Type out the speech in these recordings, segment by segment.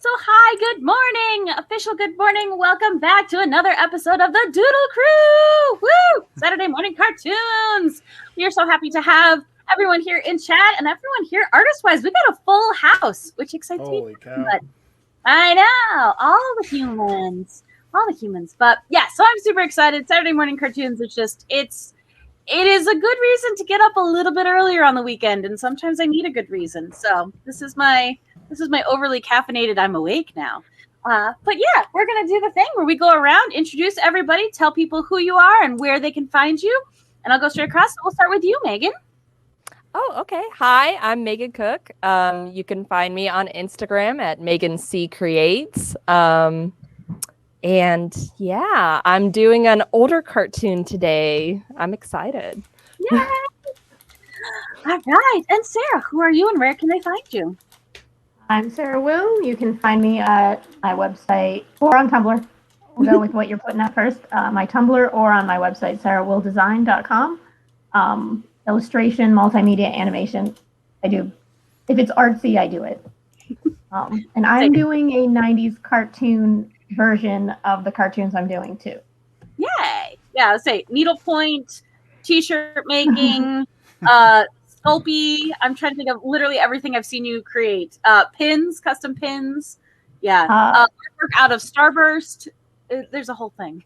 So hi, good morning, official good morning. Welcome back to another episode of the Doodle Crew. Woo! Saturday morning cartoons. We are so happy to have everyone here in chat and everyone here artist-wise. We got a full house, which excites me. Holy cow. But I know, all the humans. But yeah, so I'm super excited. Saturday morning cartoons it is a good reason to get up a little bit earlier on the weekend, and sometimes I need a good reason. So this is my overly caffeinated I'm awake now. But yeah, we're gonna do the thing where we go around, introduce everybody, tell people who you are and where they can find you, and I'll go straight across. We'll start with you, Megan. Oh, okay. Hi, I'm Megan Cook. You can find me on Instagram at Megan C Creates. And yeah, I'm doing an older cartoon today. I'm excited. Yay! All right, and Sarah, who are you and where can they find you? I'm Sarah Wu. You can find me at my website or on Tumblr. We'll go with what you're putting up first. My Tumblr or on my website, sarahwilldesign.com. Illustration, multimedia, animation. I do. If it's artsy, I do it. And I'm doing a 90s cartoon version of the cartoons I'm doing too. Yay! Yeah, let's say needlepoint, t-shirt making, Sculpey. I'm trying to think of literally everything I've seen you create. Pins, custom pins. Yeah. Artwork out of Starburst. There's a whole thing.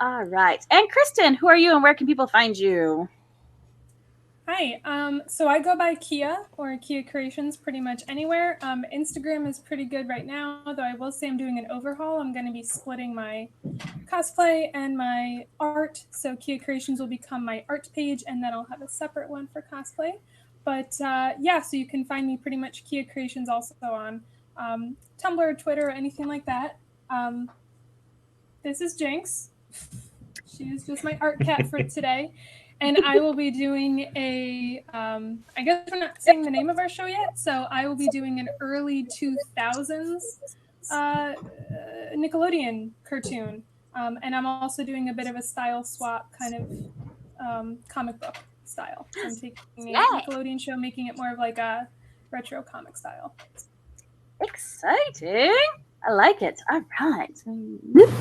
All right. And Kristen, who are you and where can people find you? Hi, so I go by Kia or Kia Creations pretty much anywhere. Instagram is pretty good right now, though I will say I'm doing an overhaul. I'm going to be splitting my cosplay and my art, so Kia Creations will become my art page, and then I'll have a separate one for cosplay. But yeah, so you can find me pretty much Kia Creations also on Tumblr, Twitter, or anything like that. This is Jinx. She is just my art cat for today. And I will be doing I guess we're not saying the name of our show yet, so I will be doing an early 2000s Nickelodeon cartoon. And I'm also doing a bit of a style swap kind of comic book style. So I'm taking a Nickelodeon show, making it more of like a retro comic style. Exciting. I like it. All right.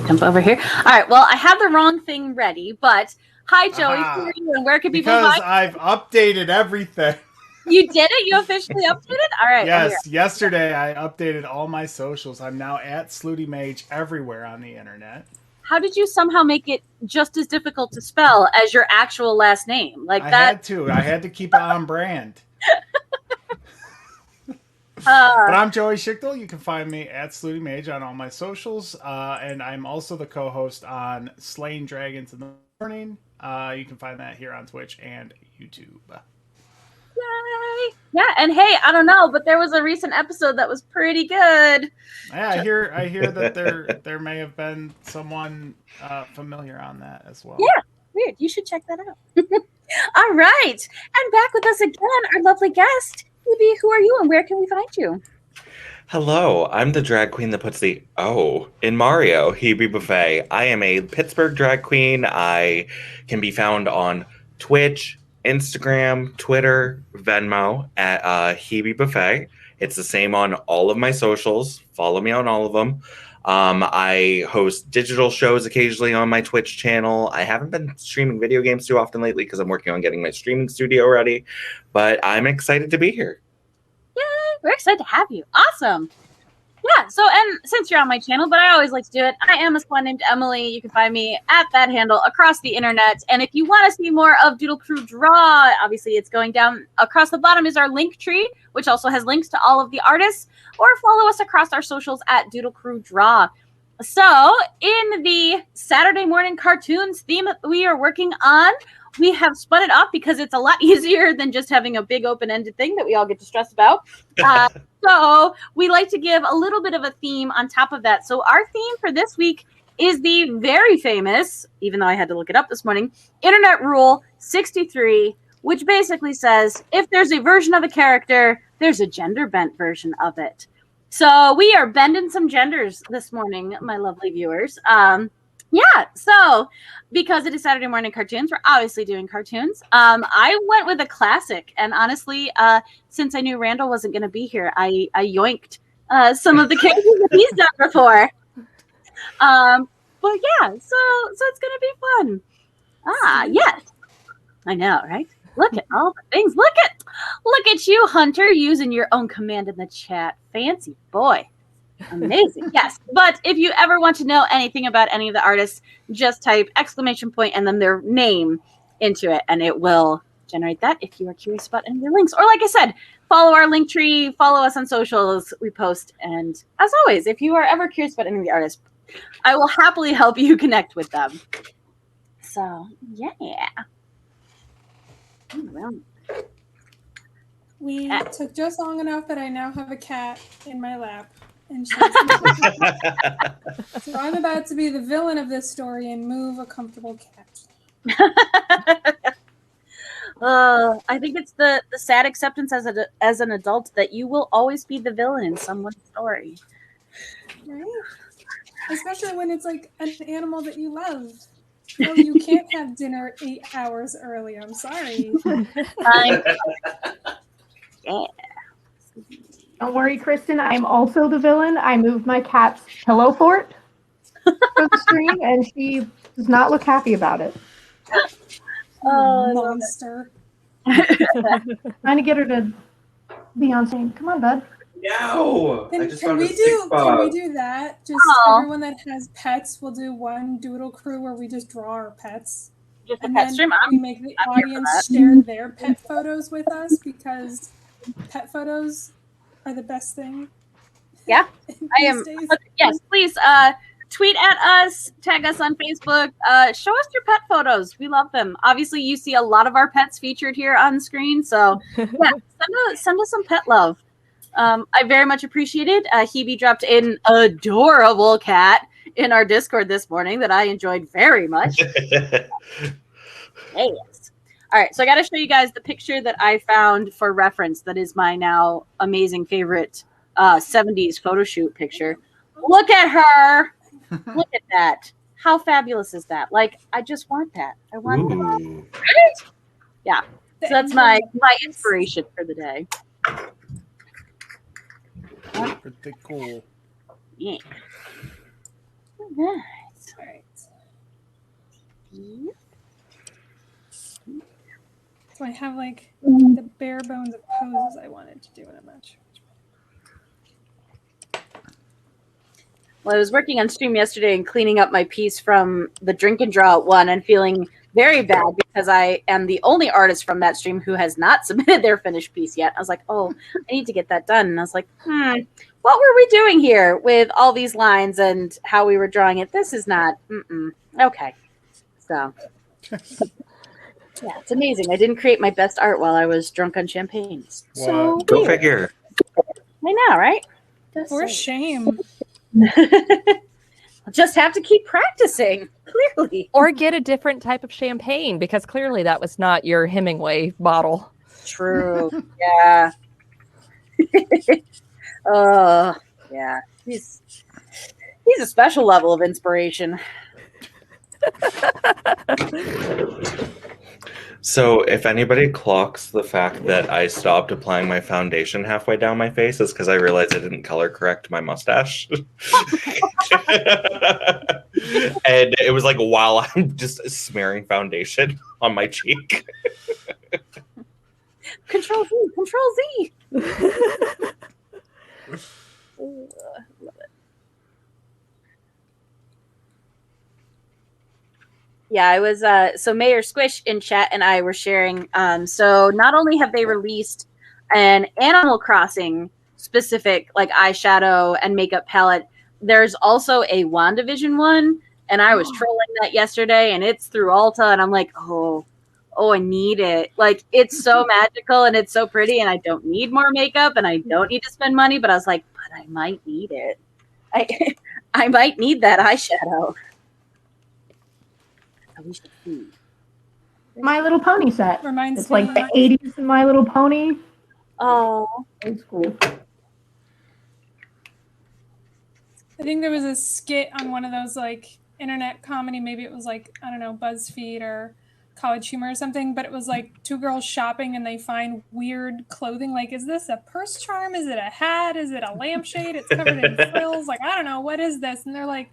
Jump over here. All right. Well, I have the wrong thing ready, but hi, Joey. Who are you and where can people find you? Because I've updated everything. You did it? You officially updated? All right. Yes, yesterday I updated all my socials. I'm now at Slooty Mage everywhere on the internet. How did you somehow make it just as difficult to spell as your actual last name? Like that? I had to keep it on brand. But I'm Joey Schichtel. You can find me at Slooty Mage on all my socials. And I'm also the co-host on Slaying Dragons in the Morning. You can find that here on Twitch and YouTube. Yay! Yeah, and hey, I don't know, but there was a recent episode that was pretty good. Yeah, I hear that there may have been someone familiar on that as well. Yeah, weird. You should check that out. All right, and back with us again, our lovely guest. Hebe, who are you and where can we find you? Hello, I'm the drag queen that puts the O in Mario, Hebe Buffet. I am a Pittsburgh drag queen. I can be found on Twitch, Instagram, Twitter, Venmo at Hebe Buffet. It's the same on all of my socials. Follow me on all of them. I host digital shows occasionally on my Twitch channel. I haven't been streaming video games too often lately because I'm working on getting my streaming studio ready, but I'm excited to be here. Yay! We're excited to have you. Awesome. Yeah, so, and since you're on my channel, but I always like to do it, I am a squad named Emily. You can find me at that handle across the internet. And if you want to see more of Doodle Crew Draw, obviously it's going down across the bottom is our link tree, which also has links to all of the artists, or follow us across our socials at Doodle Crew Draw. So, in the Saturday morning cartoons theme that we are working on, we have spun it up because it's a lot easier than just having a big open-ended thing that we all get to stress about. So we like to give a little bit of a theme on top of that. So our theme for this week is the very famous, even though I had to look it up this morning, Internet Rule 63, which basically says if there's a version of a character, there's a gender bent version of it. So we are bending some genders this morning, my lovely viewers. Yeah, so because it is Saturday morning cartoons, we're obviously doing cartoons. I went with a classic, and honestly, since I knew Randall wasn't going to be here, I yoinked some of the characters that he's done before. But yeah, so it's going to be fun. Yes, I know, right? Look at all the things. Look at you, Hunter, using your own command in the chat. Fancy boy. Amazing. Yes. But if you ever want to know anything about any of the artists, just type exclamation point and then their name into it, and it will generate that if you are curious about any of their links. Or like I said, follow our link tree, follow us on socials. We post. And as always, if you are ever curious about any of the artists, I will happily help you connect with them. So, yeah. Well, We took just long enough that I now have a cat in my lap. And she's so I'm about to be the villain of this story and move a comfortable cat. I think it's the sad acceptance as an adult that you will always be the villain in someone's story. Right? Especially when it's like an animal that you love. No, you can't have dinner 8 hours early. I'm sorry. Yeah. Don't worry, Kristen. I'm also the villain. I moved my cat's pillow fort for the stream, and she does not look happy about it. Oh, Monster. Trying to get her to be on screen. Come on, bud. No! Can we do that? Just everyone that has pets will do one Doodle Crew where we just draw our pets. Just a And pet then stream. we make the audience share their pet photos with us because pet photos are the best thing. Yeah, I these am. days. Yes, please tweet at us, tag us on Facebook, show us your pet photos. We love them. Obviously, you see a lot of our pets featured here on screen, so yeah, send us some pet love. I very much appreciate it. Hebe dropped an adorable cat in our Discord this morning that I enjoyed very much. Yes. All right, so I got to show you guys the picture that I found for reference. That is my now amazing favorite 70s photo shoot picture. Look at her. Look at that. How fabulous is that? Like, I just want that. I want that. Right? Yeah. So that's my inspiration for the day. Pretty cool. Yeah. Nice. All right. So I have like the bare bones of poses I wanted to do, and I'm not sure. Well, I was working on stream yesterday and cleaning up my piece from the drink and draw one and feeling very bad because I am the only artist from that stream who has not submitted their finished piece yet. I was like, oh, I need to get that done. And I was like, what were we doing here with all these lines and how we were drawing it? This is not, okay. So, yeah, it's amazing. I didn't create my best art while I was drunk on champagne. So Go figure. I know, right? For shame. I'll just have to keep practicing, clearly. Or get a different type of champagne because clearly that was not your Hemingway bottle. True. Yeah. Yeah. He's a special level of inspiration. So if anybody clocks the fact that I stopped applying my foundation halfway down my face, it's because I realized I didn't color correct my mustache. And it was like while I'm just smearing foundation on my cheek. Control Z. Control Z. Love it. Yeah, I was so Mayor Squish in chat and I were sharing. So not only have they released an Animal Crossing specific like eyeshadow and makeup palette, there's also a WandaVision one, and I was trolling that yesterday, and it's through Ulta, and I'm like, oh, I need it. Like, it's so magical and it's so pretty, and I don't need more makeup, and I don't need to spend money, but I was like, but I might need it. I might need that eyeshadow. My Little Pony set. Reminds It's me. like the 80s My Little Pony. Oh, It's cool. I think there was a skit on one of those like internet comedy. Maybe it was like, I don't know, BuzzFeed or College Humor or something, but it was like two girls shopping and they find weird clothing. Like, is this a purse charm? Is it a hat? Is it a lampshade? It's covered in frills. Like, I don't know, what is this? And they're like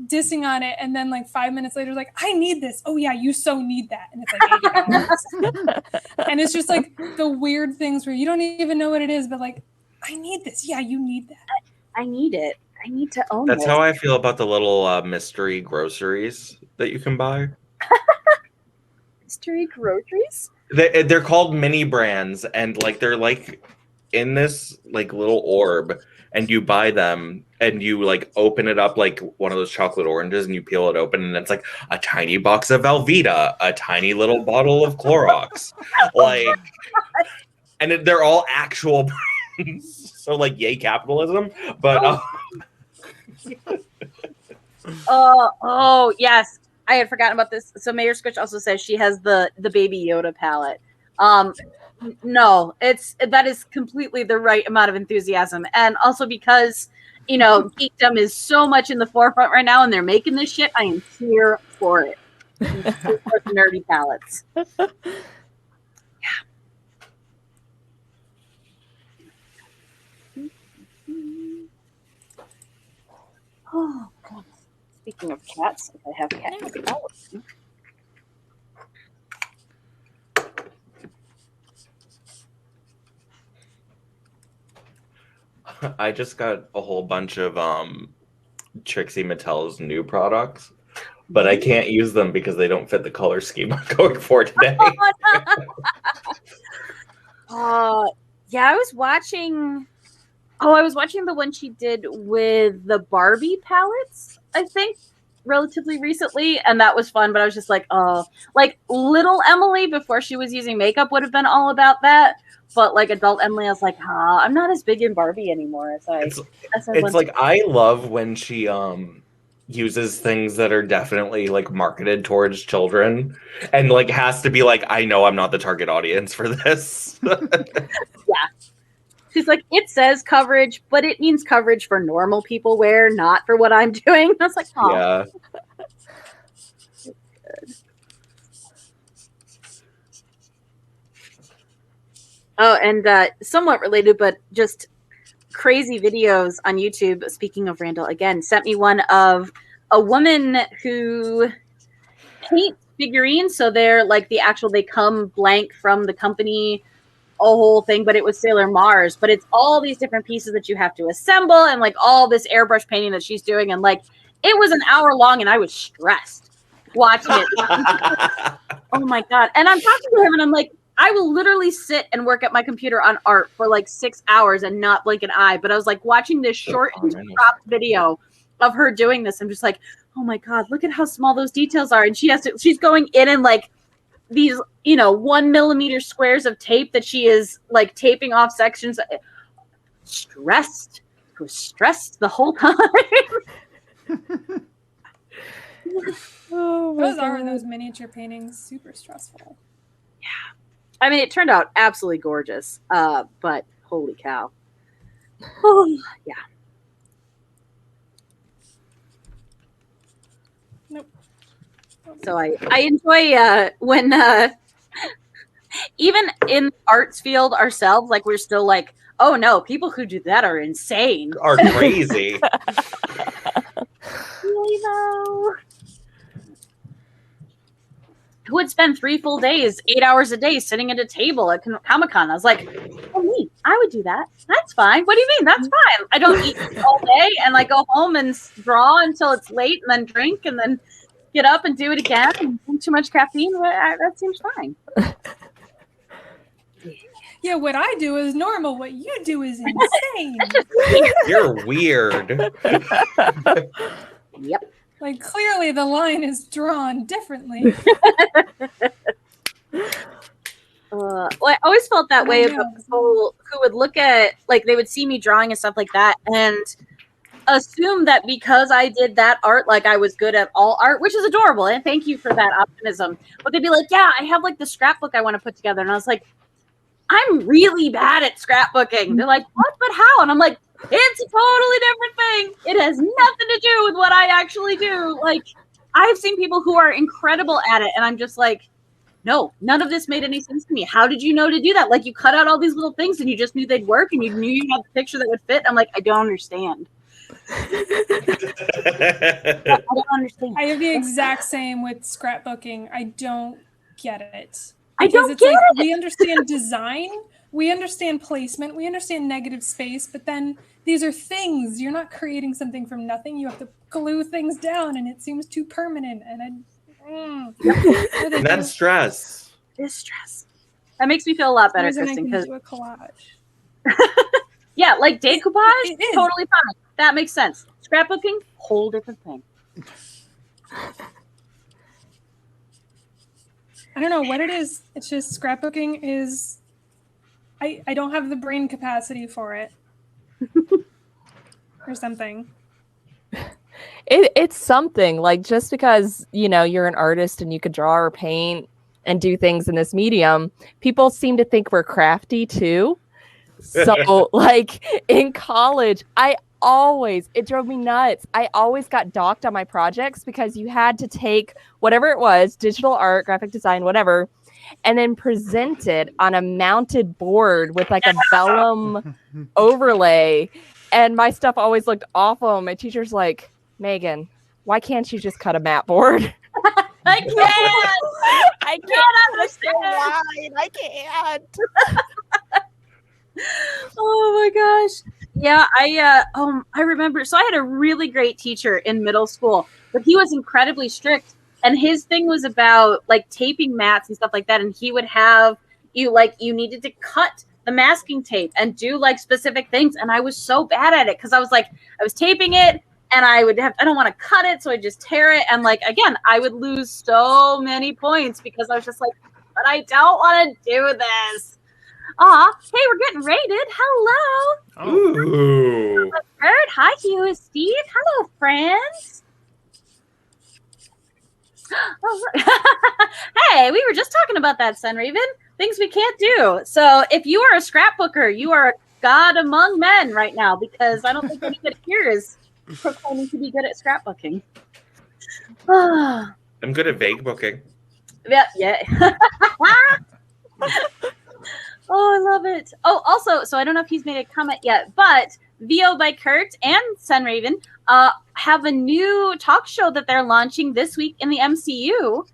dissing on it, and then like 5 minutes later, like, I need this. Oh yeah, you so need that. And it's like $80. And it's just like the weird things where you don't even know what it is, but like, I need this. Yeah, you need that. I need it. I need to own That's this. how I feel about the little mystery groceries that you can buy. Mystery groceries? They're called mini brands, and like they're like in this like little orb, and you buy them and you like open it up like one of those chocolate oranges, and you peel it open, and it's like a tiny box of Velveeta, a tiny little bottle of Clorox, like, and they're all actual brands. So like, yay capitalism, but. Oh yes, I had forgotten about this. So Mayor Squitch also says she has the Baby Yoda palette. No, that is completely the right amount of enthusiasm, and also because geekdom is so much in the forefront right now, and they're making this shit. I am here for it. For the nerdy palettes. Oh, God. Speaking of cats, if I have cats. I just got a whole bunch of Trixie Mattel's new products, but I can't use them because they don't fit the color scheme I'm going for today. Yeah, I was watching. I was watching the one she did with the Barbie palettes, I think, relatively recently, and that was fun, but I was just like, like little Emily before she was using makeup would have been all about that, but like adult Emily, I was like, I'm not as big in Barbie anymore as I It's like, I love when she uses things that are definitely like marketed towards children, and like has to be like, I know I'm not the target audience for this. Yeah. She's like, it says coverage, but it means coverage for normal people wear, not for what I'm doing. I was like, yeah. Oh, and somewhat related, but just crazy videos on YouTube. Speaking of Randall, again, sent me one of a woman who paints figurines. So they're like they come blank from the company, a whole thing, but it was Sailor Mars. But it's all these different pieces that you have to assemble, and like all this airbrush painting that she's doing. And like, it was an hour long, and I was stressed watching it. Oh my God. And I'm talking to him, and I'm like, I will literally sit and work at my computer on art for like 6 hours and not blink an eye. But I was like watching this short cropped video of her doing this. I'm just like, oh my God, look at how small those details are. And she's going in and like these, 1 millimeter squares of tape that she is like taping off sections. Stressed. I was stressed the whole time. Those miniature paintings super stressful. Yeah. I mean, it turned out absolutely gorgeous, but holy cow. Oh, yeah. Nope. So I enjoy when even in the arts field ourselves, like we're still like, oh no, people who do that are insane. Are crazy. Really though? Who would spend 3 full days, 8 hours a day sitting at a table at Comic-Con? I was like, oh, me, I would do that. That's fine. What do you mean? That's fine. I don't eat all day and like go home and draw until it's late and then drink and then get up and do it again and drink too much caffeine. That seems fine. Yeah, what I do is normal. What you do is insane. You're weird. Yep. Like, clearly the line is drawn differently. Well, I always felt that way about people who would look at, like, they would see me drawing and stuff like that and assume that because I did that art, like, I was good at all art, which is adorable, and thank you for that optimism. But they'd be like, yeah, I have, like, the scrapbook I want to put together. And I was like, I'm really bad at scrapbooking. They're like, what? But how? And I'm like, it's a totally different thing. It has nothing to do with what I actually do. Like, I've seen people who are incredible at it, and I'm just like, no, none of this made any sense to me. How did you know to do that? Like, you cut out all these little things and you just knew they'd work and you knew you had the picture that would fit. I'm like, I don't understand. I don't understand. I have the exact same with scrapbooking. I don't get it. I don't It's get like it. we understand design, we understand placement, we understand negative space, but then these are things. You're not creating something from nothing. You have to glue things down, and it seems too permanent. And That's stress. It's stress. That makes me feel a lot better, Kristen, Kristen. I Because can do a collage. yeah, like decoupage, It is. totally fine. That makes sense. Scrapbooking, whole different thing. I don't know what it is. It's just scrapbooking is. I don't have the brain capacity for it. Or something. It's something, like, just because, you know, you're an artist and you could draw or paint and do things in this medium, people seem to think we're crafty too. So like in college, it drove me nuts. I always got docked on my projects because you had to take whatever it was, digital art, graphic design, whatever, and then present it on a mounted board with like a vellum overlay. And my stuff always looked awful. My teacher's like, Megan, why can't you just cut a mat board? I can't. I can't understand. why. I can't. Oh my gosh. Yeah, I remember. So I had a really great teacher in middle school, but he was incredibly strict, and his thing was about like taping mats and stuff like that. And he would have you needed to cut the masking tape and do like specific things. And I was so bad at it because I was like, I was taping it and I don't want to cut it, so I just tear it. And like, again, I would lose so many points because I was just like, but I don't want to do this. Aw, hey, we're getting rated. Hello. Ooh. Kurt. Hi, Hugh and Steve. Hello, friends. Hey, we were just talking about that, Sunraven. Things we can't do. So if you are a scrapbooker, you are a god among men right now, because I don't think anybody here is proclaiming to be good at scrapbooking. I'm good at vague booking. Yeah. Oh, I love it. Oh, also, so I don't know if he's made a comment yet, but VO by Kurt and Sunraven have a new talk show that they're launching this week in the MCU,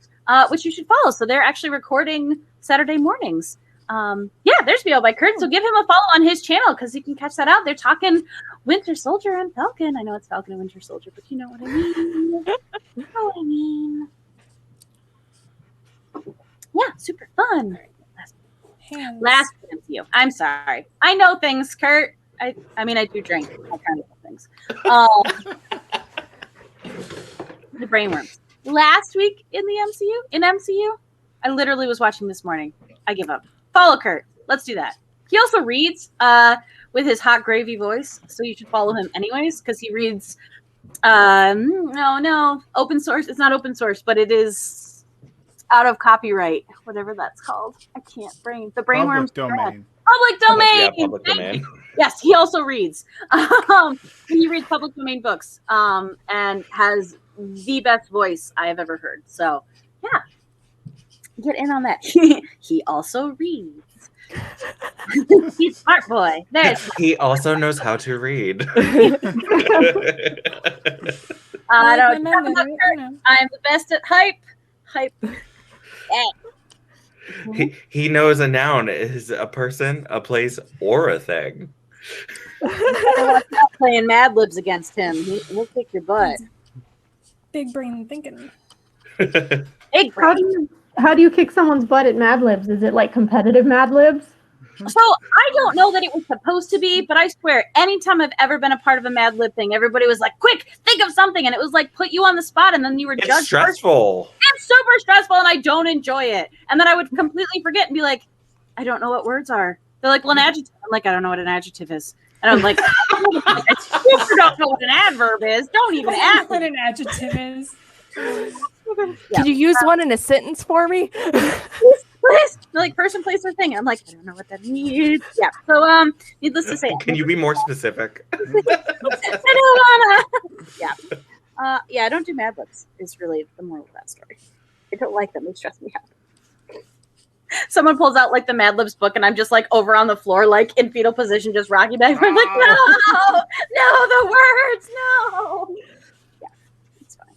which you should follow. So they're actually recording Saturday mornings. Yeah, there's VO by Kurt. So give him a follow on his channel because you can catch that out. They're talking Winter Soldier and Falcon. I know it's Falcon and Winter Soldier, but you know what I mean. You know what I mean. Yeah, super fun. Last MCU. I'm sorry. I know things, Kurt. I mean, I do drink. I kind of know things. The brainworms. Last week in the MCU, I literally was watching this morning. I give up. Follow Kurt. Let's do that. He also reads with his hot gravy voice, so you should follow him anyways, because he reads no, open source. It's not open source, but it is out of copyright, whatever that's called. I can't brain. The brainworms. Public domain. Public domain. Yeah, public domain. Yes, he also reads. He reads public domain books and has the best voice I have ever heard. So, yeah, get in on that. He also reads. He's a smart boy. He also knows how to read. I don't know. I'm the best at hype. He knows a noun is a person, a place, or a thing. Playing Mad Libs against him. He'll kick your butt. Big brain thinking. Big brain. How do you kick someone's butt at Mad Libs? Is it like competitive Mad Libs? So I don't know that it was supposed to be, but I swear, anytime I've ever been a part of a Mad Lib thing, everybody was like, "Quick, think of something," and it was like put you on the spot, and then you were It's judged. stressful. It's super stressful, and I don't enjoy it. And then I would completely forget and be like, "I don't know what words are." They're like, "Well, an adjective." I'm like, "I don't know what an adjective is," and I'm like, "I super don't know what an adverb is. Don't even ask what an adjective is." Could you use one in a sentence for me? Please, like person, place, or thing. I'm like, I don't know what that means. Yeah. So, needless to say, Can you be more specific? I don't wanna. Yeah. Yeah, I don't do Mad Libs. Is really the moral of that story. I don't like them. They stress me out. Someone pulls out like the Mad Libs book, and I'm just like over on the floor, like in fetal position, just rocking back. I'm like, no, the words, no. Yeah, it's fine.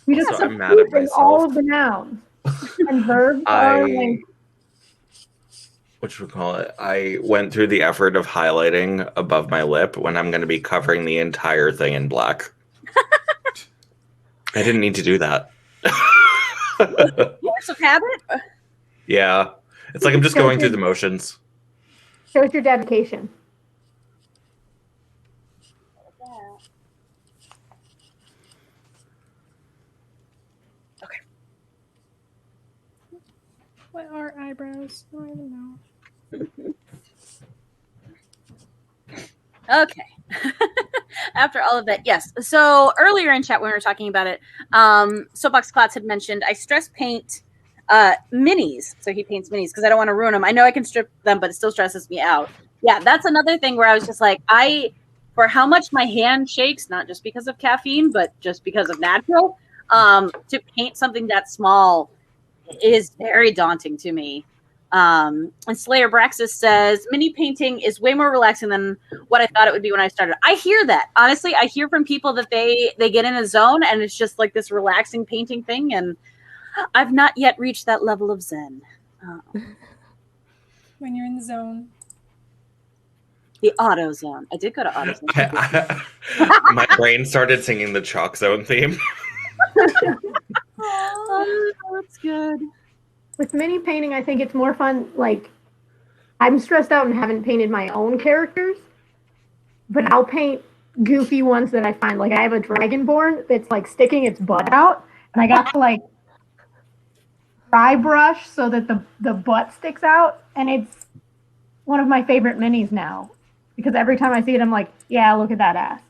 We just So have I'm mad at to all myself. of the nouns and verbs are like What should we call it? I went through the effort of highlighting above my lip when I'm going to be covering the entire thing in black. I didn't need to do that. Force of habit. Yeah. It's like I'm just going through the motions. shows your dedication. Okay. What are eyebrows? I don't even know. Okay. After all of that, yes. So earlier in chat when we were talking about it, Soapbox Klotz had mentioned I stress paint minis. So he paints minis because I don't want to ruin them. I know I can strip them, but it still stresses me out. Yeah, that's another thing where I was just like, for how much my hand shakes, not just because of caffeine, but just because of natural, to paint something that small is very daunting to me. And Slayer Braxis says mini painting is way more relaxing than what I thought it would be when I started. I hear that. Honestly, I hear from people that they get in a zone and it's just like this relaxing painting thing, and I've not yet reached that level of zen. When you're in the zone. The auto zone. I did go to auto zone. My brain started singing the Chalk Zone theme. Oh, that's good. With mini painting, I think it's more fun. Like, I'm stressed out and haven't painted my own characters, but I'll paint goofy ones that I find. Like, I have a dragonborn that's like sticking its butt out, and I got to like dry brush so that the butt sticks out, and it's one of my favorite minis now because every time I see it, I'm like, yeah, look at that ass.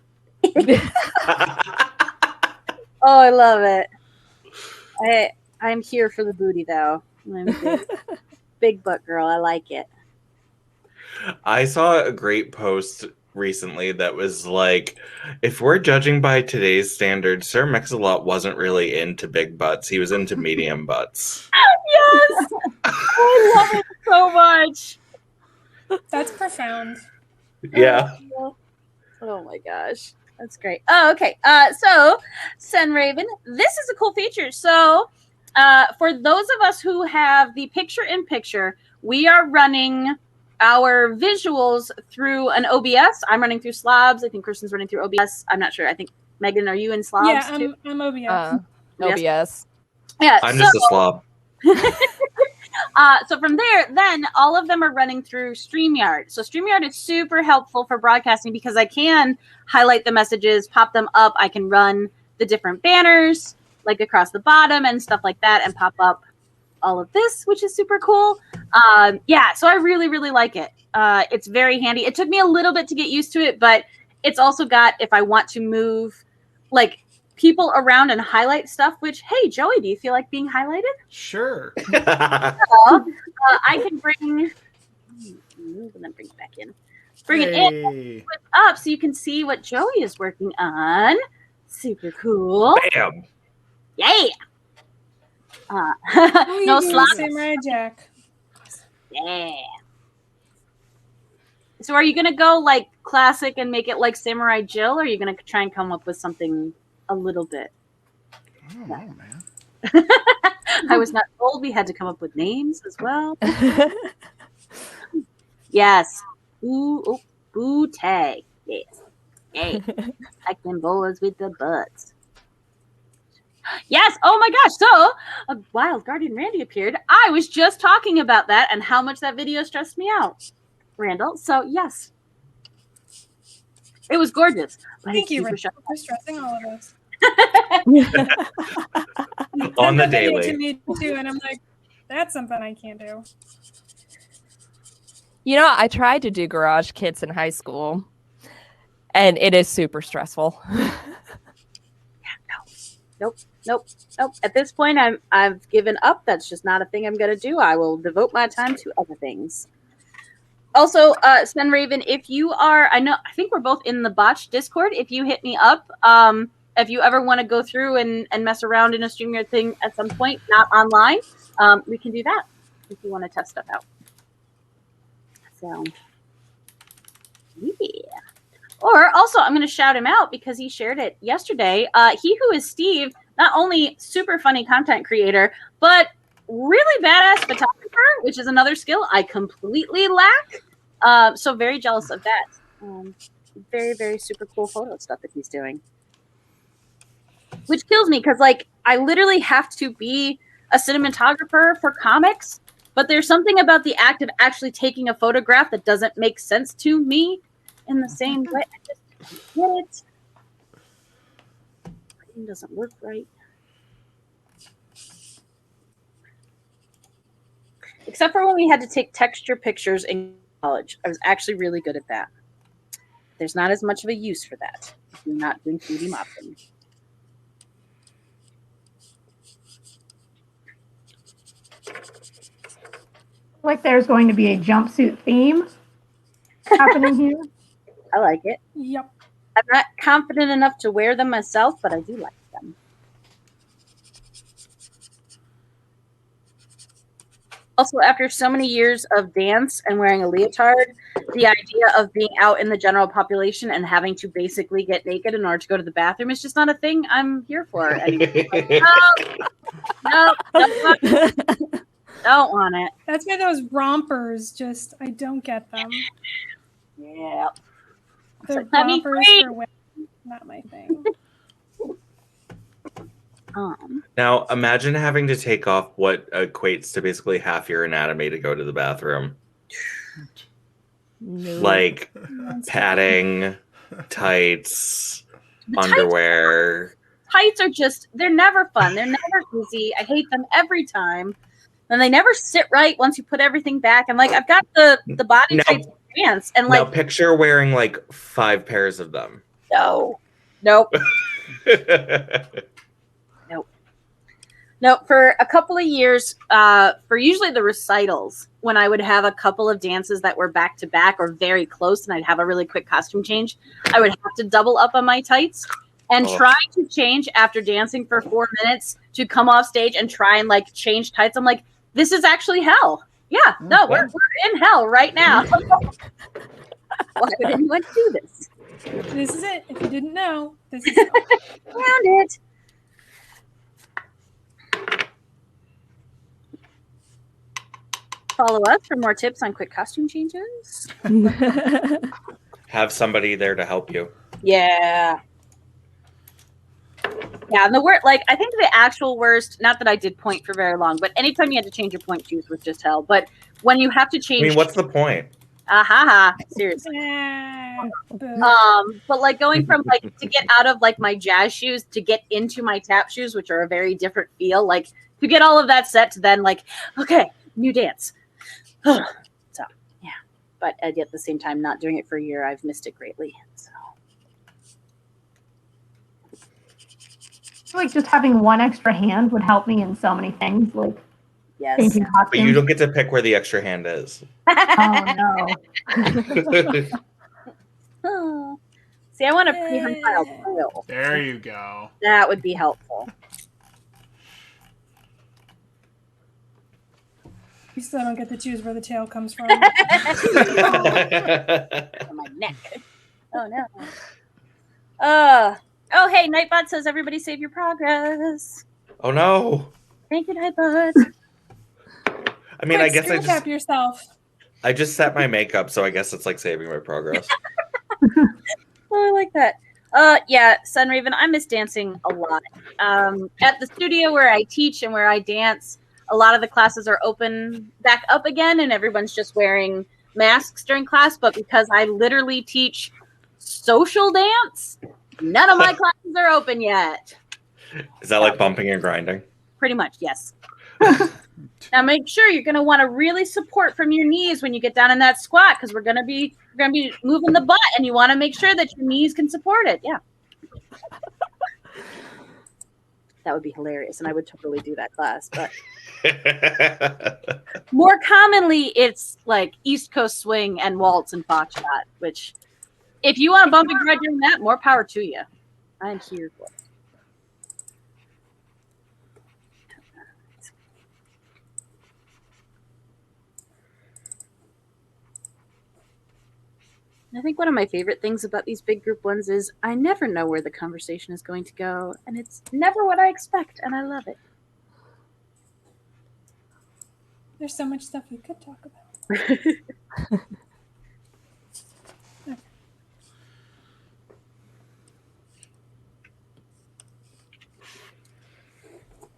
Oh, I love it. I'm here for the booty though. I'm a big butt girl. I like it. I saw a great post recently that was like, if we're judging by today's standards, Sir Mix-a-Lot wasn't really into big butts. He was into medium butts. Yes! I love it so much. That's profound. Yeah. Oh my gosh. That's great. Oh, okay. So, Sen Raven, this is a cool feature. So, for those of us who have the picture-in-picture, we are running our visuals through an OBS. I'm running through Slobs. I think Kristen's running through OBS. I'm not sure. I think, Megan, are you in Slobs Yeah, too? I'm OBS. OBS. Yeah, I'm just a slob. So from there, then all of them are running through StreamYard. So StreamYard is super helpful for broadcasting because I can highlight the messages, pop them up. I can run the different banners like across the bottom and stuff like that and pop up all of this, which is super cool. Yeah, so I really, really like it. It's very handy. It took me a little bit to get used to it, but it's also got, if I want to move like people around and highlight stuff, which, hey, Joey, do you feel like being highlighted? Sure. I can move and then bring it back in. Bring it in, up so you can see what Joey is working on. Super cool. Bam. Yeah. No slots. Samurai Jack. Yeah. So are you going to go like classic and make it like Samurai Jill, or are you going to try and come up with something a little bit? I don't know, man. I was not told we had to come up with names as well. Yes. Ooh, bootay. Yes. Hey. Like them boys with the butts. Yes. Oh my gosh. So a wild Guardian Randy appeared. I was just talking about that and how much that video stressed me out, Randall. So yes. It was gorgeous. Thank you, Randall, for stressing all of us. On the That video daily. to me too, and I'm like, that's something I can't do. You know, I tried to do garage kits in high school, and it is super stressful. Nope. At this point, I've given up. That's just not a thing I'm going to do. I will devote my time to other things. Also, Sun Raven, if you are, I think we're both in the botch Discord. If you hit me up, if you ever want to go through and mess around in a StreamYard thing at some point, not online, we can do that if you want to test stuff out. So, yeah. Or also, I'm going to shout him out because he shared it yesterday. He who is Steve, not only super funny content creator, but really badass photographer, which is another skill I completely lack. So very jealous of that. Very, very super cool photo stuff that he's doing. Which kills me because, like, I literally have to be a cinematographer for comics, but there's something about the act of actually taking a photograph that doesn't make sense to me in the same way. I just don't get it. It doesn't work right. Except for when we had to take texture pictures in college. I was actually really good at that. There's not as much of a use for that if you're not doing 3D modeling. Like there's going to be a jumpsuit theme happening here. I like it. Yep. I'm not confident enough to wear them myself, but I do like them. Also, after so many years of dance and wearing a leotard, the idea of being out in the general population and having to basically get naked in order to go to the bathroom is just not a thing I'm here for anymore. No, don't want it. That's why those rompers just, I don't get them. Yeah. The Like, let me rompers breathe. for women, not my thing. Now, imagine having to take off what equates to basically half your anatomy to go to the bathroom. No. Like padding, tights, underwear. Tights are just, they're never fun. They're never easy. I hate them every time. And they never sit right once you put everything back. And like, I've got the body tights pants. And Now like, picture wearing like 5 pairs of them. no. Nope. No, for a couple of years, for usually the recitals, when I would have a couple of dances that were back to back or very close, and I'd have a really quick costume change, I would have to double up on my tights. And trying to change after dancing for 4 minutes to come off stage and try and like change tights, I'm like, this is actually hell. Yeah, no, we're in hell right now. Why would anyone do this? This is it. If you didn't know, this is it. Found it. Follow us for more tips on quick costume changes. Have somebody there to help you. Yeah. Yeah, and the worst, like, I think the actual worst, not that I did point for very long, but anytime you had to change your point shoes was just hell. But when you have to change. I mean, what's the point? Seriously. Boo. But like going from like to get out of like my jazz shoes to get into my tap shoes, which are a very different feel, like to get all of that set to then like, okay, new dance. So yeah, but at the same time, not doing it for a year, I've missed it greatly. So I feel like just having one extra hand would help me in so many things, like yes. changing costumes. But you don't get to pick where the extra hand is. Oh no. See, I want a pre-compiled file. There you go. That would be helpful. You still don't get to choose where the tail comes from. On my neck. Oh no. Oh hey, Nightbot says everybody save your progress. Oh no. Thank you, Nightbot. I mean, I guess screen cap yourself. I just set my makeup, so I guess it's like saving my progress. Oh, I like that. Yeah, Sunraven, I miss dancing a lot. At the studio where I teach and where I dance, a lot of the classes are open back up again, and everyone's just wearing masks during class. But because I literally teach social dance, none of my classes are open yet. Is that like bumping and grinding? Pretty much, yes. Now make sure you're going to want to really support from your knees when you get down in that squat, because we're going to be moving the butt, and you want to make sure that your knees can support it. Yeah. That would be hilarious, and I would totally do that class. But more commonly, it's like East Coast swing and waltz and foxtrot. Which, if you want to bump and grind doing that, more power to you. I'm here for it. I think one of my favorite things about these big group ones is I never know where the conversation is going to go, and it's never what I expect, and I love it. There's so much stuff we could talk about.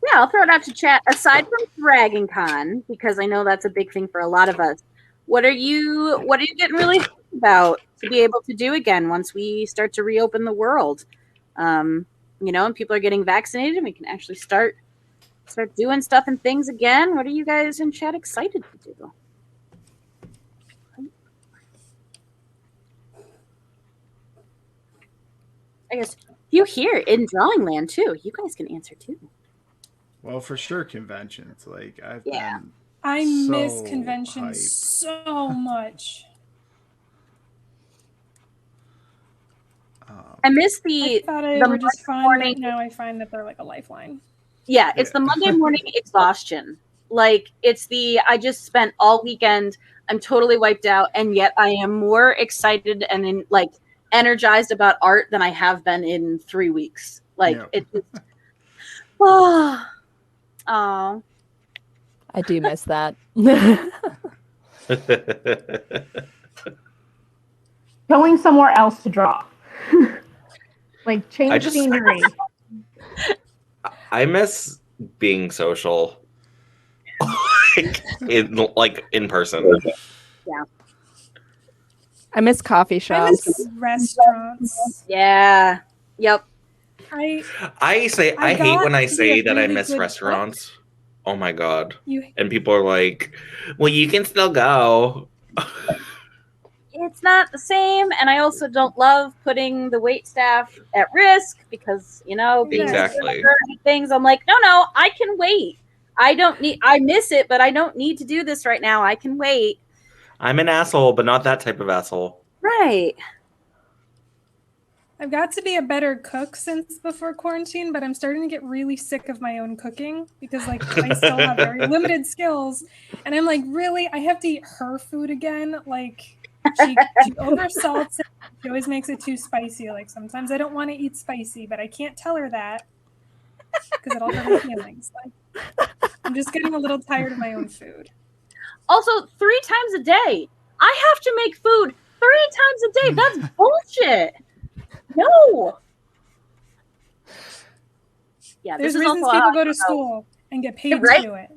Yeah, I'll throw it out to chat. Aside from Dragon Con, because I know that's a big thing for a lot of us, what are you getting really hyped about to be able to do again once we start to reopen the world? And people are getting vaccinated and we can actually start doing stuff and things again. What are you guys in chat excited to do? I guess you here in Drawing Land too. You guys can answer too. Well, for sure, conventions. Like I so miss conventions hyped. so much. I miss the. I thought they the were just fun, morning. but now I find that they're like a lifeline. Yeah, it's the Monday morning exhaustion. Like it's I just spent all weekend. I'm totally wiped out, and yet I am more excited and energized about art than I have been in 3 weeks. It just. Oh. I do miss that. Going somewhere else to draw. Like change scenery. I miss being social. in person. Yeah. I miss coffee I shops. miss restaurants. Yeah. Yep. I hate when I say that I miss restaurants. Oh my god. And people are like, well, you can still go. It's not the same, and I also don't love putting the wait staff at risk because being exactly things. I'm like, no, I can wait. I miss it, but I don't need to do this right now. I can wait. I'm an asshole, but not that type of asshole. Right. I've got to be a better cook since before quarantine, but I'm starting to get really sick of my own cooking because I still have very limited skills. And I'm like, really? I have to eat her food again? Like, she oversalts it. She always makes it too spicy. Like, sometimes I don't want to eat spicy, but I can't tell her that because it'll hurt her feelings. Like, I'm just getting a little tired of my own food. Also, 3 times a day. I have to make food 3 times a day. That's bullshit. No. Yeah, there's reasons people go to school and get paid to do it.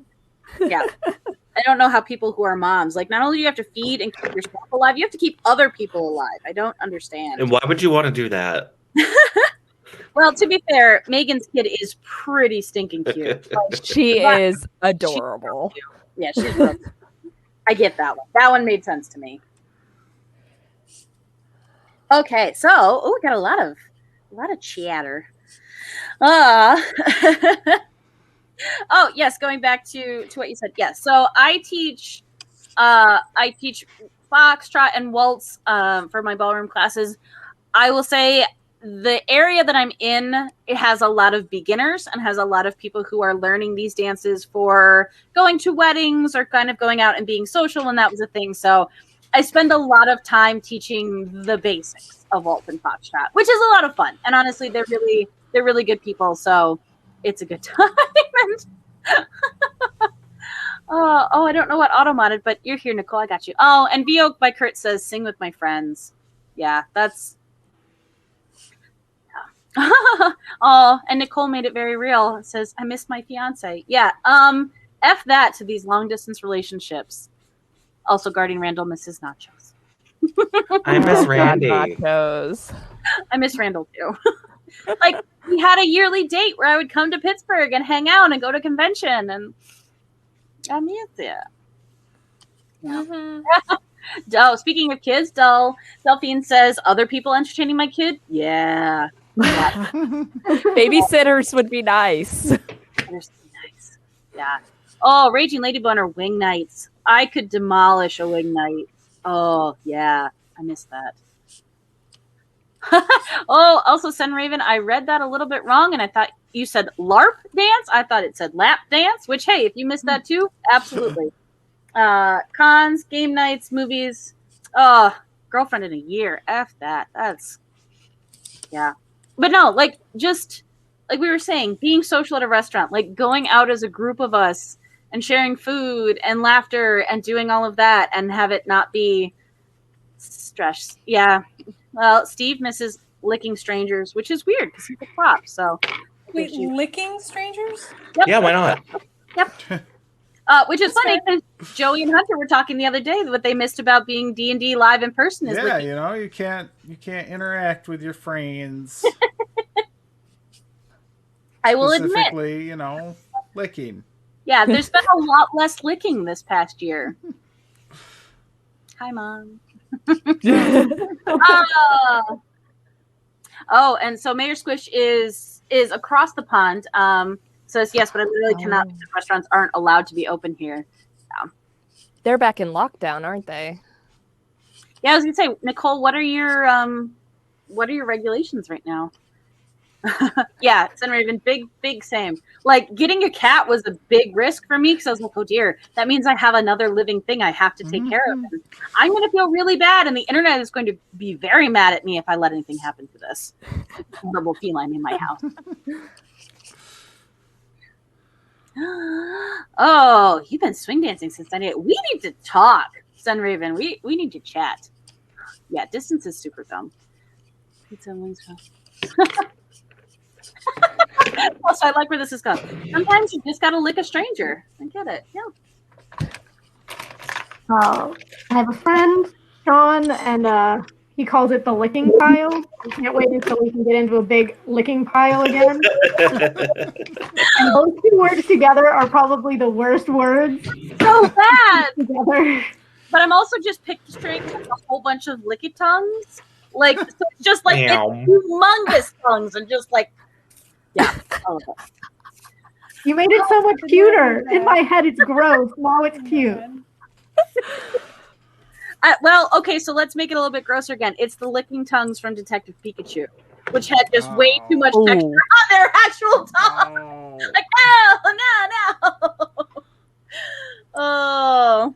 Yeah. I don't know how people who are moms, not only do you have to feed and keep yourself alive, you have to keep other people alive. I don't understand. And why would you want to do that? Well, to be fair, Megan's kid is pretty stinking cute. She is adorable. Yeah, she's real. I get that one. That one made sense to me. Okay, so we got a lot of chatter. Oh yes, going back to what you said. Yes, so I teach foxtrot and waltz for my ballroom classes. I will say the area that I'm in, it has a lot of beginners and has a lot of people who are learning these dances for going to weddings or kind of going out and being social, and that was a thing. So I spend a lot of time teaching the basics of waltz and foxtrot, which is a lot of fun. And honestly, they're really good people, so it's a good time. I don't know what auto modded, but you're here, Nicole. I got you. Oh, and Vogue by Kurt says, "Sing with my friends." Yeah, that's. Oh, and Nicole made it very real. It says, "I miss my fiance." Yeah. F that to these long distance relationships. Also, Guardian Randall misses nachos. I miss Randy. Nachos. I miss Randall too. We had a yearly date where I would come to Pittsburgh and hang out and go to convention, and I miss it. Yeah. Mm-hmm. Oh, speaking of kids, Delphine says, "Other people entertaining my kid." Yeah, Babysitters would be nice. They're so nice. Yeah. Oh, Raging Lady Boner wing nights. I could demolish a wing night. Oh, yeah. I missed that. Oh, also, Sunraven, I read that a little bit wrong, and I thought you said LARP dance. I thought it said lap dance, which, hey, if you missed that too, absolutely. Cons, game nights, movies. Oh, girlfriend in a year. F that. That's, yeah. But no, like, just like we were saying, being social at a restaurant, like going out as a group of us and sharing food and laughter and doing all of that and have it not be stress. Yeah. Well, Steve misses licking strangers, which is weird because he's a prop. So, Wait, licking strangers? yep. Yeah, why not? Yep. Which is funny because Joey and Hunter were talking the other day what they missed about being D&D live in person is Yeah, licking. you know, you can't interact with your friends. I will admit, Specifically, you know, licking. yeah, there's been a lot less licking this past year. Hi, Mom. Oh, and so Mayor Squish is across the pond. Says yes, but I literally cannot because restaurants aren't allowed to be open here. They're back in lockdown, aren't they? Yeah, I was gonna say, Nicole, what are your regulations right now? Yeah, Sunraven, big same. Like getting a cat was a big risk for me because I was like, oh dear, that means I have another living thing I have to take care of. And I'm going to feel really bad, and the internet is going to be very mad at me if I let anything happen to this horrible feline in my house. Oh, you've been swing dancing since Sunday. We need to talk, Sunraven. We need to chat. Yeah, distance is super dumb. Pizza and wings. Also, I like where this is going. Sometimes you just gotta lick a stranger. I get it. Yeah. I have a friend, Sean, and he calls it the licking pile. I can't wait until we can get into a big licking pile again. And those two words together are probably the worst words So bad. together. But I'm also just picturing a whole bunch of licky tongues. Like, so it's just like it's humongous tongues and just like, yeah. All of it. You made it so much cuter. In my head, it's gross. Now it's cute. Well, okay, so let's make it a little bit grosser again. It's the licking tongues from Detective Pikachu, which had just way too much texture on their actual tongue. Like, no. Oh.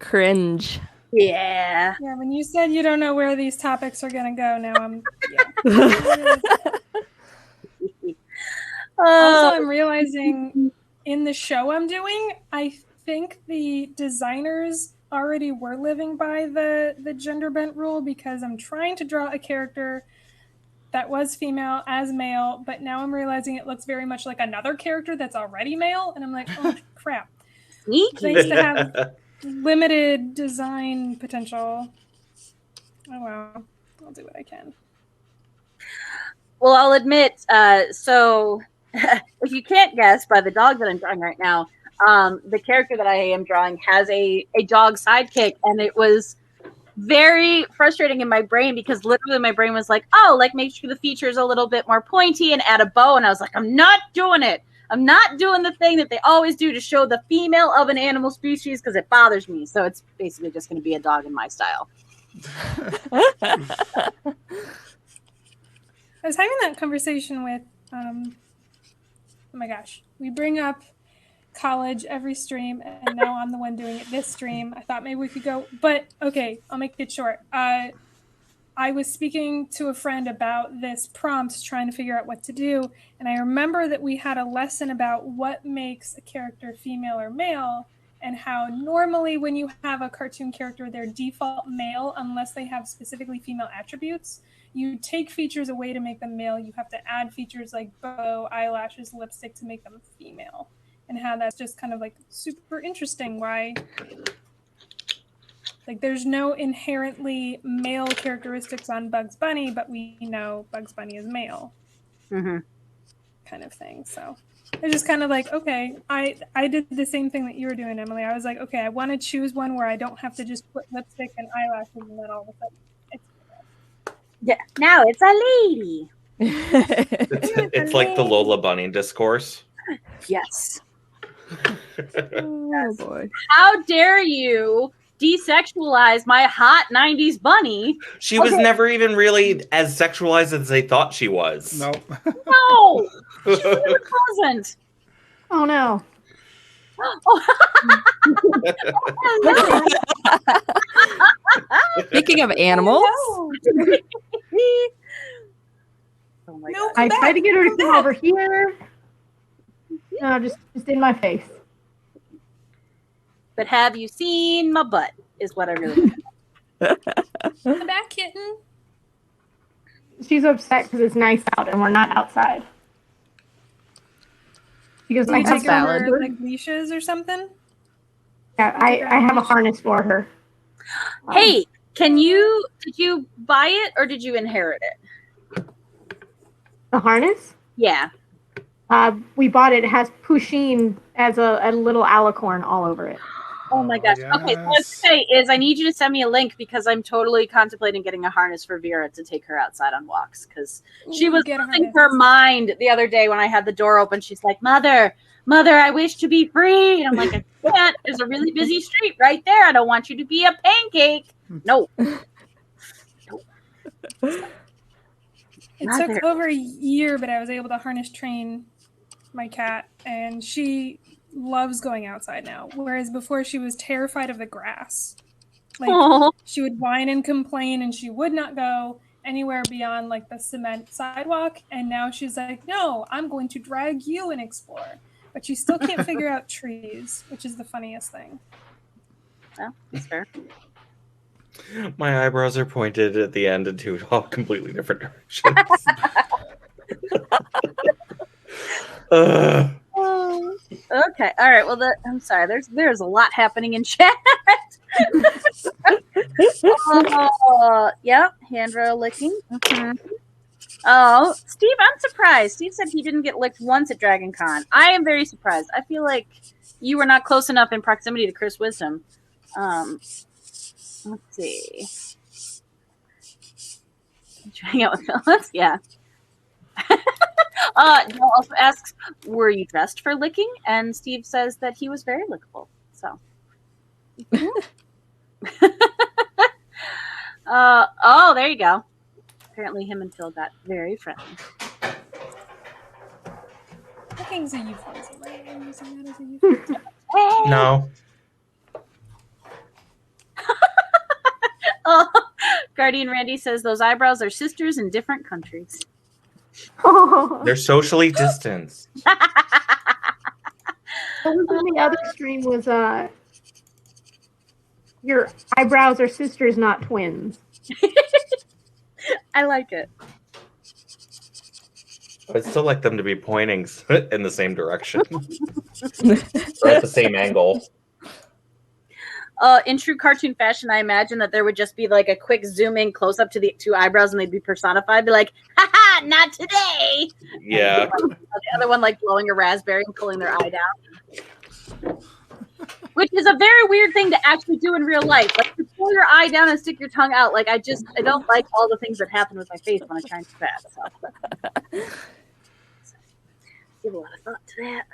Cringe. Yeah. Yeah, when you said you don't know where these topics are going to go, now I'm... Also, I'm realizing in the show I'm doing, I think the designers already were living by the gender bent rule because I'm trying to draw a character that was female as male, but now I'm realizing it looks very much like another character that's already male, and I'm like, oh crap. Sneaky. Nice to have limited design potential. Oh wow. I'll do what I can. Well, I'll admit, so if you can't guess by the dog that I'm drawing right now, the character that I am drawing has a dog sidekick, and it was very frustrating in my brain because literally my brain was like, oh, like make sure the feature's a little bit more pointy and add a bow, and I was like, I'm not doing it. I'm not doing the thing that they always do to show the female of an animal species because it bothers me. So it's basically just going to be a dog in my style. I was having that conversation with, oh my gosh, we bring up college every stream, and now I'm the one doing it this stream. I thought maybe we could go, but okay, I'll make it short. I was speaking to a friend about this prompt, trying to figure out what to do, and I remember that we had a lesson about what makes a character female or male, and how normally when you have a cartoon character, they're default male unless they have specifically female attributes. You take features away to make them male. You have to add features like bow, eyelashes, lipstick to make them female. And how that's just kind of like super interesting. Why, like, there's no inherently male characteristics on Bugs Bunny, but we know Bugs Bunny is male, kind of thing. So it's just kind of like, okay, I did the same thing that you were doing, Emily. I was like, okay, I want to choose one where I don't have to just put lipstick and eyelashes, and then all of a sudden, it's yeah. Now it's a lady. It's like the Lola Bunny discourse. Yes. Oh boy. How dare you desexualize my hot 90s bunny? She was never even really as sexualized as they thought she was. Nope. No, she really wasn't. Oh no. Speaking of animals, Oh my No, God. I come tried to back, get her to come come back. over here. No, just in my face. But have you seen my butt? Is what I really want. Come back, kitten. She's upset because it's nice out and we're not outside. Because Do I you That's take her valid. like leashes or something? I have a harness for her. Hey, did you buy it or did you inherit it? The harness? Yeah. We bought it. It has Pusheen as a little alicorn all over it. Oh my gosh. Okay, so what I was yes. gonna say is I need you to send me a link because I'm totally contemplating getting a harness for Vera to take her outside on walks because she was Get a losing harness. her mind the other day when I had the door open. She's like, Mother, I wish to be free. And I'm like, I can't. There's a really busy street right there. I don't want you to be a pancake. No. It Mother. took over a year, but I was able to harness train my cat, and she loves going outside now. Whereas before, she was terrified of the grass. Like Aw. she would whine and complain, and she would not go anywhere beyond like the cement sidewalk. And now she's like, "No, I'm going to drag you and explore." But she still can't figure out trees, which is the funniest thing. Well, that's fair. My eyebrows are pointed at the end in two all completely different directions. Ugh. Okay. All right. Well, I'm sorry. There's a lot happening in chat. Yep. Handro licking. Mhm. Oh, Steve, I'm surprised. Steve said he didn't get licked once at Dragon Con. I am very surprised. I feel like you were not close enough in proximity to Chris Wisdom. Let's see. Trying out with Phyllis? Yeah. Joel also asks, were you dressed for licking? And Steve says that he was very lickable. So. Oh, there you go. Apparently him and Phil got very friendly. Licking's a euphemism, right? I'm using that as a euphemism. No. Oh, Guardian Randy says those eyebrows are sisters in different countries. They're socially distanced. What was in the other stream was your eyebrows are sisters, not twins. I like it. I'd still like them to be pointing in the same direction. Or at the same angle. In true cartoon fashion, I imagine that there would just be like a quick zoom in close up to the two eyebrows and they'd be personified. Be like, haha, not today. Yeah. The other one like blowing a raspberry and pulling their eye down. Which is a very weird thing to actually do in real life. Like to pull your eye down and stick your tongue out. Like I don't like all the things that happen with my face when I try and do that. So. Give a lot of thought to that.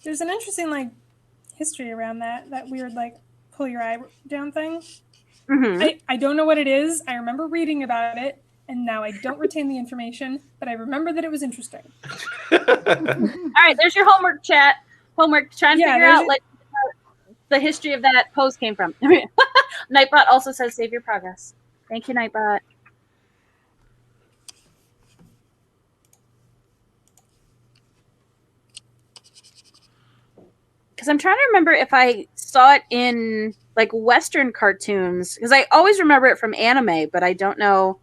There's an interesting like history around that weird like pull your eye down thing. Mm-hmm. I don't know what it is. I remember reading about it, and now I don't retain the information, but I remember that it was interesting. All right, there's your homework, chat. Homework. Try and figure out like the history of that post came from. Nightbot also says save your progress. Thank you, Nightbot. Because I'm trying to remember if I saw it in like Western cartoons. Because I always remember it from anime, but I don't know.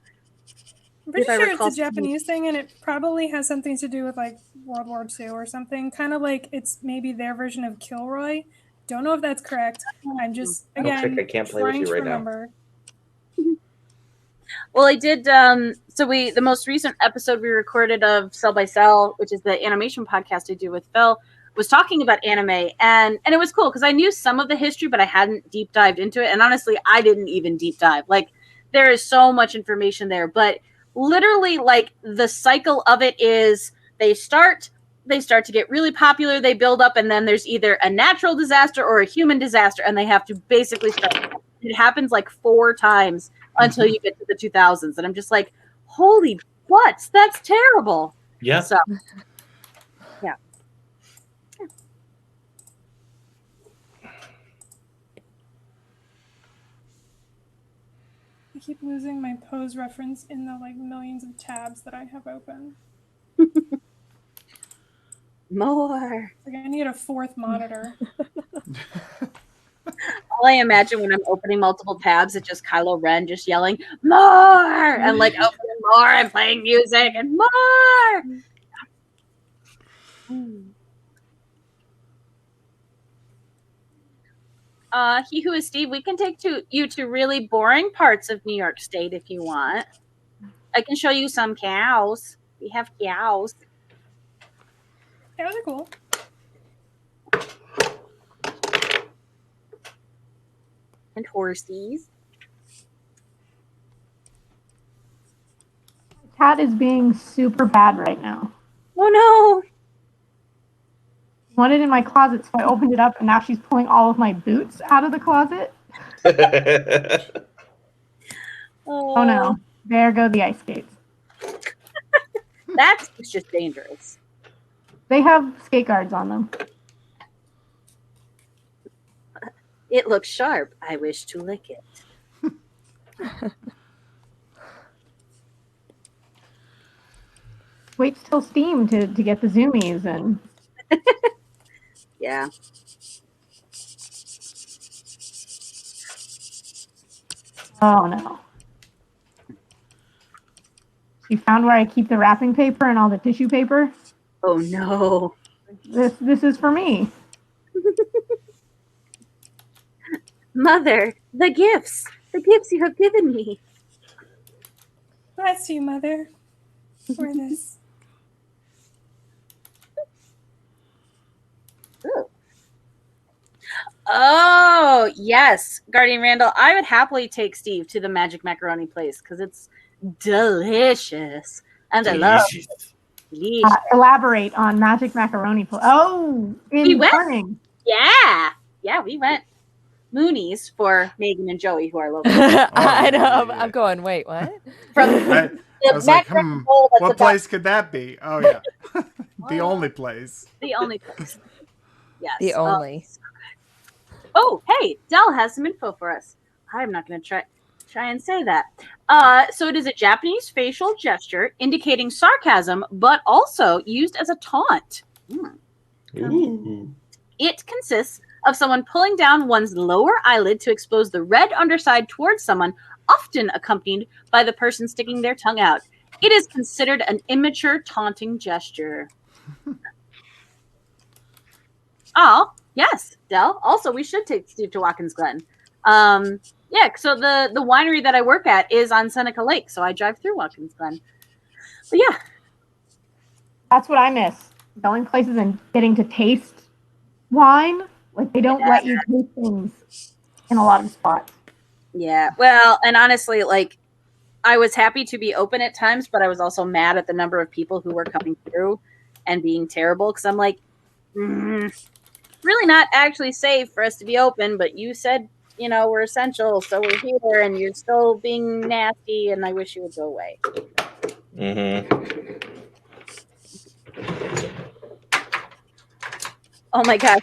I'm pretty if I sure it's recall a Japanese thing, and it probably has something to do with like World War II or something. Kind of like it's maybe their version of Kilroy. Don't know if that's correct. I'm just again I can't play with trying you to right now. remember. Well, I did. So the most recent episode we recorded of Cell by Cell, which is the animation podcast I do with Phil, was talking about anime, and it was cool because I knew some of the history, but I hadn't deep dived into it. And honestly, I didn't even deep dive. Like there is so much information there. But literally, like, the cycle of it is they start to get really popular, they build up, and then there's either a natural disaster or a human disaster, and they have to basically start. It happens like 4 times until you get to the 2000s, and I'm just like, holy butts, that's terrible. Yeah. So, yeah. I keep losing my pose reference in the like millions of tabs that I have open. More. Like I need a 4th monitor. All I imagine when I'm opening multiple tabs, it's just Kylo Ren just yelling, more! And like opening more and playing music and more! He Who Is Steve, we can take you to really boring parts of New York State if you want. I can show you some cows. We have cows. Cows are cool. And horsies. Cat is being super bad right now. Oh no! Wanted in my closet, so I opened it up, and now she's pulling all of my boots out of the closet. Oh no. There go the ice skates. That's just dangerous. They have skate guards on them. It looks sharp. I wish to lick it. Wait till Steam to get the zoomies and. Yeah. Oh no. You found where I keep the wrapping paper and all the tissue paper? Oh no. This is for me. Mother, the gifts you have given me. Bless you, Mother, for this. Ooh. Oh, yes, Guardian Randall. I would happily take Steve to the Magic Macaroni place because it's delicious. And I love it. Elaborate on Magic Macaroni. In We went. Corning. Yeah, we went. Moonies for Megan and Joey, who are local. I know. yeah. I'm going, wait, what? From I was like, what place could that be? Oh, yeah. The only place. The only place. Yes. The only. Oh, hey, Dell has some info for us. I'm not going to try and say that. So it is a Japanese facial gesture indicating sarcasm, but also used as a taunt. Ooh. It consists of someone pulling down one's lower eyelid to expose the red underside towards someone, often accompanied by the person sticking their tongue out. It is considered an immature, taunting gesture. Oh, yes, Dell. Also, we should take Steve to Watkins Glen. Yeah, so the winery that I work at is on Seneca Lake, so I drive through Watkins Glen. But yeah. That's what I miss. Going places and getting to taste wine. Like, they don't let you taste things in a lot of spots. Yeah, well, and honestly, like, I was happy to be open at times, but I was also mad at the number of people who were coming through and being terrible, because I'm like, really not actually safe for us to be open, but you said, you know, we're essential, so we're here, and you're still being nasty, and I wish you would go away. Oh my gosh,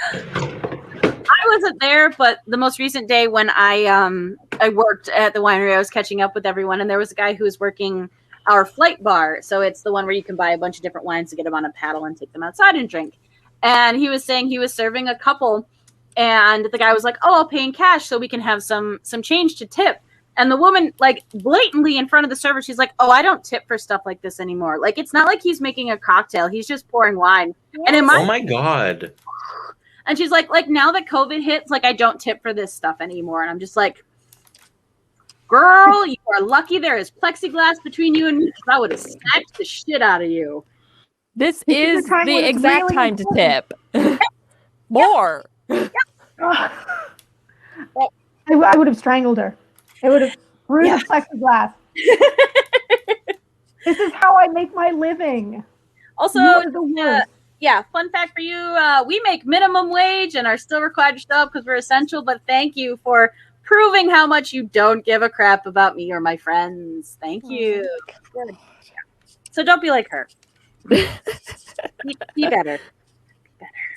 I wasn't there, but the most recent day when I worked at the winery, I was catching up with everyone, and there was a guy who was working our flight bar. So it's the one where you can buy a bunch of different wines to get them on a paddle and take them outside and drink. And he was saying he was serving a couple, and the guy was like, "Oh, I'll pay in cash so we can have some change to tip." And the woman, like, blatantly in front of the server, she's like, "Oh, I don't tip for stuff like this anymore. Like, it's not like he's making a cocktail; he's just pouring wine." Yes. And in my Oh my god! And she's like now that COVID hits, like, I don't tip for this stuff anymore. And I'm just like, girl, you are lucky there is plexiglass between you and me, because I would have smacked the shit out of you. This is time the when it's exact really time to tip. More. I would have strangled her. It would have through Yes. the plexiglass. This is how I make my living. Also, You are the worst. yeah, fun fact for you, we make minimum wage and are still required to show up because we're essential, but thank you for proving how much you don't give a crap about me or my friends. Thank you. Good. So don't be like her. Be better.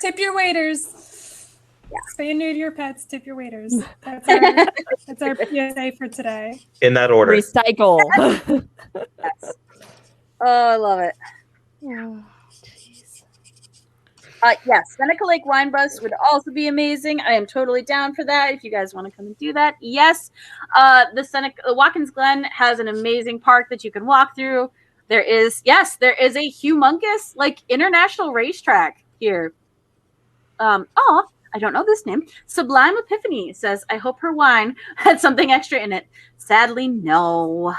Tip your waiters. Yeah. Spay and neuter your pets. Tip your waiters. That's our PSA for today. In that order. Recycle. Yes. Oh, I love it. Yes, Seneca Lake Wine Bus would also be amazing. I am totally down for that if you guys want to come and do that. Yes, the Watkins Glen has an amazing park that you can walk through. There is a humongous international racetrack here. I don't know this name. Sublime Epiphany says, I hope her wine had something extra in it. Sadly, no.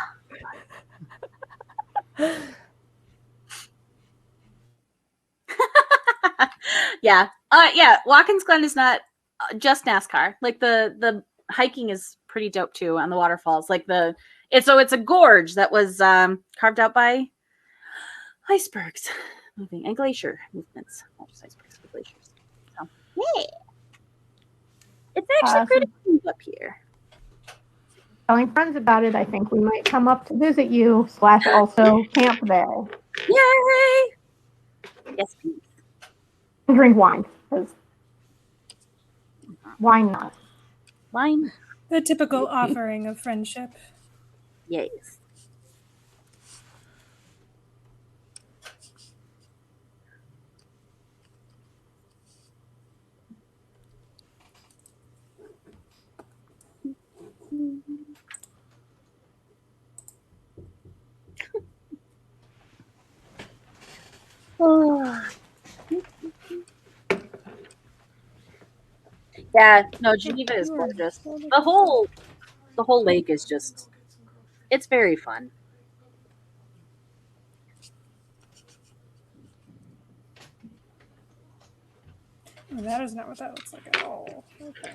Yeah. Watkins Glen is not just NASCAR. Like the hiking is pretty dope too on the waterfalls. It's a gorge that was carved out by icebergs moving and glacier movements. Not just icebergs, but glaciers. So yeah. It's actually pretty cool up here. Telling friends about it, I think we might come up to visit you / also camp there. Yay! Yes, please. And drink wine, because wine not. Wine. The typical offering of friendship. Yes. Oh. Yeah, no, Geneva is gorgeous. The whole lake is just, it's very fun. That is not what that looks like at all. Okay.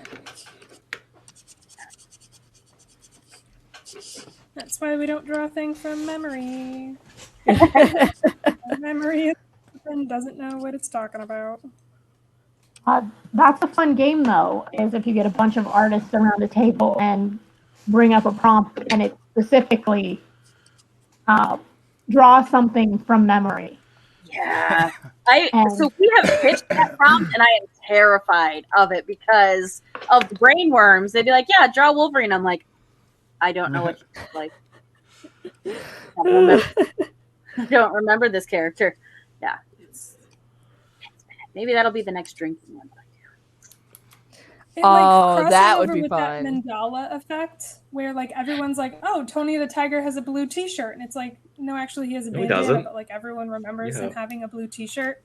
That's why we don't draw things from memory. Memory doesn't know what it's talking about. That's a fun game, though, is if you get a bunch of artists around a table and bring up a prompt and it specifically draw something from memory. Yeah. So we have pitched that prompt and I am terrified of it because of the brainworms. They'd be like, yeah, draw Wolverine. I'm like, I don't know what he looks like. I don't remember this character. Yeah. Maybe that'll be the next drinking one. That would be with fun. That mandala effect, where everyone's like, "Oh, Tony the Tiger has a blue T-shirt," and it's like, no, actually, he has a bandana, but everyone remembers him having a blue T-shirt.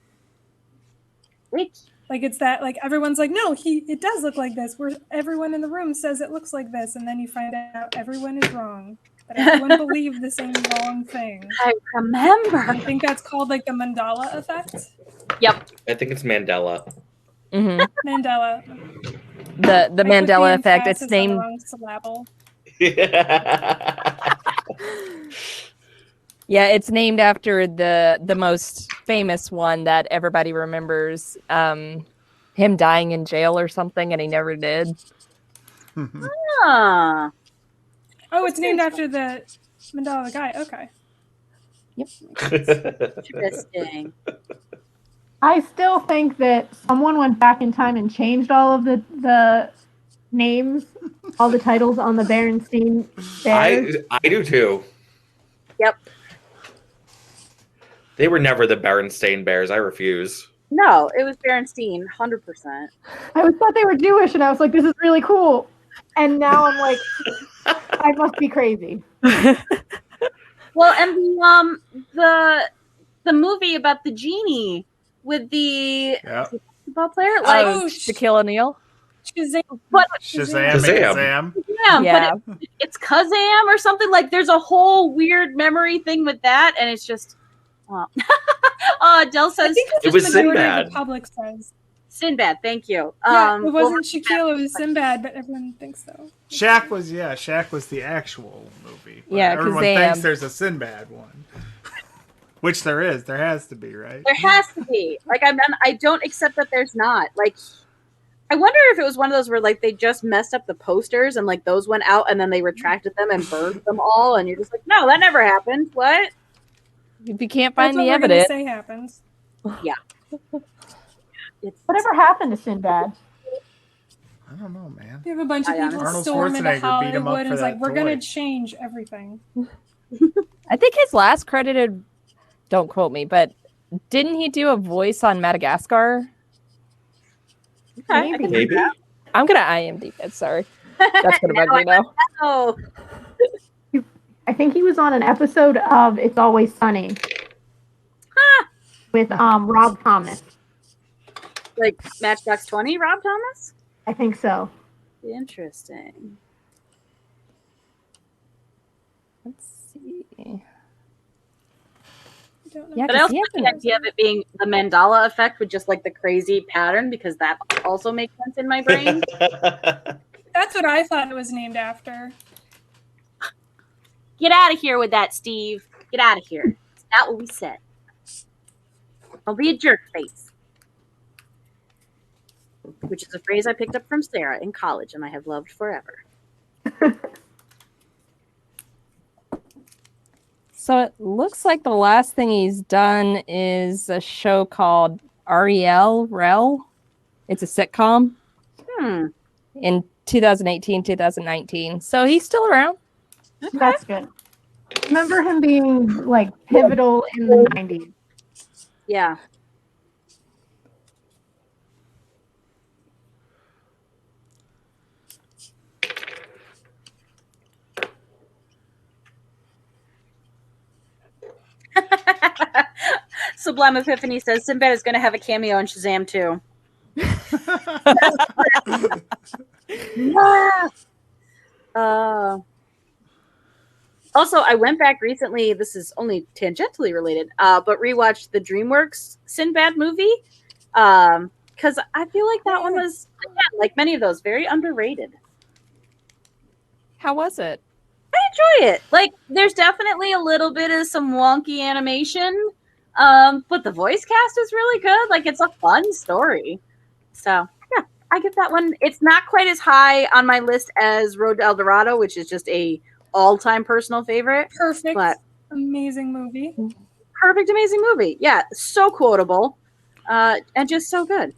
Wait. It's that everyone's like, no, it does look like this. Where everyone in the room says it looks like this, and then you find out everyone is wrong. That everyone believed the same wrong thing. I remember. I think that's called the mandala effect. Yep. I think it's Mandela. Mm-hmm. Mandela. The Mandela effect. It's named. The wrong syllable. Yeah, it's named after the most famous one that everybody remembers. Him dying in jail or something, and he never did. Ah. Oh, it's named after the Mandela guy. Okay. Yep. Interesting. I still think that someone went back in time and changed all of the names, all the titles on the Berenstein Bears. I do too. Yep. They were never the Berenstain Bears. I refuse. No, it was Berenstein, 100%. I always thought they were Jewish, and I was like, this is really cool. And now I'm like, I must be crazy. Well, and the movie about the genie with the basketball player, Shaquille O'Neal. Shazam. Shazam. Yeah. But it's Kazam or something. There's a whole weird memory thing with that, and it's just. Well. Del says it was Sinbad. The public says. Sinbad. Thank you. Yeah, it well, wasn't Shaquille, it was Sinbad, but everyone thinks so. Shaq was the actual movie. But Yeah, 'cause everyone they, thinks there's a Sinbad one. Which there is. There has to be, right? there has to be. Like, I don't accept that there's not. Like, I wonder if it was one of those where like they just messed up the posters and like those went out and then they retracted them and burned them all, and you're just like, no, that never happened. What? If you can't That's find what the we're gonna evidence, say happens. It's Whatever happened to Sinbad? I don't know, man. You have a bunch of I people Arnold storm into Schwarzenegger beat him up Hollywood and for it's like, that we're gonna toy. change everything. I think his last credited, don't quote me, but didn't he do a voice on Madagascar? okay. I can see Maybe. I'm gonna IMDb it. Sorry, that's gonna bug me now. Oh, I think he was on an episode of It's Always Sunny with Rob Thomas. like Matchbox 20, Rob Thomas? I think so. Interesting. Let's see. I don't know. Yeah, But I 'cause also he like the hasn't- idea of it being the Mandela effect with just like the crazy pattern, because that also makes sense in my brain. That's what I thought it was named after. Get out of here with that, Steve. Get out of here. It's not what we said. Don't be a jerk face. Which is a phrase I picked up from Sarah in college and I have loved forever. So it looks like the last thing he's done is a show called Rel. It's a sitcom in 2018, 2019. So he's still around. That's good. Remember him being like pivotal in the 90s. Yeah. Sublime Epiphany says Sinbad is going to have a cameo in Shazam too. Also, I went back recently. This is only tangentially related, but rewatched the DreamWorks Sinbad movie because I feel like that one was, again, like many of those, very underrated. How was it? I enjoy it. Like, there's definitely a little bit of some wonky animation, but the voice cast is really good. Like, it's a fun story. So, yeah, I give that one. It's not quite as high on my list as Road to El Dorado, which is just a all-time personal favorite. Perfect. But Amazing movie. perfect, amazing movie. Yeah, so quotable, and just so good.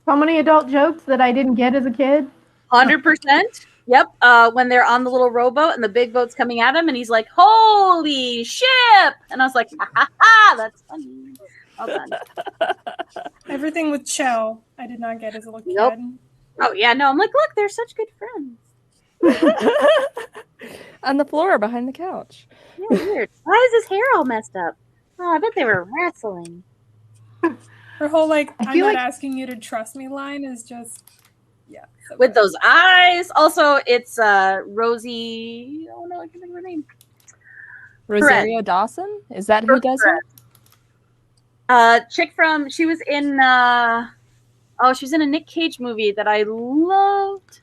So many adult jokes that I didn't get as a kid. 100%. Yep. When they're on the little rowboat and the big boat's coming at him, and he's like, "Holy ship!" And I was like, "Ha ha ha! That's funny." Well done. Everything with Cho, I did not get as a little Nope. kid. Oh yeah, no. I'm like, look, they're such good friends. On the floor behind the couch. Yeah, weird. Why is his hair all messed up? Oh, I bet they were wrestling. Her whole like, I I'm feel not like- asking you to trust me line is just, yeah. So With good. those eyes. Also, it's Rosie. Oh no, I can't think of her name. Rosario Dawson? Is that who does her? Chick from, she was in she was in a Nick Cage movie that I loved.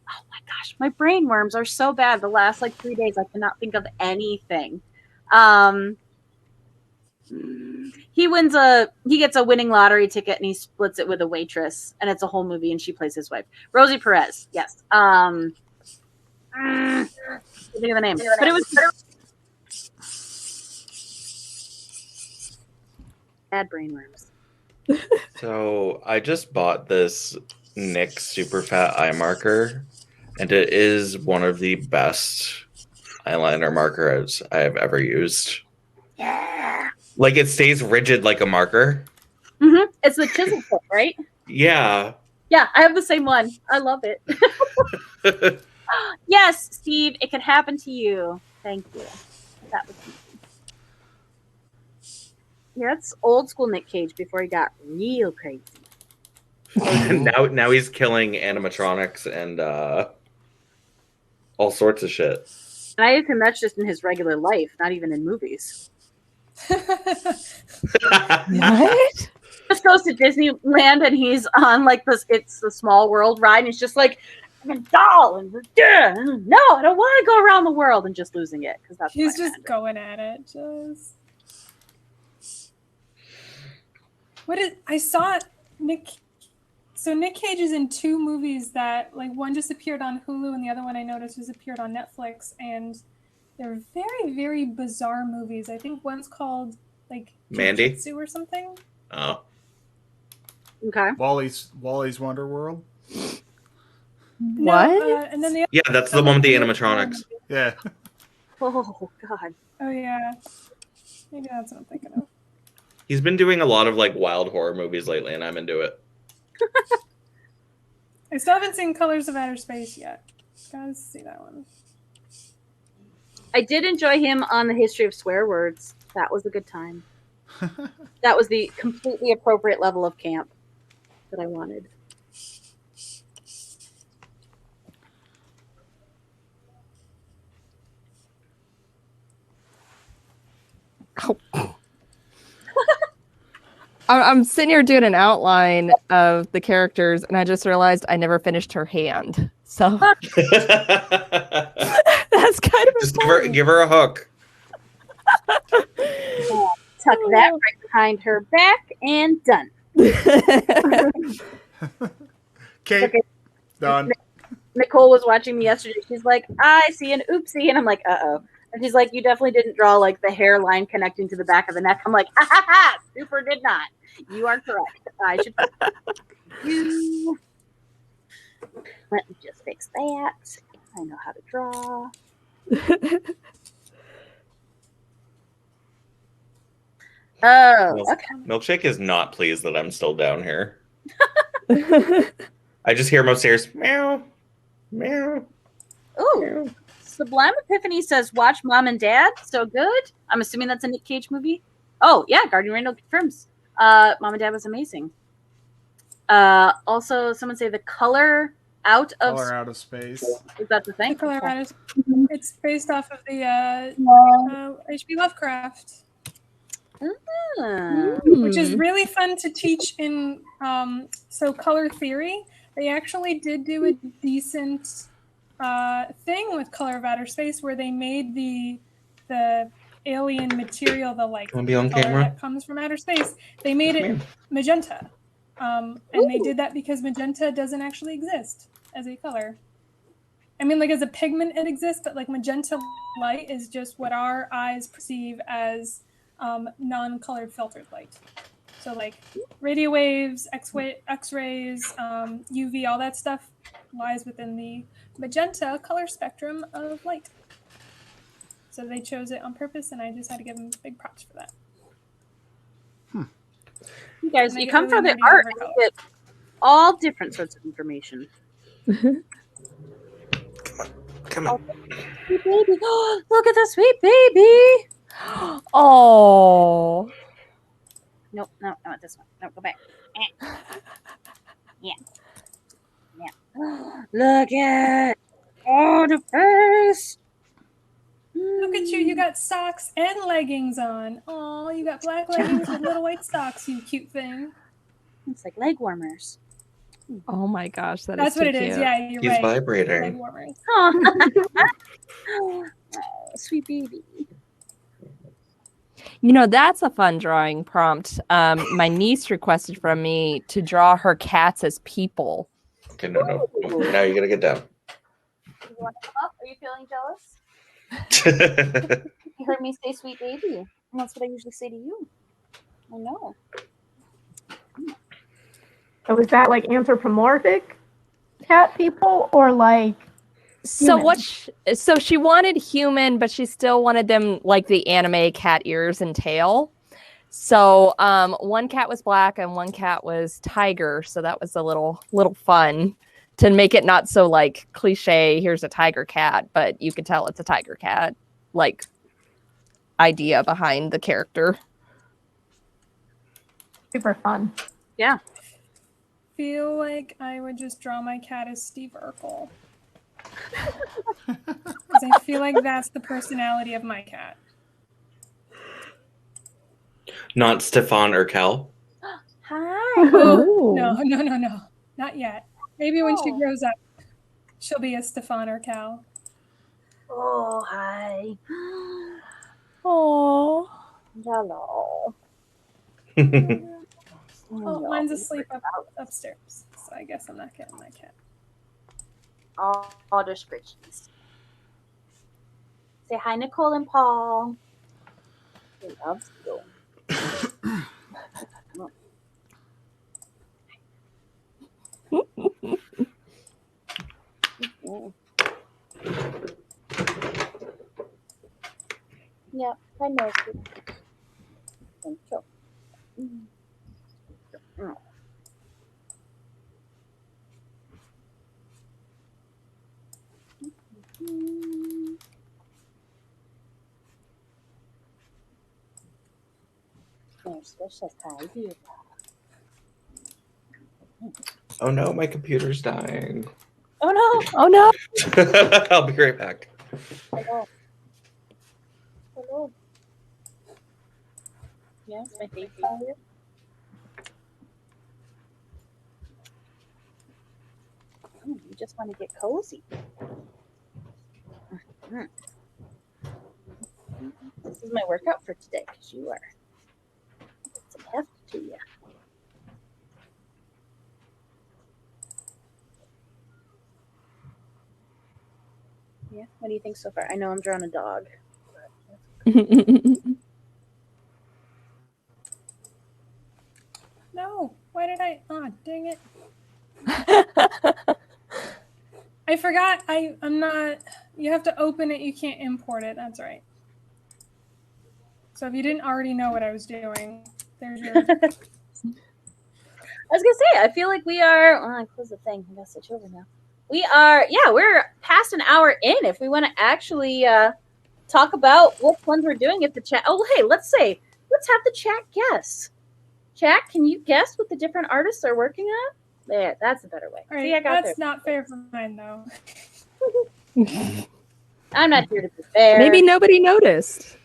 Oh my gosh, my brain worms are so bad. The last like 3 days I cannot think of anything. He gets a winning lottery ticket and he splits it with a waitress, and it's a whole movie and she plays his wife. Rosie Perez, yes. Can't think of the name. But it was bad brain worms. So I just bought this NYX Super Fat Eye Marker, and it is one of the best eyeliner markers I have ever used. Yeah. Like, it stays rigid like a marker. Mm-hmm. It's the chisel foot, right? Yeah. Yeah, I have the same one. I love it. Yes, Steve, it could happen to you. Thank you. That was easy. Yeah, that's old school Nick Cage before he got real crazy. And now he's killing animatronics and all sorts of shit. And I assume that's just in his regular life, not even in movies. What? just goes to Disneyland and he's on like this It's the Small World ride and he's just like, I'm a doll and no, I don't want to go around the world and just losing it because that's He's just going at it. I saw Nick. So Nick Cage is in 2 movies that like one just appeared on Hulu and the other one I noticed just appeared on Netflix, and they're very, very bizarre movies. I think one's called like Mandy Jiu-Jitsu or something. Oh. Okay. Wally's Wonder World. What? No, and then Yeah, that's the one with the animatronics. Yeah. Oh God. Oh yeah, maybe that's what I'm thinking of. He's been doing a lot of like wild horror movies lately, and I'm into it. I still haven't seen Colors of Outer Space yet. Gotta see that one. I did enjoy him on the History of Swear Words. That was a good time. That was the completely appropriate level of camp that I wanted. I'm sitting here doing an outline of the characters, and I just realized I never finished her hand. So that's kind of Just important. give her a hook. Tuck that right behind her back and done. Kate, Okay. done. Nicole was watching me yesterday. She's like, I see an oopsie. And I'm like, uh-oh. And she's like, you definitely didn't draw like the hairline connecting to the back of the neck. I'm like, ha ha ha, super did not. You are correct. I should you. Let me just fix that. I know how to draw. Oh, okay. Milkshake is not pleased that I'm still down here. I just hear him upstairs. Meow. Meow. Ooh. Sublime Epiphany says, watch Mom and Dad. So good. I'm assuming that's a Nick Cage movie. Oh, yeah. Guardian Randall confirms. Mom and Dad was amazing. Also, someone say the color out of Space. Is that the thing? It's based off of the H.P. Lovecraft. Which is really fun to teach in so color theory. They actually did do a decent thing with Color of Outer Space where they made the alien material, the like Wanna be on color camera? that comes from outer space. They made it magenta, and they did that because magenta doesn't actually exist as a color. I mean, like as a pigment, it exists, but like magenta light is just what our eyes perceive as non-colored filtered light. So like radio waves, X-rays, UV, all that stuff lies within the magenta color spectrum of light. So they chose it on purpose, and I just had to give them big props for that. You guys, you come for the art and you get all different sorts of information. Come on. Sweet baby. Look at the sweet baby. Oh. Nope, no, not this one. No, go back. Yeah. Look at the face. Look at you, you got socks and leggings on. Oh, you got black leggings with little white socks, you cute thing. It's like leg warmers. Oh my gosh, That's what it is. Yeah, you're He's right. vibrating. Leg warmers. Oh, sweet baby. You know, that's a fun drawing prompt. My niece requested from me to draw her cats as people. Okay, no. Now you gotta get down. You want to come up? Are you feeling jealous? You heard me say sweet baby. And that's what I usually say to you. I know. So is that like anthropomorphic cat people or like So human? so she wanted human, but she still wanted them like the anime cat ears and tail. So one cat was black and one cat was tiger. So that was a little fun to make it not so like cliche, here's a tiger cat, but you could tell it's a tiger cat, like idea behind the character. super fun? Yeah. Feel like I would just draw my cat as Steve Urkel. Because I feel like that's the personality of my cat. Not Stefan Urkel. Hi. Oh, Ooh. no. Not yet. Maybe when she Oh. grows up, she'll be a Stefan or Cal. Oh, hi. Oh. Hello. Oh, mine's asleep upstairs, so I guess I'm not getting my cat. All the scritchies. Say hi, Nicole and Paul. He loves you. Yep, I know. Thank you. There's just hi, you. Oh no, my computer's dying. Oh no! Oh no. I'll be right back. Hello. Hello. Yes, my baby here. You just want to get cozy. This is my workout for today because you are some heft to you. Yeah. What do you think so far? I know I'm drawing a dog. No, why did I? Oh, dang it! I forgot. I'm not. You have to open it. You can't import it. That's right. So if you didn't already know what I was doing, there's your. I was gonna say, I feel like we are. Oh, I close the thing. I gotta switch over now. We are. Yeah, we're past an hour in. If we want to actually talk about which ones we're doing, if the chat. Oh, hey, let's have the chat guess. Chat, can you guess what the different artists are working on? There, that's a better way. All right, See, I got that's there. not fair for mine though. I'm not here to be fair. Maybe nobody noticed.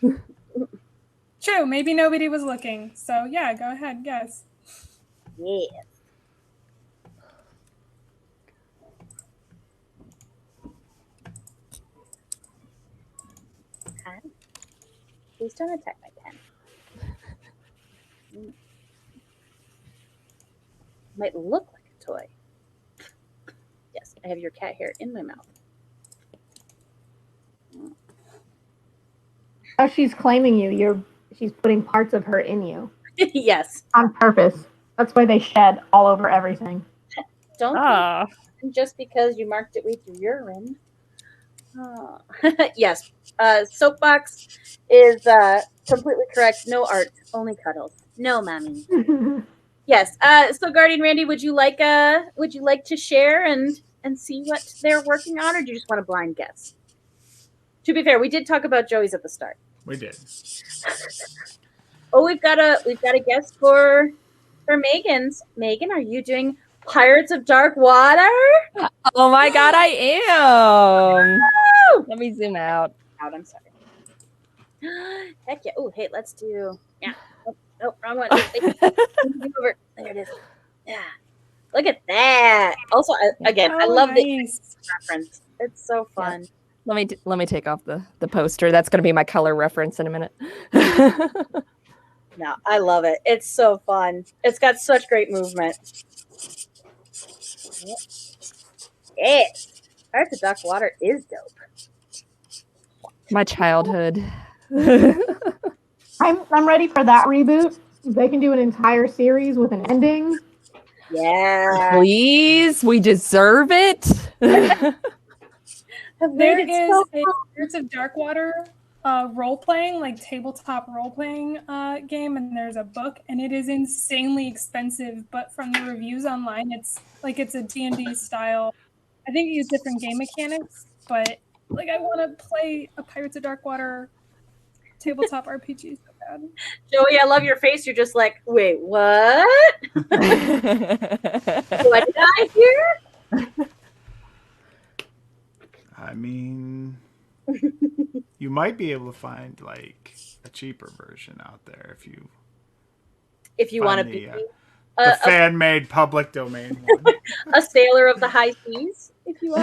True, maybe nobody was looking. So yeah, go ahead, guess. Yes. Hi. Please don't attack my pen. Might look like a toy. Yes, I have your cat hair in my mouth. Oh, she's claiming you. She's putting parts of her in you Yes. on purpose. That's why they shed all over everything. Don't think just because you marked it with your urine. Oh. Yes. Soapbox is completely correct. No art, only cuddles. No, mommy. Yes. So Guardian Randy, would you like to share and see what they're working on, or do you just want to blind guess? To be fair, we did talk about Joey's at the start. We did. Oh, we've got a guest for Megan's. Megan, are you doing Pirates of Dark Water? Oh my god, I am. Woo! Let me zoom out. I'm sorry. Heck yeah. Oh, hey, let's do. Yeah. Oh, wrong one. Over. There it is. Yeah. Look at that. Also, again, I love the reference. It's so fun. Yeah. Let me take off the poster. That's going to be my color reference in a minute. No, I love it. It's so fun. It's got such great movement. Yes. Pirates of Dark Water is dope. My childhood. I'm ready for that reboot. They can do an entire series with an ending. Yeah. Please, we deserve it. There is a Pirates of Darkwater role-playing, like tabletop role-playing game, and there's a book, and it is insanely expensive, but from the reviews online, it's a D&D style. I think you use different game mechanics, but like I want to play a Pirates of Darkwater tabletop RPG so bad. Joey, I love your face. You're just like, wait, what? What did I hear? I mean, you might be able to find like a cheaper version out there if you want to be The fan-made public domain one. A sailor of the high seas, if you will.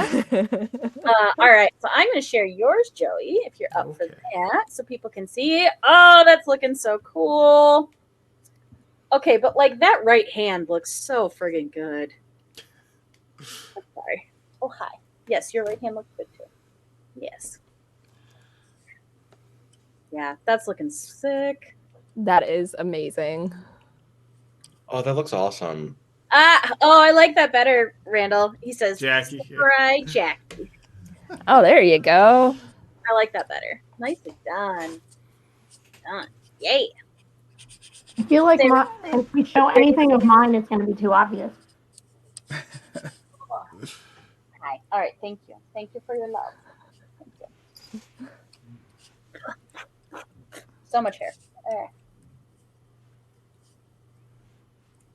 All right, so I'm going to share yours, Joey, if you're up for that, so people can see. Oh, that's looking so cool. Okay, but like that right hand looks so friggin' good. Oh, sorry. Oh, hi. Yes, your right hand looks good too. Yes. Yeah, that's looking sick. That is amazing. Oh, that looks awesome. I like that better, Randall. He says, Jackie. Samurai Jackie. Oh, there you go. I like that better. Nicely done. Yay. I feel like if we show anything of mine, it's going to be too obvious. Hi. All right. Thank you. Thank you for your love. Thank you. So much hair.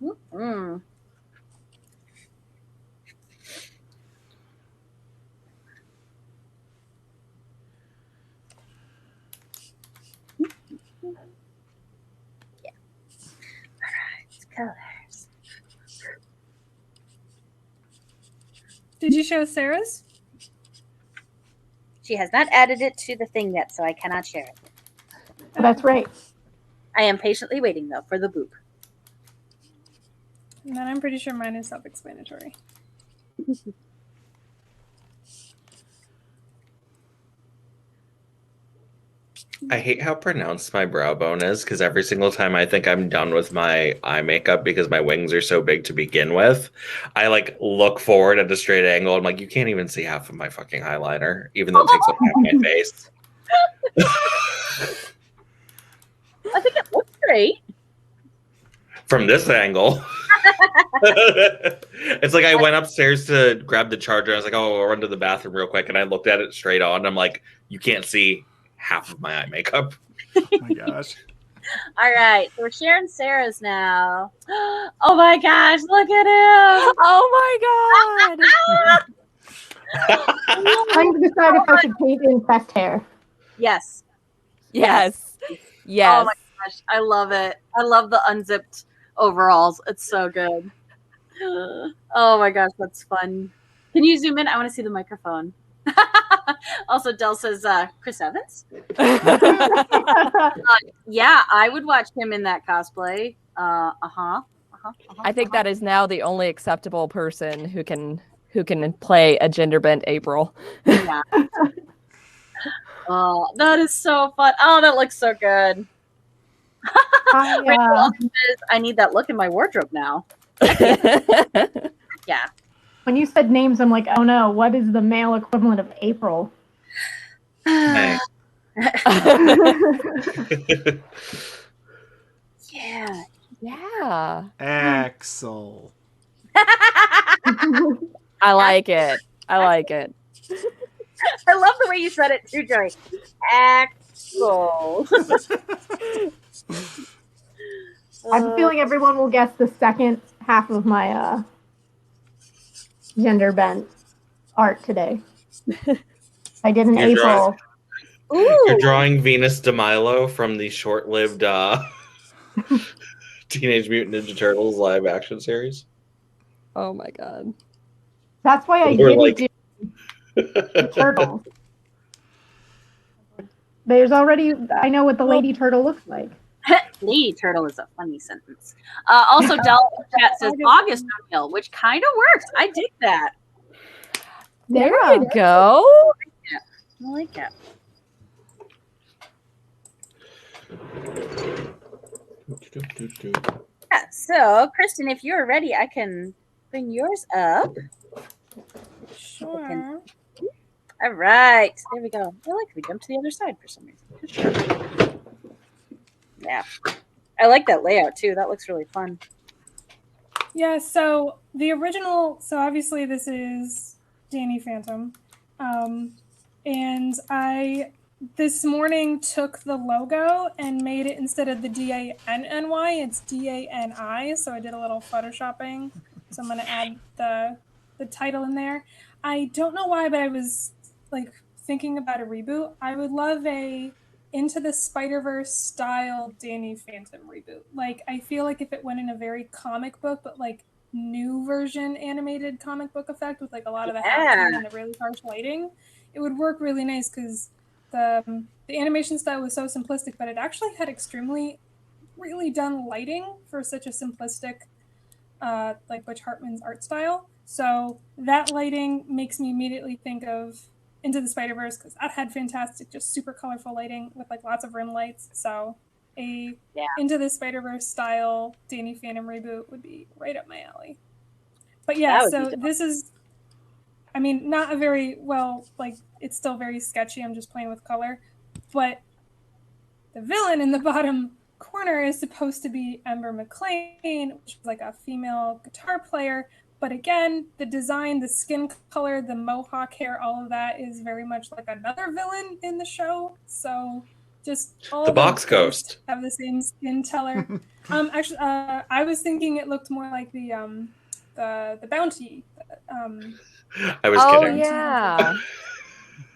Mm-hmm. Yeah. All right. Colors. Did you show Sarah's? She has not added it to the thing yet, so I cannot share it. That's right. I am patiently waiting, though, for the boop. And then I'm pretty sure mine is self-explanatory. I hate how pronounced my brow bone is because every single time I think I'm done with my eye makeup because my wings are so big to begin with, I like look forward at a straight angle. I'm like, you can't even see half of my fucking eyeliner, even though it takes up half my face. I think it looks great. From this angle. It's like I went upstairs to grab the charger. I was like, oh, I'll run to the bathroom real quick. And I looked at it straight on. I'm like, you can't see half of my eye makeup. Oh my gosh. All right, so we're sharing Sarah's now. Oh my gosh, look at him! Oh my god! Trying to decide if I should paint in chest hair. Yes. Yes. Oh Yes. my gosh, I love it. I love the unzipped overalls. It's so good. Oh my gosh, that's fun. Can you zoom in? I want to see the microphone. Also, Del says, Chris Evans? Yeah, I would watch him in that cosplay. I think that is now the only acceptable person who can play a gender bent April. Yeah. Oh, that is so fun. Oh, that looks so good. I need that look in my wardrobe now. Yeah. When you said names, I'm like, oh no, what is the male equivalent of April? Hey. Yeah. Yeah. Axel. I like it. I like it. I love the way you said it too, Joey. Axel. I have a feeling everyone will guess the second half of my gender bent art today. I did an April. You're drawing Venus de Milo from the short-lived Teenage Mutant Ninja Turtles live action series. Oh my god. That's why I didn't do the turtles. There's already, I know what the lady turtle looks like. Lady turtle is a funny sentence. Also, Del chat says August Hill, which kind of works. I dig that. There you go. I like it. Yeah, so Kristen, if you're ready, I can bring yours up. Sure. All right, there we go. I like we jumped to the other side for some reason. Yeah, I like that layout too. That looks really fun. Yeah, so the original, so obviously this is Danny Phantom. And I this morning took the logo and made it, instead of the D-A-N-N-Y, it's D-A-N-I. So I did a little photoshopping. So I'm going to add the title in there. I don't know why, but I was like thinking about a reboot. I would love a Into the Spider-Verse style Danny Phantom reboot. Like, I feel like if it went in a very comic book, but like new version animated comic book effect with like a lot of the half toon and the really harsh lighting, it would work really nice because the animation style was so simplistic, but it actually had extremely really done lighting for such a simplistic like Butch Hartman's art style. So that lighting makes me immediately think of Into the Spider-Verse because that had fantastic, just super colorful lighting with like lots of rim lights. So a Into the Spider-Verse style Danny Phantom reboot would be right up my alley. But yeah, so this is, I mean, not a very well, like, it's still very sketchy. I'm just playing with color. But the villain in the bottom corner is supposed to be Ember McLean, which is like a female guitar player. But again, the design, the skin color, the mohawk hair, all of that is very much like another villain in the show. So just all the box ghost have the same skin color. Actually, I was thinking it looked more like the bounty. I was kidding. Oh yeah.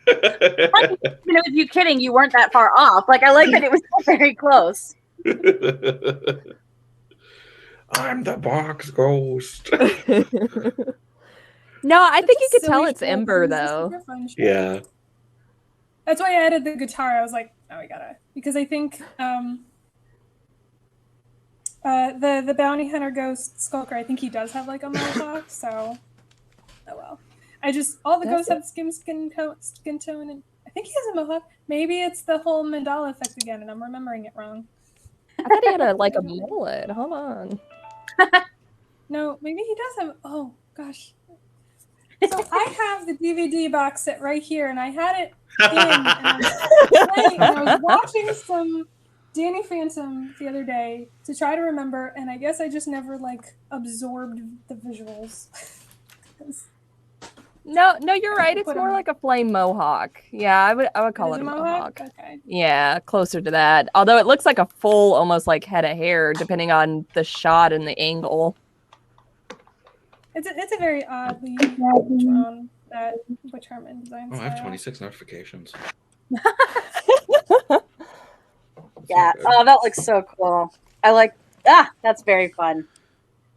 Even with you kidding, you weren't that far off. Like, I like that it was very close. I'm the box ghost. No, I think you could tell silly it's show, Ember but it was a though. super fun show. Yeah. That's why I added the guitar. I was like, oh, I gotta, because I think the bounty hunter ghost Skulker, I think he does have like a mohawk. So, oh well. I just all the ghosts have skin tone, and I think he has a mohawk. Maybe it's the whole Mandala effect again, and I'm remembering it wrong. I thought he had a mullet. Hold on. No, maybe he does have. Oh gosh. So I have the DVD box set right here, and I had it in, and I was watching some Danny Phantom the other day to try to remember, and I guess I just never like absorbed the visuals. No, you're right. It's more like a flame mohawk. Yeah, I would call it a mohawk. Okay. Yeah, closer to that. Although it looks like a full, almost like head of hair, depending on the shot and the angle. It's a very oddly drawn that Butch Hartman design style. I have 26 notifications. Yeah. Oh, that looks so cool. I like. That's very fun.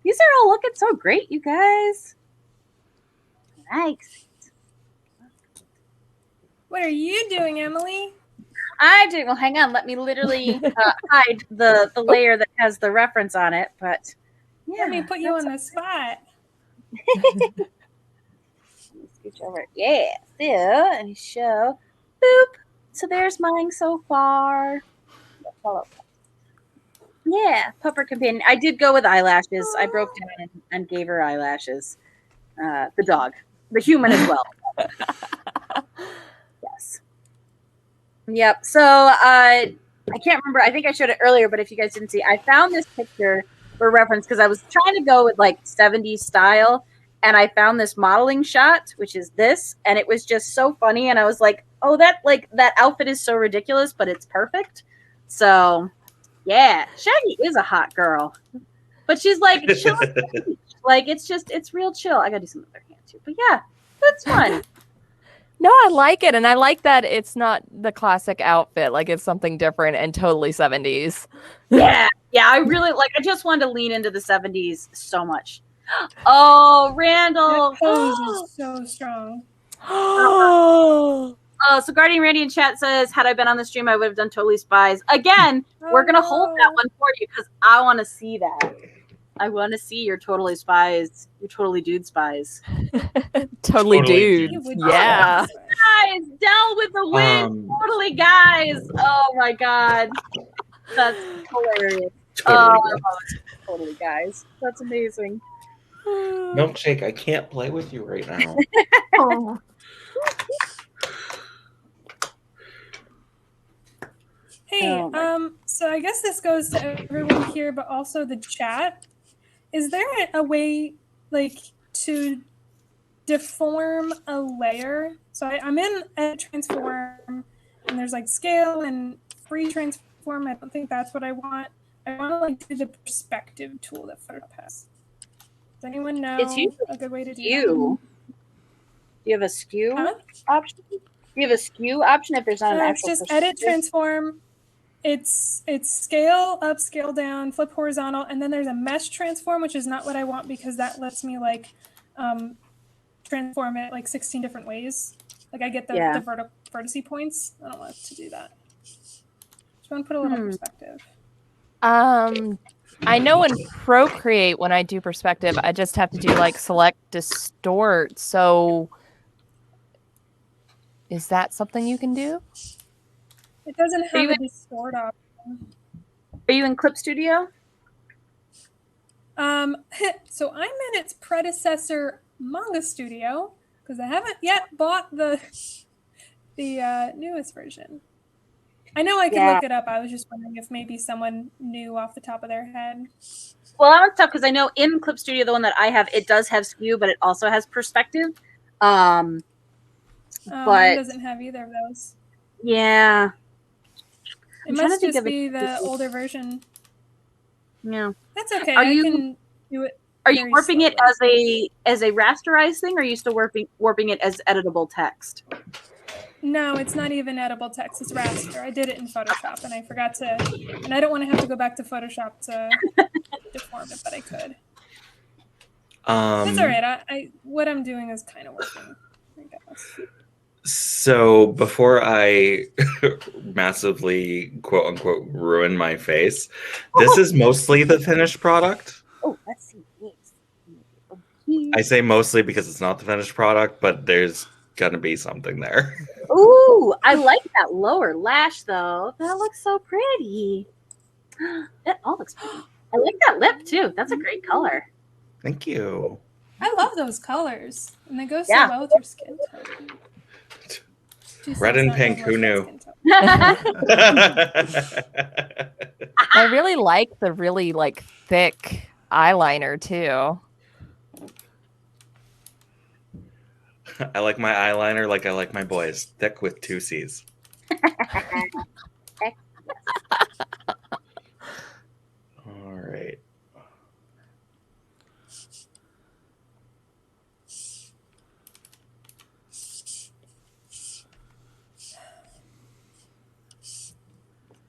These are all looking so great, you guys. Nice. What are you doing, Emily? I'm doing. Well, hang on. Let me literally hide the layer that has the reference on it. But yeah, let me put you on the spot. Scooch over. Yeah. So, and show. Boop. So there's mine so far. Yeah, pupper companion. I did go with eyelashes. I broke down and gave her eyelashes. The dog, the human as well. Yes. Yep. So I can't remember. I think I showed it earlier, but if you guys didn't see, I found this picture for reference because I was trying to go with like 70s style, and I found this modeling shot, which is this, and it was just so funny. And I was like, oh, that outfit is so ridiculous, but it's perfect. So yeah, Shaggy is a hot girl, but she's like chill. Like it's real chill. I gotta do some with her hand too, but yeah, that's fun. No, I like it, and I like that it's not the classic outfit. Like it's something different and totally 70s. Yeah, I really like. I just wanted to lean into the 70s so much. Oh, Randall, that pose is so strong. So Guardian Randy in chat says, had I been on the stream, I would have done Totally Spies. Again, we're going to hold that one for you because I want to see that. I want to see your Totally Spies, your Totally Dude Spies. Totally dudes. Yeah. Guys, Dell with the win. Totally guys. Oh my God. That's hilarious. Totally guys. That's amazing. Milkshake, I can't play with you right now. Oh. Hey, so I guess this goes to everyone here, but also the chat. Is there a way, like, to deform a layer? So I'm in a transform, and there's like scale and free transform. I don't think that's what I want. I want to like do the perspective tool that Photoshop has. Does anyone know a good way to do that? Do you have a skew option? Do you have a skew option if there's not an It's actual just perspective? edit, transform. It's scale up, scale down, flip horizontal, and then there's a mesh transform, which is not what I want because that lets me like transform it like 16 different ways. Like I get the vertice points. I don't want to do that. Just want to put a little perspective. I know in Procreate when I do perspective, I just have to do like select distort. So is that something you can do? It doesn't have a distort option. Are you in Clip Studio? So I'm in its predecessor, Manga Studio, because I haven't yet bought the newest version. I know I could look it up. I was just wondering if maybe someone knew off the top of their head. Well, that one's tough because I know in Clip Studio, the one that I have, it does have skew, but it also has perspective. But it doesn't have either of those. Yeah. It must just be the older version. Yeah. That's okay. I can do it. Are you warping it as a rasterized thing, or are you still warping it as editable text? No, it's not even editable text. It's raster. I did it in Photoshop, and I forgot to. And I don't want to have to go back to Photoshop to deform it, but I could. That's all right. What I'm doing is kind of working, I guess. So before I massively quote unquote ruin my face, this is mostly the finished product. Oh, let's see. I say mostly because it's not the finished product, but there's gonna be something there. Ooh, I like that lower lash though. That looks so pretty. It all looks pretty. I like that lip too. That's a great color. Thank you. I love those colors, and they go so well with your skin tone. Red and pink, who knew? I really like the really thick eyeliner too. I like my eyeliner like I like my boys, thick with 2 C's. All right.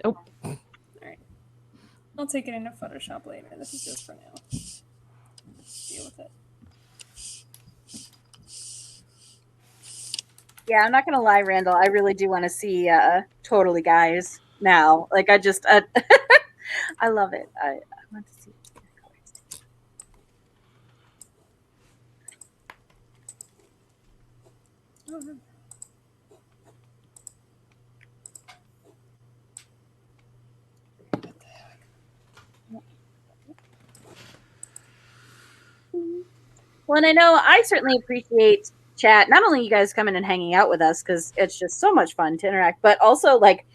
Oh. All right. I'll take it into Photoshop later. This is just for now. Deal with it. Yeah, I'm not gonna lie, Randall. I really do want to see Totally Guys now. Like, I just, I love it. I want to see it. Well, and I know I certainly appreciate chat, not only you guys coming and hanging out with us because it's just so much fun to interact, but also like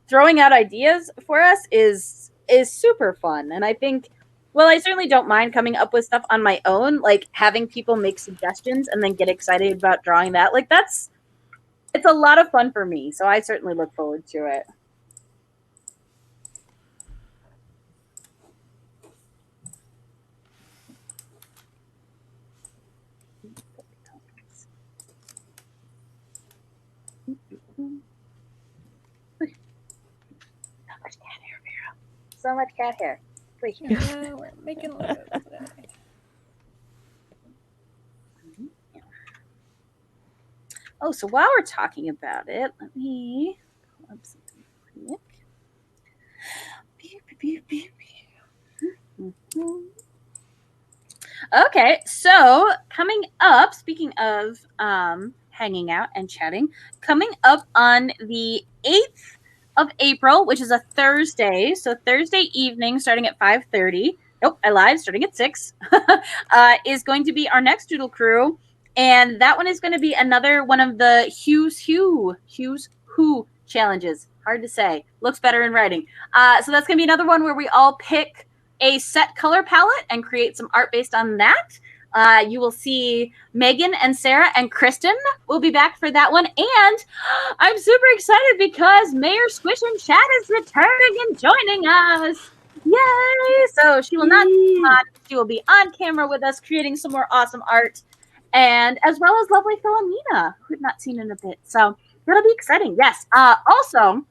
throwing out ideas for us is super fun. And I think, well, I certainly don't mind coming up with stuff on my own, like having people make suggestions and then get excited about drawing that. Like it's a lot of fun for me, so I certainly look forward to it. So much cat hair. Wait. Yeah, we're making a little bit of that. Oh, so while we're talking about it, let me pull up something quick. Okay, so coming up, speaking of hanging out and chatting, coming up on the 8th of April, which is a Thursday, so Thursday evening starting at 5:30. Nope, I lied, starting at 6, is going to be our next Doodle Crew. And that one is going to be another one of the Who's Who challenges. Hard to say. Looks better in writing. So that's going to be another one where we all pick a set color palette and create some art based on that. You will see Megan and Sarah and Kristen will be back for that one. And I'm super excited because Mayor Squish and Chat is returning and joining us. Yay! So she will not be on. She will be on camera with us creating some more awesome art. And as well as lovely Philomena, who I've not seen in a bit. So That'll be exciting. Yes. Also,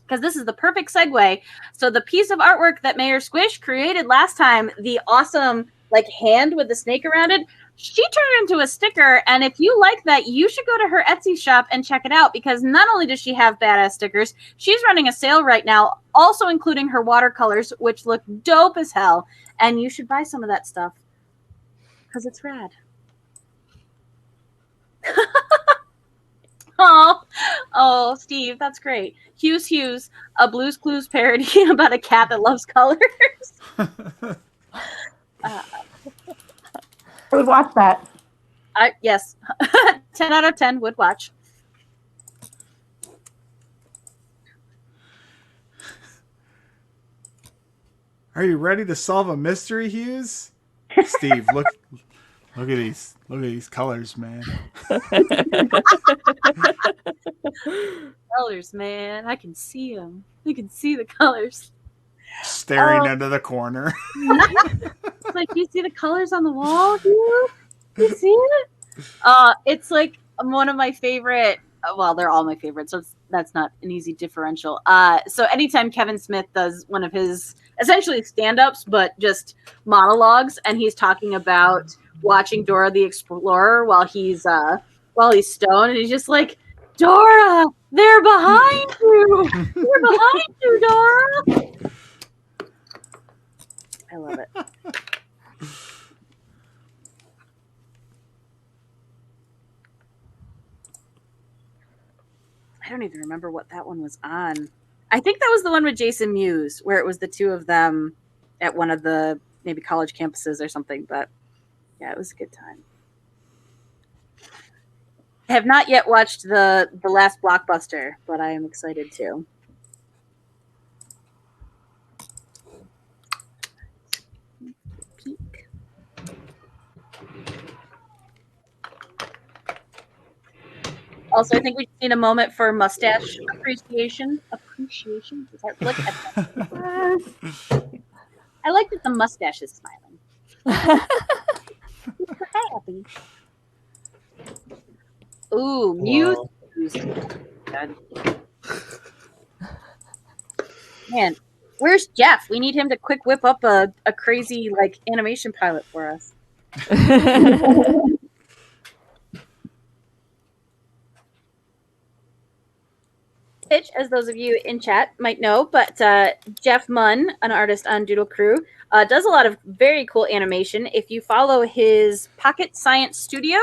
because this is the perfect segue. So the piece of artwork that Mayor Squish created last time, the awesome like hand with the snake around it, she turned into a sticker. And if you like that, you should go to her Etsy shop and check it out, because not only does she have badass stickers, she's running a sale right now, also including her watercolors, which look dope as hell. And you should buy some of that stuff because it's rad. Oh, Steve, that's great. Hughes, a Blue's Clues parody about a cat that loves colors. I would watch that. Yes, 10 out of 10 would watch. Are you ready to solve a mystery, Hughes? Steve, look at these colors, man. Colors, man. I can see them. I can see the colors. Staring into the corner. It's like, you see the colors on the wall, Hugh? You see it? It's like one of my favorite. Well, they're all my favorites, so that's not an easy differential. So anytime Kevin Smith does one of his essentially stand-ups, but just monologues, and he's talking about watching Dora the Explorer while he's stoned, and he's just like, Dora, they're behind you. They're behind you, Dora. I love it. I don't even remember what that one was on. I think that was the one with Jason Mewes, where it was the two of them at one of the maybe college campuses or something. But yeah, it was a good time. I have not yet watched the last Blockbuster, but I am excited too. Peek. Also, I think we just need a moment for mustache appreciation. Appreciation? Is that like? I like that the mustache is smiling. Super happy. Ooh, Muse. God. Man, where's Jeff? We need him to quick whip up a crazy like animation pilot for us. Pitch, as those of you in chat might know, but Jeff Munn, an artist on Doodle Crew, does a lot of very cool animation. If you follow his Pocket Science Studio,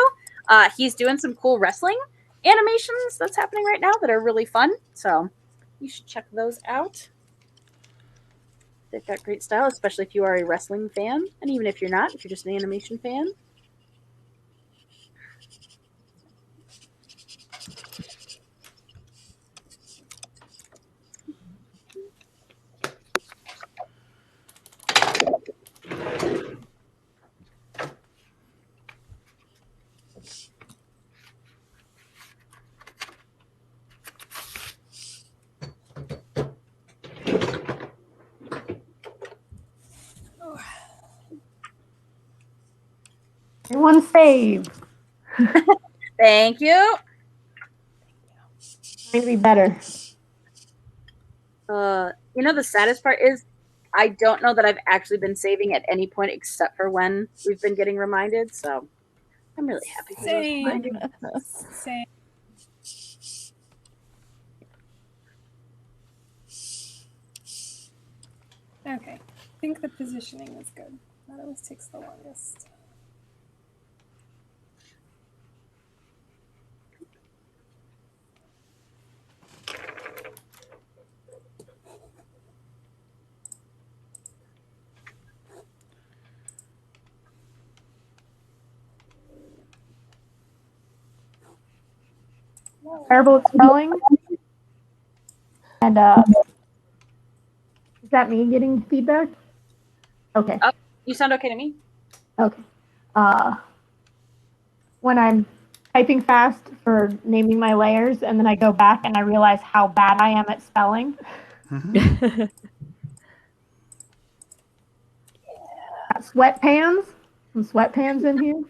he's doing some cool wrestling animations that's happening right now that are really fun. So you should check those out. They've got great style, especially if you are a wrestling fan. And even if you're not, if you're just an animation fan. Everyone save. Thank you. Trying to be better. You know, the saddest part is I don't know that I've actually been saving at any point except for when we've been getting reminded. So I'm really happy for those Same. reminders. Same. Okay. I think the positioning is good. That always takes the longest. Terrible at spelling. And is that me getting feedback? Okay. You sound okay to me. Okay. When I'm typing fast for naming my layers, and then I go back and I realize how bad I am at spelling. Got sweatpants. Some sweatpants in here.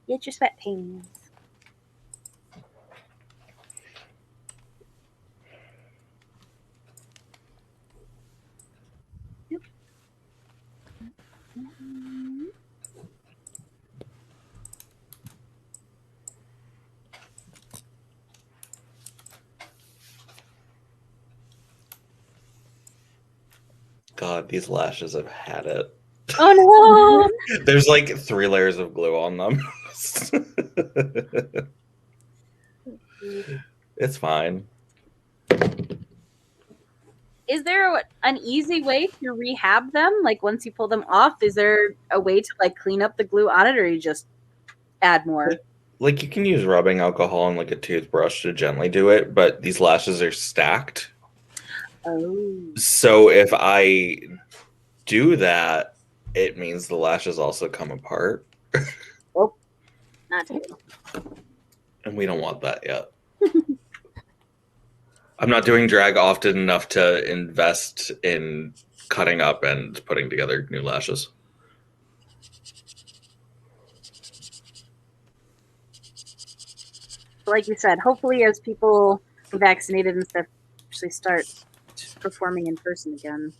Get your sweatpants. God, these lashes have had it. Oh no! There's like 3 layers of glue on them. It's fine. Is there an easy way to rehab them? Like once you pull them off, is there a way to like clean up the glue on it, or you just add more? Like you can use rubbing alcohol and like a toothbrush to gently do it, but these lashes are stacked. Oh. So if I do that, it means the lashes also come apart. Oh, not too. And we don't want that yet. I'm not doing drag often enough to invest in cutting up and putting together new lashes. Like you said, hopefully as people vaccinated and stuff actually start performing in person again.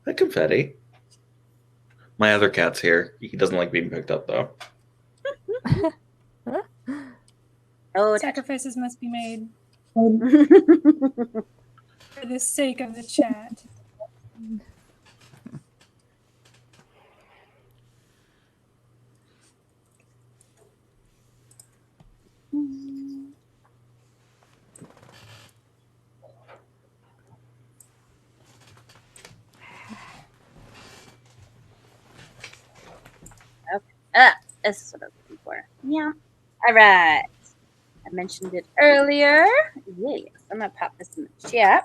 Hi, Confetti. My other cat's here. He doesn't like being picked up, though. Oh, Sacrifices must be made for the sake of the chat. this is what I was looking for. Yeah. All right. I mentioned it earlier. Yes, I'm gonna pop this in the chat.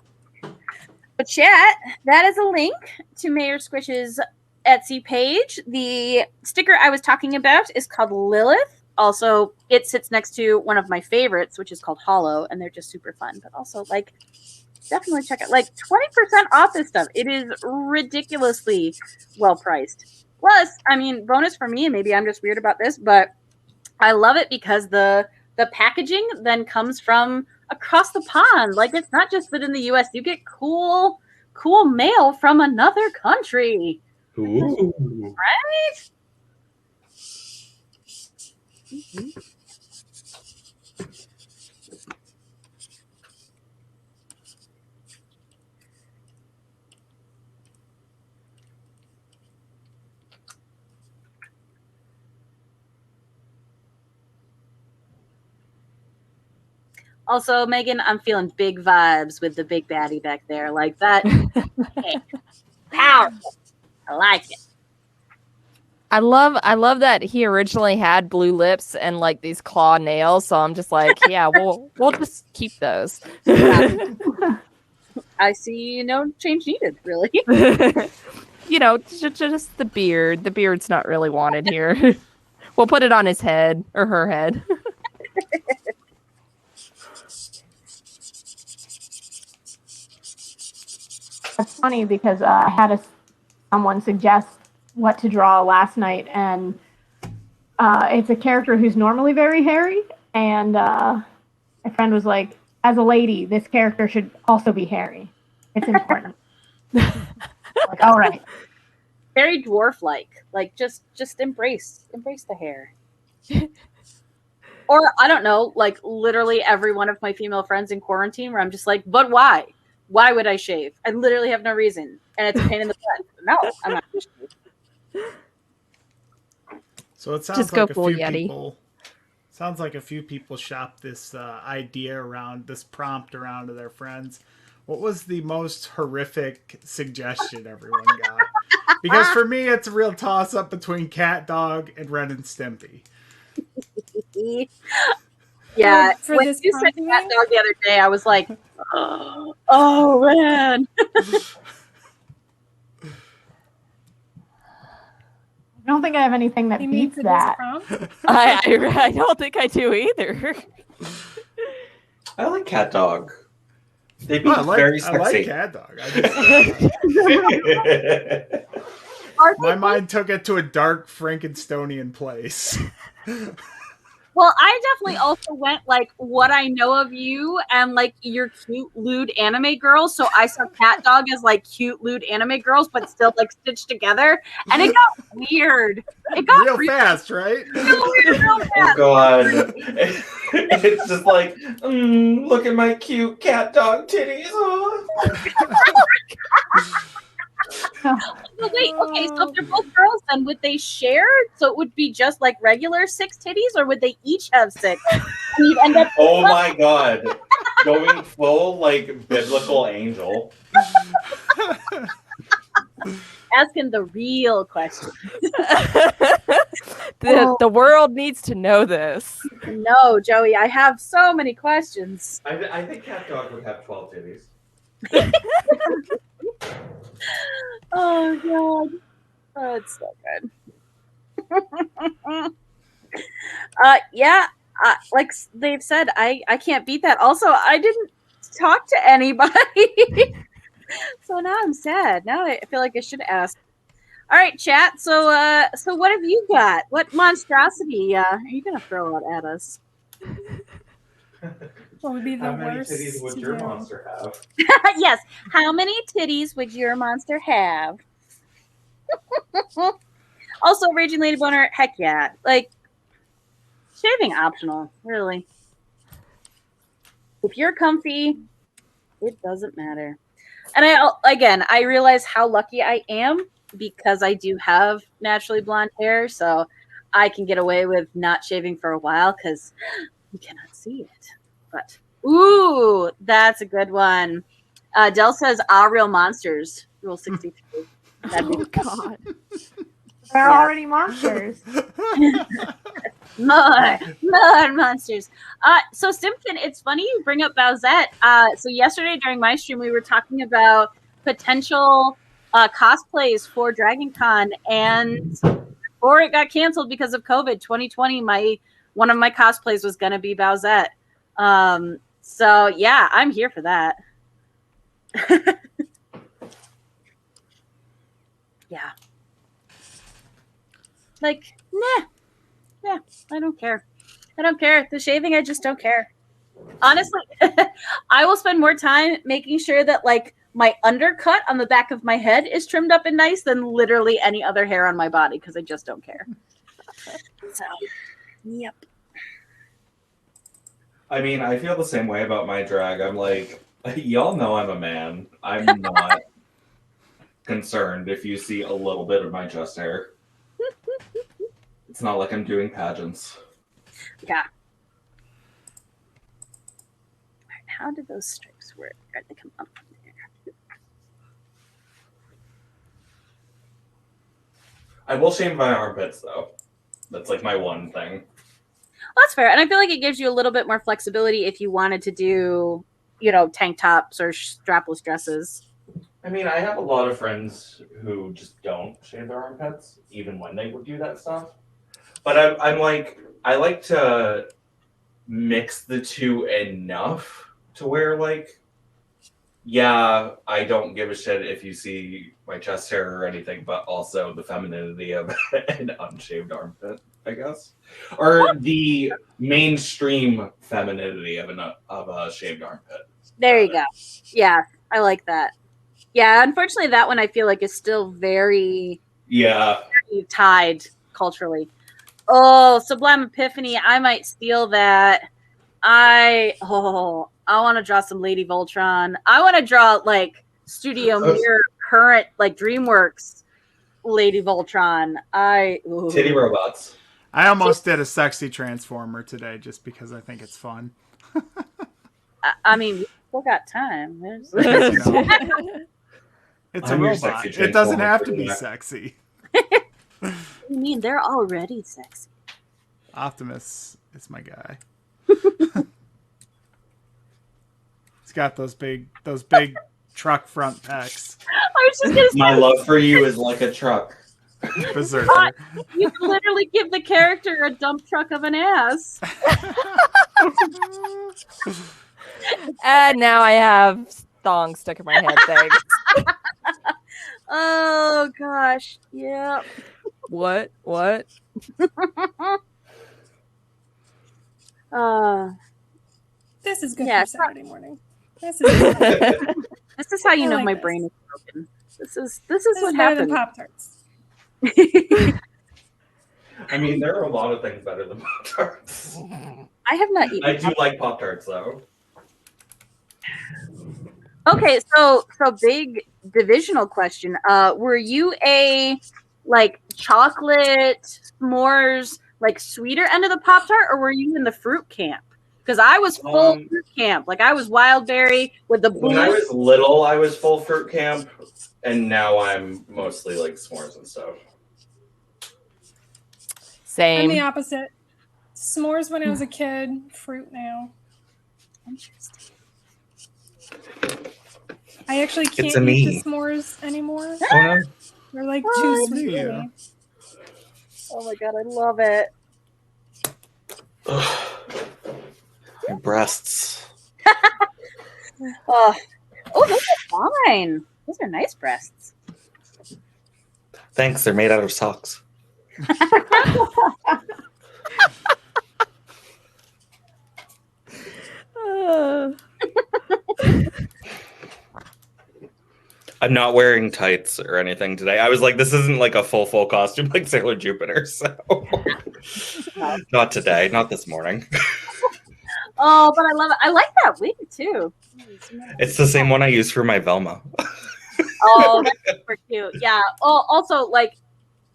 But chat, that is a link to Mayor Squish's Etsy page. The sticker I was talking about is called Lilith. Also, it sits next to one of my favorites, which is called Hollow, and they're just super fun. But also, like, definitely check it. Like 20% off this stuff. It is ridiculously well priced. Plus, I mean, bonus for me, and maybe I'm just weird about this, but I love it because the packaging then comes from across the pond. Like it's not just within the US. You get cool mail from another country. Ooh. Right? Mm-hmm. Also, Megan, I'm feeling big vibes with the big baddie back there. Like that. Hey, powerful. I like it. I love that he originally had blue lips and like these claw nails. So I'm just like, yeah, we'll just keep those. I see no change needed, really. You know, just the beard. The beard's not really wanted here. We'll put it on his head or her head. That's funny because I had someone suggest what to draw last night, and it's a character who's normally very hairy, and my friend was like, as a lady, this character should also be hairy. It's important. Like, all right. Very dwarf-like. Like, just embrace the hair. Or, I don't know, like, literally every one of my female friends in quarantine where I'm just like, but why? Why would I shave? I literally have no reason. And it's a pain in the butt. No, I'm not going to shave. So it sounds Just like go a full few Yeti. people. Sounds like a few people shopped this idea around, this prompt around to their friends. What was the most horrific suggestion everyone got? Because for me, it's a real toss-up between Cat Dog and Ren and Stimpy. Yeah, For when this you said prompting? Cat Dog the other day, I was like, oh man. I don't think I have anything that You mean beats for that. this prompt? I don't think I do either. I like Cat Dog. They'd be Oh, very I like sexy. Cat Dog. My mind took it to a dark Frankensteinian place. Well, Well, I definitely also went like what I know of you and like your cute lewd anime girls. So I saw Cat Dog as like cute lewd anime girls, but still like stitched together, and it got weird. It got Real fast, right? real weird, real Oh fast. god. It's just like, look at my cute cat dog titties. Oh. But wait, okay, so if they're both girls, then would they share? So it would be just like regular 6 titties, or would they each have 6? And you'd end up Oh my god. Going full like biblical angel. asking the real question. The world needs to know this. No, Joey, I have so many questions. I think cat dog would have 12 titties. Oh god, oh, it's so good. Yeah, like they've said, I can't beat that. Also, I didn't talk to anybody, so now I'm sad. Now I feel like I should ask. All right, chat. So what have you got? What monstrosity are you gonna throw out at us? What would be the How many worst titties would to your do? monster have? Yes. How many titties would your monster have? Also, Raging Lady Boner, heck yeah. Like, shaving optional, really. If you're comfy, it doesn't matter. And I realize how lucky I am because I do have naturally blonde hair, so I can get away with not shaving for a while because you cannot see it. But ooh, that's a good one. Dell says, real monsters. Rule 63. That'd be Oh God. They're Yeah. already monsters. more monsters. So Simpson, it's funny you bring up Bowsette. So yesterday during my stream, we were talking about potential cosplays for Dragon Con, and before it got canceled because of COVID 2020, one of my cosplays was gonna be Bowsette. So yeah, I'm here for that. Yeah. Like, nah. Yeah, I don't care. I don't care. The shaving, I just don't care. Honestly, I will spend more time making sure that like my undercut on the back of my head is trimmed up and nice than literally any other hair on my body because I just don't care. So, yep. I mean, I feel the same way about my drag. I'm like, y'all know I'm a man. I'm not concerned if you see a little bit of my chest hair. It's not like I'm doing pageants. Yeah. How did those stripes work? Are they come up from there? I will shave my armpits though. That's like my one thing. That's fair. And I feel like it gives you a little bit more flexibility if you wanted to do, tank tops or strapless dresses. I mean, I have a lot of friends who just don't shave their armpits, even when they would do that stuff. But I'm like, I like to mix the two enough to where, like, yeah, I don't give a shit if you see my chest hair or anything, but also the femininity of an unshaved armpit, I guess, or the mainstream femininity of a shaved armpit. There you go. Yeah, I like that. Yeah, unfortunately, that one I feel like is still very tied culturally. Oh, Sublime Epiphany, I might steal that. I want to draw some Lady Voltron. I want to draw like Studio Mirror current like DreamWorks Lady Voltron. Titty robots. I almost did a sexy transformer today just because I think it's fun. I mean, we still got time. It's a robot. It doesn't have to be sexy. You mean they're already sexy? Optimus is my guy. He's got those big truck front pecs. I was just gonna say, My love for you is like a truck. Berserker. you can literally give the character a dump truck of an ass. And now I have thong stuck in my head. Thanks. Oh gosh, yeah. What? This is good Yeah, for Saturday morning. This is this is how you I know like my this. brain is broken. This is this what is better than happens. Pop-Tarts. I mean, there are a lot of things better than Pop-Tarts. I have not eaten. I do like Pop-Tarts, though. Okay, so big divisional question. Were you a like chocolate s'mores, like sweeter end of the Pop Tart, or were you in the fruit camp? Because I was full fruit camp. Like I was wild berry with the blue. When I was little, I was full fruit camp, and now I'm mostly like s'mores and stuff. Same. I'm the opposite. S'mores when I was a kid, fruit now. Interesting. I actually It's a can't eat me. the s'mores anymore. Oh no. They're like Oh, too sweet yeah. for me. Oh my god, I love it. My breasts. Oh, those are fine. Those are nice breasts. Thanks, they're made out of socks. I'm not wearing tights or anything today. I was like, this isn't like a full costume like Sailor Jupiter, so not today, not this morning. Oh, but I love it. I like that wig too. It's the same one I use for my Velma. Oh, that's super cute. Yeah. Oh, also like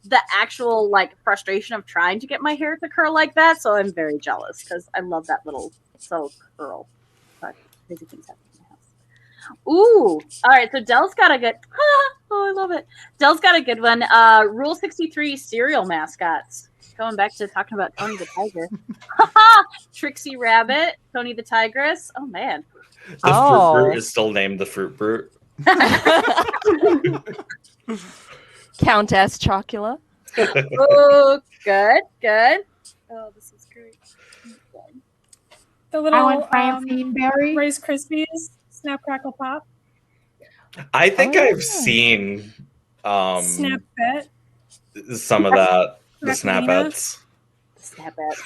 the actual like frustration of trying to get my hair to curl like that. So I'm very jealous because I love that little curl. But crazy things happen in my house. Ooh. All right. So Dell's got a good. Oh, I love it. Dell's got a good one. Rule 63 cereal mascots. Going back to talking about Tony the Tiger. Trixie Rabbit, Tony the Tigress. Oh man. The Fruit Brute is still named the Fruit Brute. Countess Chocula. Oh, good. Oh, this is great. The I little want Francine Berry. Rice Krispies, Snap Crackle Pop, I think I've seen Snap Bet. some of that. The Crackalina. Snapettes. Snapettes.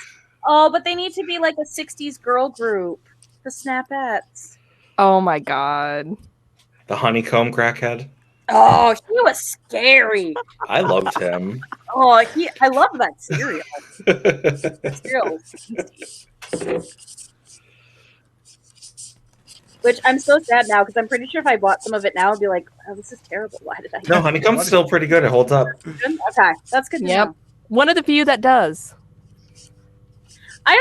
Oh, but they need to be like a 60s girl group. The Snapettes. Oh my god. The honeycomb crackhead. Oh, he was scary. I loved him. Oh, I love that cereal. Cereal is tasty. Which I'm so sad now because I'm pretty sure if I bought some of it now, I'd be like, oh, this is terrible. Why did I? No, honeycomb's still pretty good. It holds up. Okay, that's good to know. One of the few that does.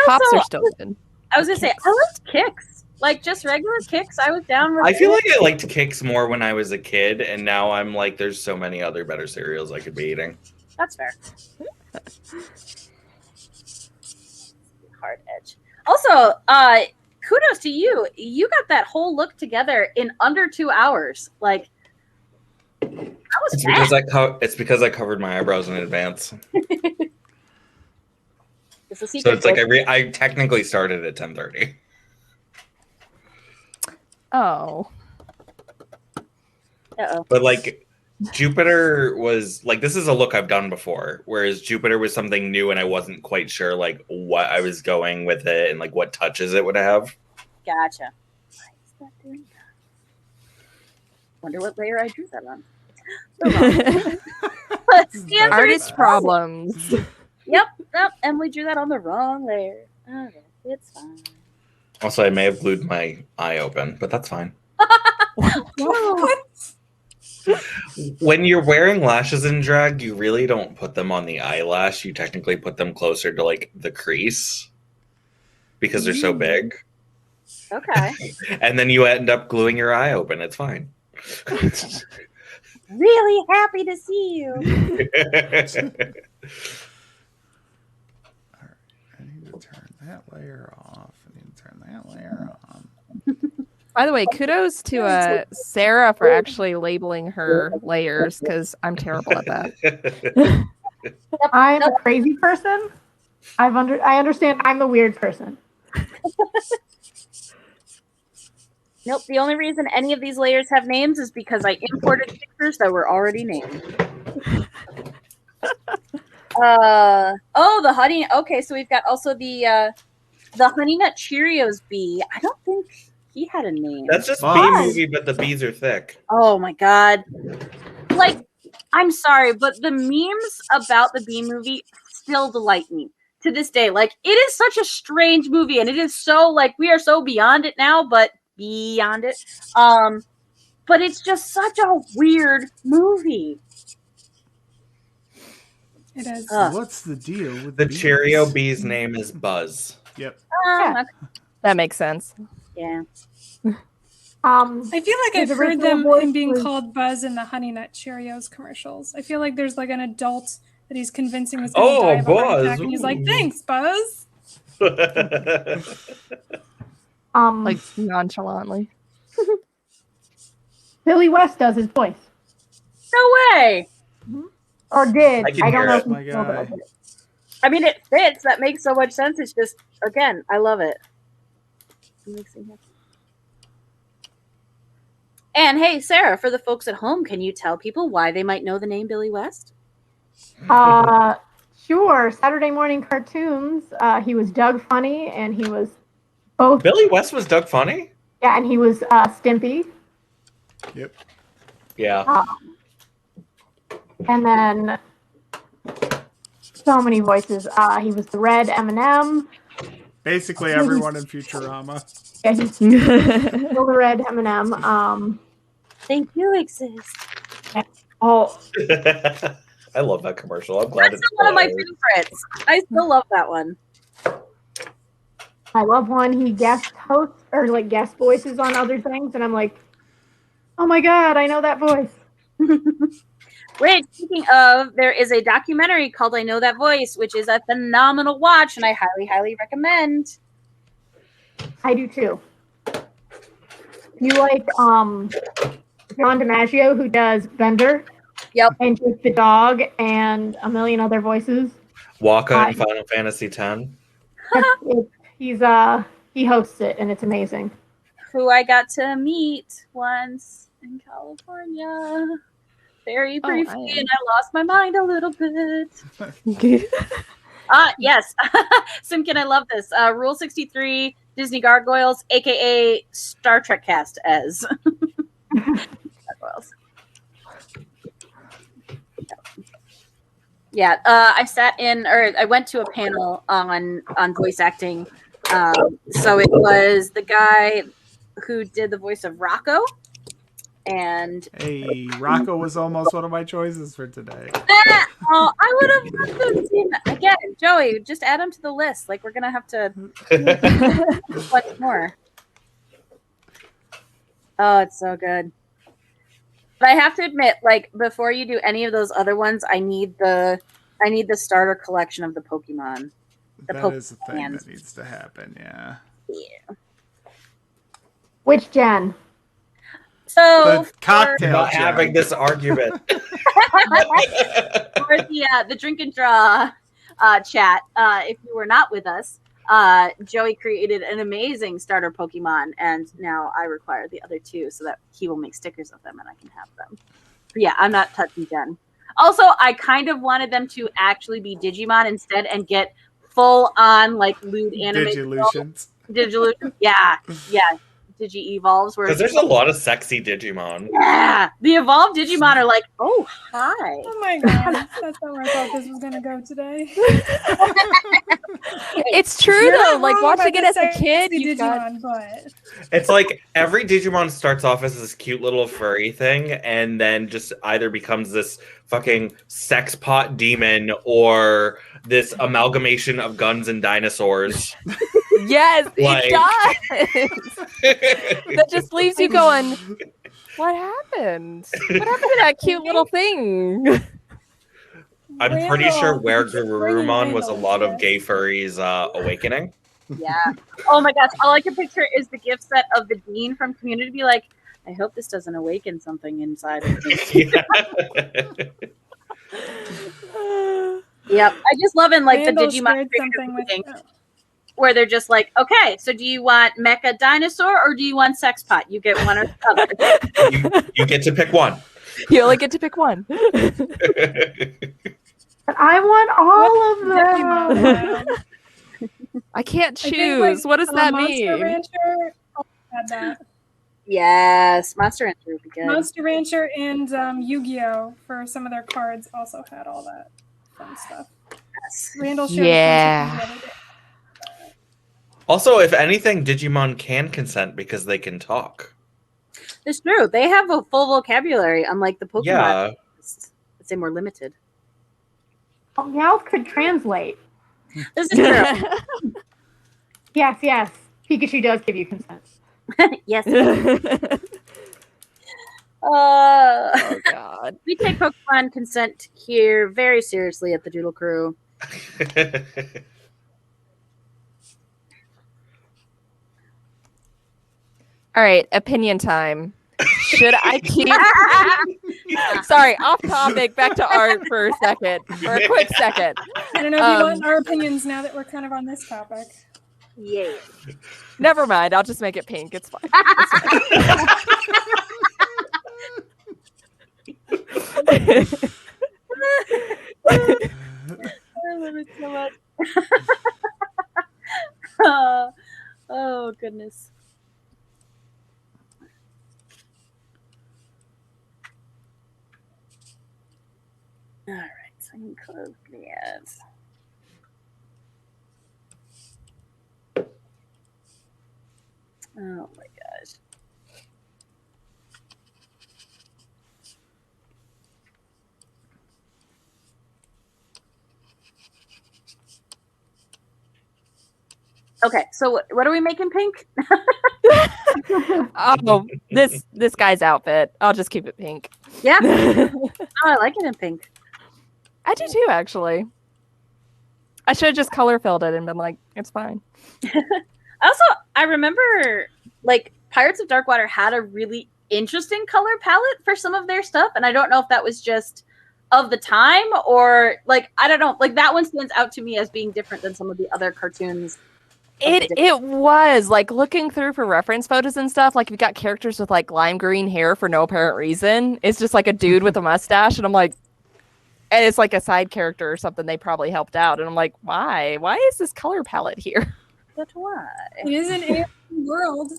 Pops are still good. I was gonna say I liked Kicks, like just regular Kicks. I was down with. I feel like I liked Kicks more when I was a kid, and now I'm like, there's so many other better cereals I could be eating. That's fair. Hard edge. Also, kudos to you. You got that whole look together in under 2 hours. Like, that was It's because I covered my eyebrows in advance. It's a secret. So it's like I technically started at 10:30. Oh. Uh-oh. But like Jupiter was like, this is a look I've done before, whereas Jupiter was something new and I wasn't quite sure like what I was going with it and like what touches it would have. Gotcha. Why is that doing that? Wonder what layer I drew that on. Artist problems. Yep, Emily drew that on the wrong layer. Okay, it's fine. Also, I may have glued my eye open, but that's fine. What? When you're wearing lashes in drag, you really don't put them on the eyelash. You technically put them closer to like the crease because they're so big. Okay. And then you end up gluing your eye open. It's fine. Really happy to see you. I need to turn that layer off. I need to turn that layer on. By the way, kudos to Sarah for actually labeling her layers because I'm terrible at that. I'm a crazy person. I understand I'm the weird person. Nope. The only reason any of these layers have names is because I imported pictures that were already named. The honey. Okay, so we've got also the the Honey Nut Cheerios bee. I don't think he had a name. That's just Buzz. Bee Movie, but the bees are thick. Oh my god. Like, I'm sorry, but the memes about the Bee Movie still delight me to this day. Like, it is such a strange movie, and it is so, like, we are so beyond it now, but beyond it. But it's just such a weird movie. It is. What's the deal with The bees? Cheerio bee's name is Buzz. Yep. Yeah. That makes sense. Yeah. I feel like I've his heard original him voice being was- called Buzz in the Honey Nut Cheerios commercials. I feel like there's like an adult that he's convincing is going to die of a heart attack, and he's like, "Thanks, Buzz." Like nonchalantly. Billy West does his voice. No way. Or did. I can I don't hear know it. if he My still guy. does it. I mean, it fits. That makes so much sense. It's just, again, I love it. It makes me happy. And hey, Sarah, for the folks at home, can you tell people why they might know the name Billy West? Sure. Saturday morning cartoons. He was Doug Funny, and he was both. Billy West was Doug Funny? Yeah, and he was Stimpy. Yep. Yeah. And then so many voices. He was the Red M&M. Basically everyone in Futurama. Yeah, he's still the Red M&M. They do exist. Oh, I love that commercial. I'm glad That's it's one of my hilarious. favorites. I still love that one. I love when he guest hosts or like guest voices on other things, and I'm like, oh my god, I know that voice. Wait, speaking of, there is a documentary called I Know That Voice, which is a phenomenal watch, and I highly, highly recommend. I do too. You like John DiMaggio, who does Bender? Yep. And Jake the Dog and a million other voices. Waka in Final Fantasy X. He hosts it, and it's amazing. Who I got to meet once in California. Very briefly, and I lost my mind a little bit. Yes. Simkin, I love this. Rule 63, Disney Gargoyles, aka Star Trek cast as Gargoyles. Yeah, I went to a panel on voice acting. So it was the guy who did the voice of Rocco. And Hey, Rocco was almost one of my choices for today. I would have loved to have seen again, Joey. Just add him to the list. Like we're gonna have to much more. Oh, it's so good. But I have to admit, like before you do any of those other ones, I need the starter collection of the Pokemon. That is the thing that needs to happen. Yeah. Yeah. Which gen? So The cocktail. Not Jack. having this argument. for the drink and draw chat, if you were not with us, Joey created an amazing starter Pokemon, and now I require the other two so that he will make stickers of them and I can have them. But yeah, I'm not touching Gen. Also, I kind of wanted them to actually be Digimon instead and get full on like lewd anime. Digillusions. Digilution. Yeah. Digi-evolves. Because there's a lot of sexy Digimon. Yeah. The evolved Digimon are like, oh, hi. Oh my god, that's not where I thought this was gonna go today. It's true You're though. not Like wrong watching about it as the a kid, sexy you got Digimon, but It's like every Digimon starts off as this cute little furry thing and then just either becomes this fucking sex pot demon or this amalgamation of guns and dinosaurs. yes, Like- it does. That just leaves you going, what happened? What happened to that cute little thing? I'm pretty sure Randall, where bringing Gururumon was a Randall lot into of gay furries awakening. Yeah. Oh my gosh. All I can picture is the gift set of the dean from Community be like, I hope this doesn't awaken something inside of me. Yeah. Yep. I just love in like Randall the Digimon shared something with. thing where they're just like, okay, so do you want Mecha Dinosaur or do you want Sex Pot? You get one or the other. you get to pick one. You only get to pick one. But I want all of them. Digimon. I can't I choose. think, like, What does that Monster mean? Rancher also had that. Yes, Monster Rancher would be good. Monster Rancher and Yu-Gi-Oh! For some of their cards also had all that fun stuff. Yes. Randall shared Yeah. a cartoon the other day. Also, if anything, Digimon can consent because they can talk. It's true. They have a full vocabulary, unlike the Pokemon. Yeah. Let's say more limited. Meowth could translate. This is true. Yes, yes. Pikachu does give you consent. Yes. Oh God. We take Pokemon consent here very seriously at the Doodle Crew. All right, opinion time. Should I keep? Sorry, off topic. Back to art for a second, for a quick second. I don't know if you want our opinions now that we're kind of on this topic. Yeah. Never mind. I'll just make it pink. It's fine. It's fine. I love it so much. Oh goodness. All right, so I can close the ads. Oh my gosh. Okay, so what are we making pink? Oh, this guy's outfit. I'll just keep it pink. Yeah. Oh, I like it in pink. I do too, actually. I should have just color filled it and been like, it's fine. Also, I remember like Pirates of Darkwater had a really interesting color palette for some of their stuff, and I don't know if that was just of the time or like I don't know. Like that one stands out to me as being different than some of the other cartoons. It was like looking through for reference photos and stuff. Like we got characters with like lime green hair for no apparent reason. It's just like a dude with a mustache, and I'm like, and it's like a side character or something. They probably helped out, and I'm like, why? Why is this color palette here? But why? It is an alien world.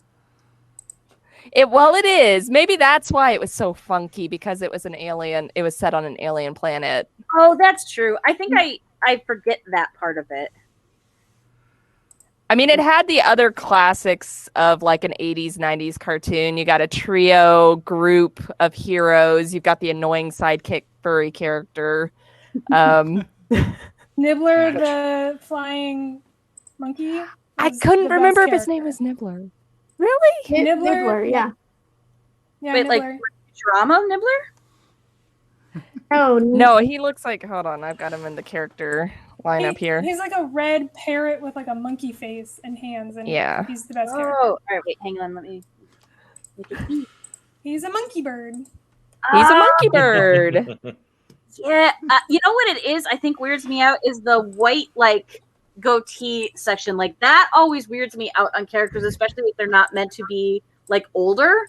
It is. Maybe that's why it was so funky, because it was an alien. It was set on an alien planet. Oh, that's true. I think I forget that part of it. I mean, it had the other classics of like an 80s, 90s cartoon. You got a trio group of heroes. You've got the annoying sidekick furry character. Nibbler, the flying monkey. I couldn't remember if his name was Nibbler. Really? Nibbler, yeah. Yeah, Wait, Nibbler. like drama Nibbler? Oh, No, he looks like, hold on, I've got him in the character lineup here. He's like a red parrot with like a monkey face and hands, and Yeah. he's the best character. Oh, all right. Wait, hang on. Let me. He's a monkey bird. He's a monkey bird. Yeah, you know what it is? I think weirds me out is the white like goatee section. Like that always weirds me out on characters, especially if they're not meant to be like older.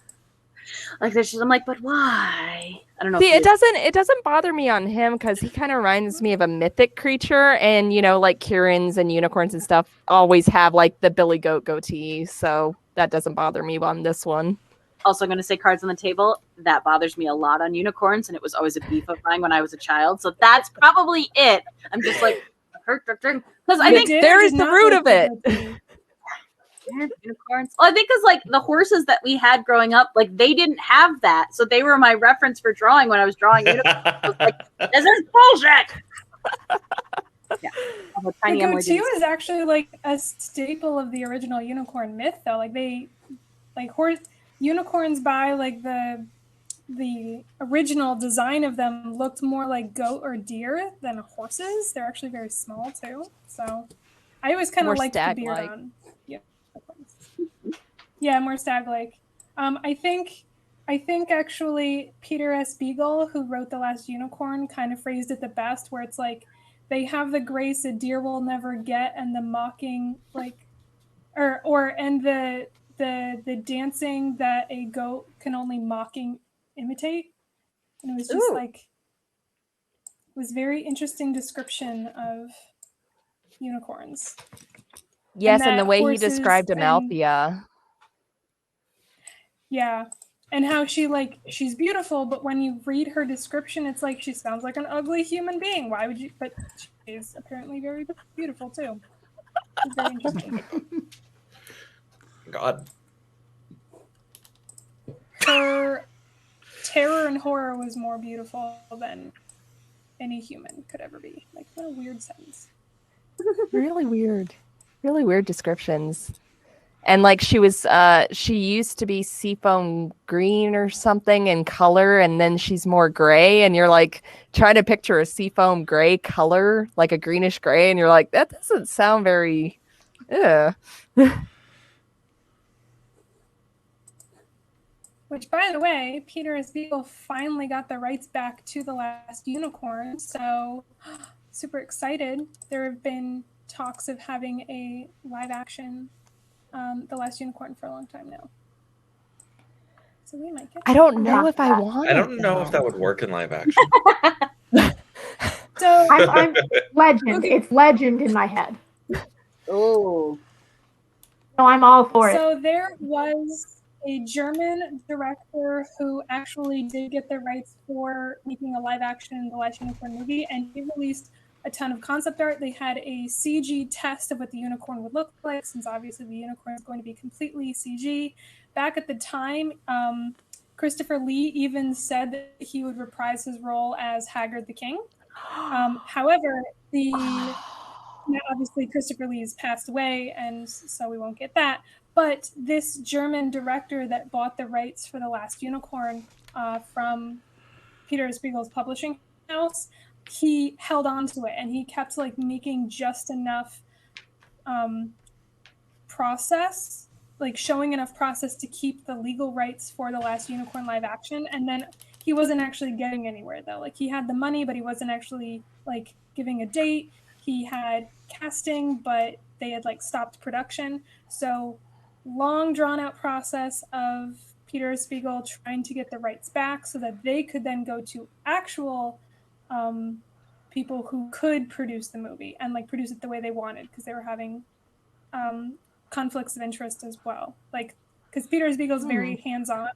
Like there's just I'm like, but why? I don't know. See, it doesn't bother me on him because he kind of reminds me of a mythic creature, and you know, like Kirins and unicorns and stuff always have like the Billy Goat goatee, so that doesn't bother me on this one. Also, I'm going to say cards on the table. That bothers me a lot on unicorns, and it was always a beef of mine when I was a child. So that's probably it. I'm just like, because I think there is the root of it. Unicorns. Well, I think because like the horses that we had growing up, like they didn't have that, so they were my reference for drawing when I was drawing unicorns. I was like, this is bullshit. Yeah, The goatee was actually like a staple of the original unicorn myth, though. Like unicorns by like the original design of them looked more like goat or deer than horses. They're actually very small too. So I always kind of liked the beard on. Yeah, more stag-like. I think actually Peter S. Beagle, who wrote The Last Unicorn, kind of phrased it the best, where it's like they have the grace a deer will never get, and the mocking and the dancing that a goat can only mocking imitate. And it was just it was very interesting description of unicorns. Yes, and the that way he horses described and- Amalthea. Yeah. And how she's beautiful, but when you read her description, it's like she sounds like an ugly human being. Why would you? But she's apparently very beautiful too. It's very interesting. God. Her terror and horror was more beautiful than any human could ever be. Like, what a weird sentence. Really weird descriptions. And like she used to be seafoam green or something in color, and then she's more gray, and you're like trying to picture a seafoam gray color, like a greenish gray, and you're like, that doesn't sound very Which, by the way, Peter S. Beagle finally got the rights back to The Last Unicorn, so super excited. There have been talks of having a live action The Last Unicorn for a long time now. So we might get I don't know if I want I it. don't know if that would work in live action. So I'm legend. It's legend in my head. Oh. So I'm all for it. So there was a German director who actually did get the rights for making a live action The Last Unicorn movie, and he released a ton of concept art. They had a CG test of what the unicorn would look like, since obviously the unicorn is going to be completely CG. Back at the time, Christopher Lee even said that he would reprise his role as Haggard the King. However, obviously Christopher Lee has passed away, and so we won't get that. But this German director that bought the rights for The Last Unicorn from Peter S. Beagle's publishing house, he held on to it, and he kept like making just enough process, like showing enough process to keep the legal rights for The Last Unicorn live action. And then he wasn't actually getting anywhere though. Like he had the money, but he wasn't actually like giving a date. He had casting, but they had like stopped production. So long drawn out process of Peter Spiegel trying to get the rights back so that they could then go to actual people who could produce the movie and like produce it the way they wanted, because they were having conflicts of interest as well. Like, because Peter Spiegel's very hands-on.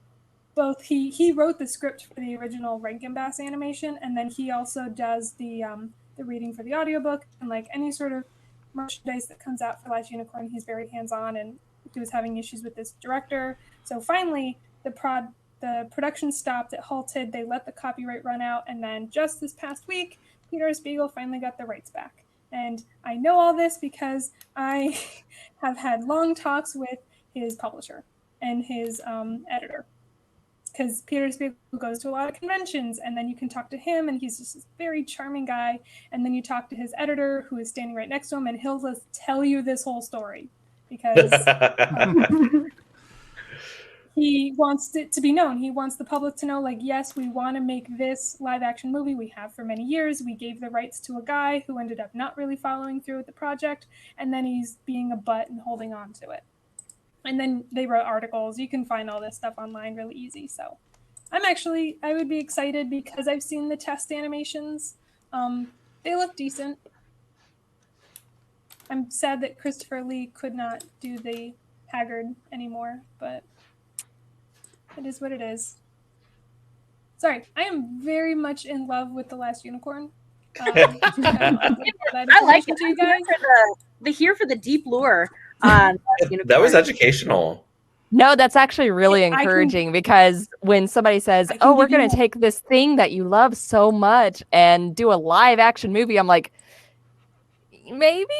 Both he wrote the script for the original Rankin Bass animation, and then he also does the reading for the audiobook, and like any sort of merchandise that comes out for Last Unicorn, he's very hands-on, and he was having issues with this director. So finally, the production stopped, it halted, they let the copyright run out, and then just this past week, Peter Spiegel finally got the rights back. And I know all this because I have had long talks with his publisher and his editor. Because Peter Spiegel goes to a lot of conventions, and then you can talk to him, and he's just this very charming guy. And then you talk to his editor, who is standing right next to him, and he'll just tell you this whole story. Because he wants it to be known. He wants the public to know, like, yes, we want to make this live action movie. We have for many years. We gave the rights to a guy who ended up not really following through with the project, and then he's being a butt and holding on to it. And then they wrote articles. You can find all this stuff online really easy. So I would be excited because I've seen the test animations. They look decent. I'm sad that Christopher Lee could not do the Haggard anymore, but it is what it is. Sorry, I am very much in love with The Last Unicorn. I like it. You guys. Here for the deep lure on That was educational. No, that's actually really encouraging because when somebody says, "Oh, we're going to take this thing that you love so much and do a live action movie," I'm like, maybe.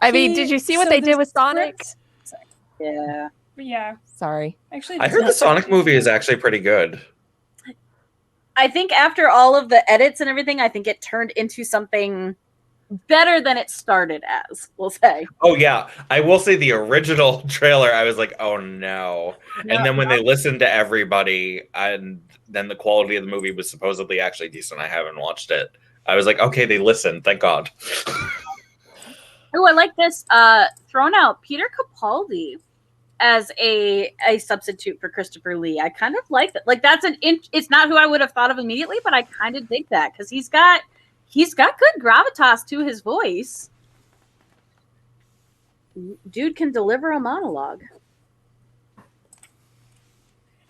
I mean, did you see what they did with Sonic? Yeah. Yeah. Sorry. Actually, I heard the Sonic movie is actually pretty good. I think after all of the edits and everything, I think it turned into something better than it started as, we'll say. Oh, yeah. I will say the original trailer, I was like, oh, no. And then when they listened to everybody, and then the quality of the movie was supposedly actually decent. I haven't watched it. I was like, okay, they listened. Thank God. Oh, I like this. Thrown out Peter Capaldi as a substitute for Christopher Lee. I kind of like that. Like, that's it's not who I would have thought of immediately, but I kind of dig that because he's got good gravitas to his voice. Dude can deliver a monologue.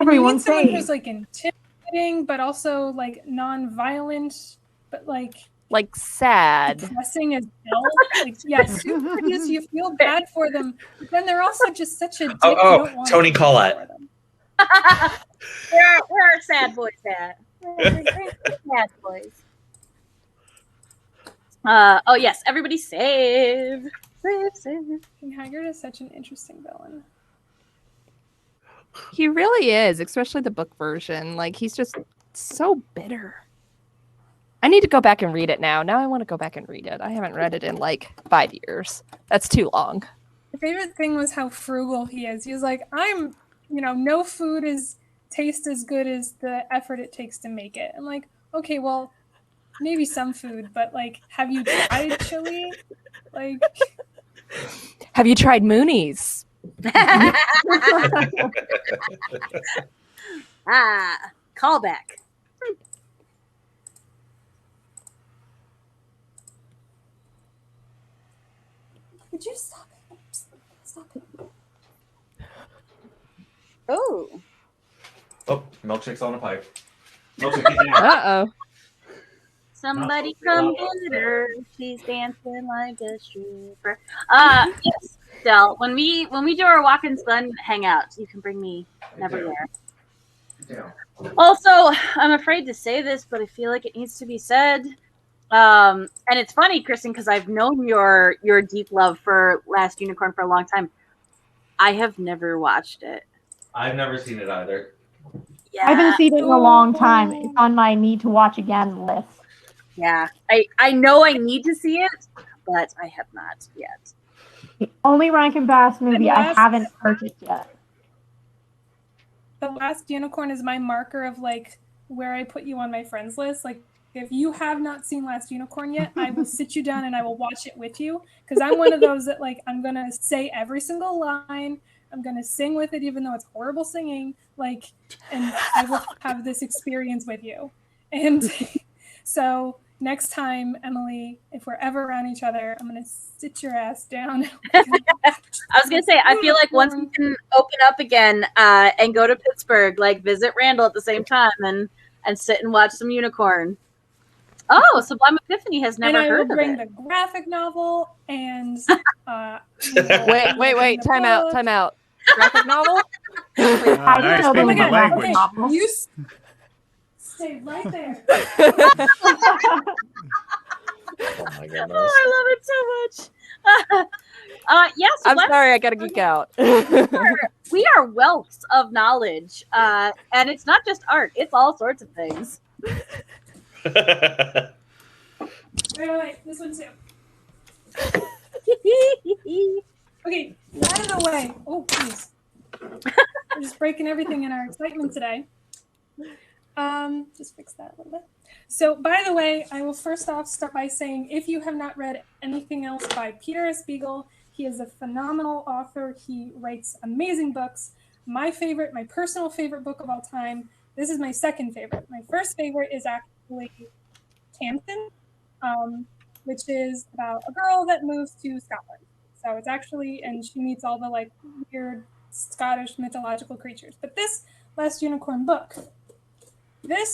And you Everyone need someone say who's like intimidating, but also like non-violent, but like sad. depressing as hell. Like, yeah, super just you feel bad for them, but then they're also just such a dick. You don't want Tony to Collette. for them. Where are sad boys at? Where are sad boys? Oh yes, everybody save. King Haggard is such an interesting villain. He really is, especially the book version. Like, he's just so bitter. I need to go back and read it now. Now I want to go back and read it. I haven't read it in like 5 years. That's too long. My favorite thing was how frugal he is. He was like, no food tastes as good as the effort it takes to make it. I'm like, okay, well, maybe some food, but like, have you tried chili? Like, have you tried Moonies? Callback. Would you stop it? Stop it. Oh, Milkshake's on a pipe. Uh-oh. somebody come get her. She's dancing like a stripper. Yes, Del. When we do our Watkins Glen hangout, you can bring me neverwhere. Also, I'm afraid to say this, but I feel like it needs to be said. And it's funny, Kristen, because I've known your deep love for Last Unicorn for a long time. I have never watched it. I've never seen it either. Yeah, I haven't seen it in a long time. It's on my need to watch again list. yeah. I know I need to see it, but I have not yet. The only Rankin Bass movie I haven't purchased yet. The Last Unicorn is my marker of like where I put you on my friends list. Like, if you have not seen Last Unicorn yet, I will sit you down and I will watch it with you, because I'm one of those that like I'm gonna say every single line. I'm gonna sing with it, even though it's horrible singing. Like, and I will have this experience with you. And so next time, Emily, if we're ever around each other, I'm gonna sit your ass down. I was gonna say, I feel like once we can open up again and go to Pittsburgh, like visit Randall at the same time and sit and watch some Unicorn. Oh, Sublime Epiphany has never and I heard will bring of it. the graphic novel and Wait, time out. Graphic novel? I nice, still speaking don't my know language. that novel. You stay right there. Oh my goodness. Oh, I love it so much. Yeah, I'm Sublime sorry, I gotta geek out. we are wealths of knowledge, and it's not just art; it's all sorts of things. Wait, this one too. Okay, out of the way. Oh, please. We're just breaking everything in our excitement today. Just fix that a little bit. So, by the way, I will first off start by saying, if you have not read anything else by Peter S. Beagle, he is a phenomenal author. He writes amazing books. My personal favorite book of all time, this is my second favorite. My first favorite is actually Tamsin, which is about a girl that moves to Scotland. So it's actually, and she meets all the like weird Scottish mythological creatures. But this Last Unicorn book, the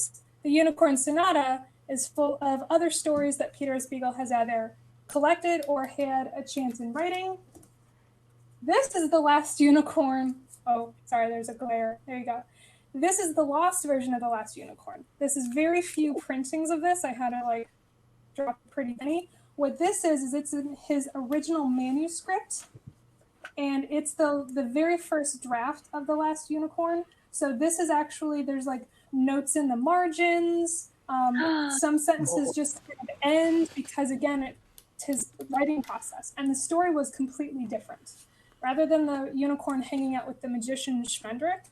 Unicorn Sonata, is full of other stories that Peter S. Beagle has either collected or had a chance in writing. This is the Last Unicorn. Oh, sorry, there's a glare. There you go. This is the lost version of the Last Unicorn. This is very few printings of this. I had to like drop a pretty penny. What this is it's in his original manuscript, and it's the very first draft of the Last Unicorn. So this is actually, there's like notes in the margins. Some sentences just kind of end because, again, it's his writing process. And the story was completely different. Rather than the unicorn hanging out with the magician Schmendrick,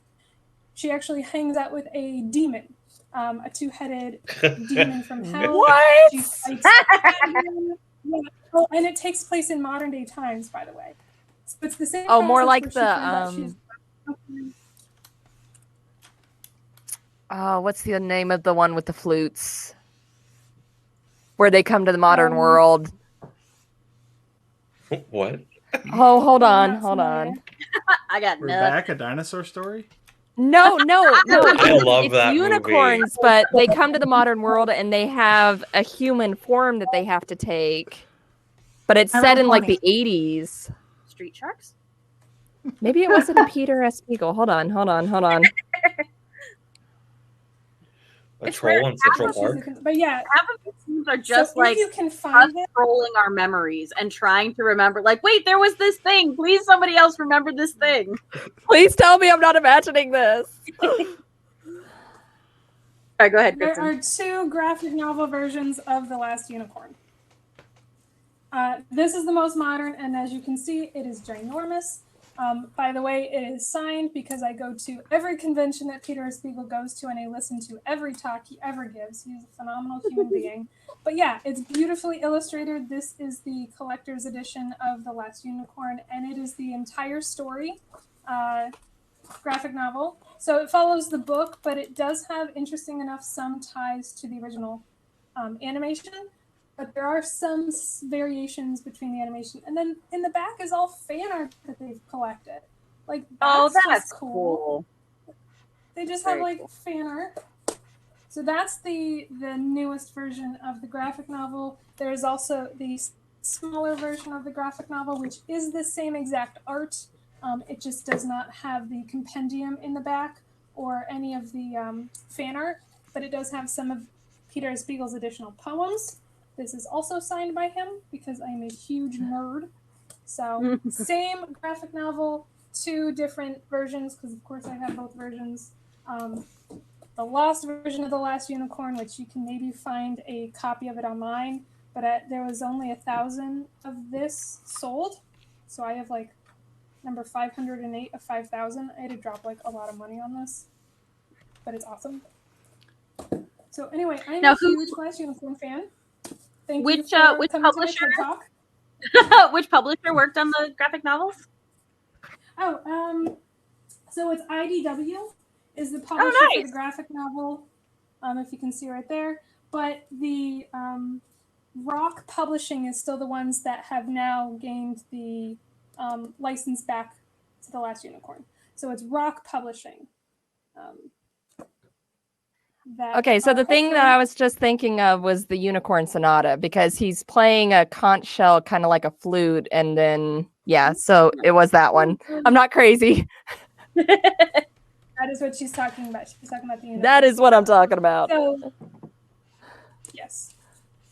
she actually hangs out with a demon, a two-headed demon from hell. What? She fights yeah. Oh, and it takes place in modern day times, by the way. So it's the same. Oh, more process like where she finds out what's the name of the one with the flutes? where they come to the modern world. What? Oh, hold on, Not hold familiar. on. I got We're nothing. back, a dinosaur story? No. I love It's that movie. unicorns, but they come to the modern world and they have a human form that they have to take. But it's My set Little in like Pony. the 80s. Street sharks? Maybe it wasn't a Peter S. Beagle. Hold on. A It's rare. troll in Central I'll choose Park. the- But yeah, Half of these scenes are just so like if you can us find it, trolling our memories and trying to remember, like, wait, there was this thing. Please, somebody else remember this thing. Please tell me I'm not imagining this. All right, go ahead, there Kristen. are 2 graphic novel versions of The Last Unicorn. This is the most modern, and as you can see, it is ginormous. By the way, it is signed because I go to every convention that Peter S. Beagle goes to, and I listen to every talk he ever gives. He's a phenomenal human being. But yeah, it's beautifully illustrated. This is the collector's edition of The Last Unicorn, and it is the entire story, graphic novel. So it follows the book, but it does have, interesting enough, some ties to the original animation. But there are some variations between the animation. And then in the back is all fan art that they've collected. Like, Oh, that's that's just cool. They just have Very like cool. fan art. So that's the newest version of the graphic novel. There's also the smaller version of the graphic novel, which is the same exact art. It just does not have the compendium in the back or any of the fan art, but it does have some of Peter S. Beagle's additional poems. This is also signed by him because I'm a huge nerd. So same graphic novel, 2 different versions, because of course I have both versions. The lost version of The Last Unicorn, which you can maybe find a copy of it online, but there was only 1,000 of this sold. So I have like number 508 of 5,000. I had to drop like a lot of money on this, but it's awesome. So anyway, I'm Now, a huge Last Unicorn fan. Thank you Which for coming to my publisher? TED Talk. Which publisher worked on the graphic novels? Oh, so it's IDW is the publisher for the graphic novel, if you can see right there. But the Rock Publishing is still the ones that have now gained the license back to The Last Unicorn. So it's Rock Publishing. Okay, so the thing that I was just thinking of was the Unicorn Sonata, because he's playing a conch shell kind of like a flute, and then so it was that one. I'm not crazy. That is what she's talking about. She's talking about the Unicorn. That is what I'm talking about. So, yes.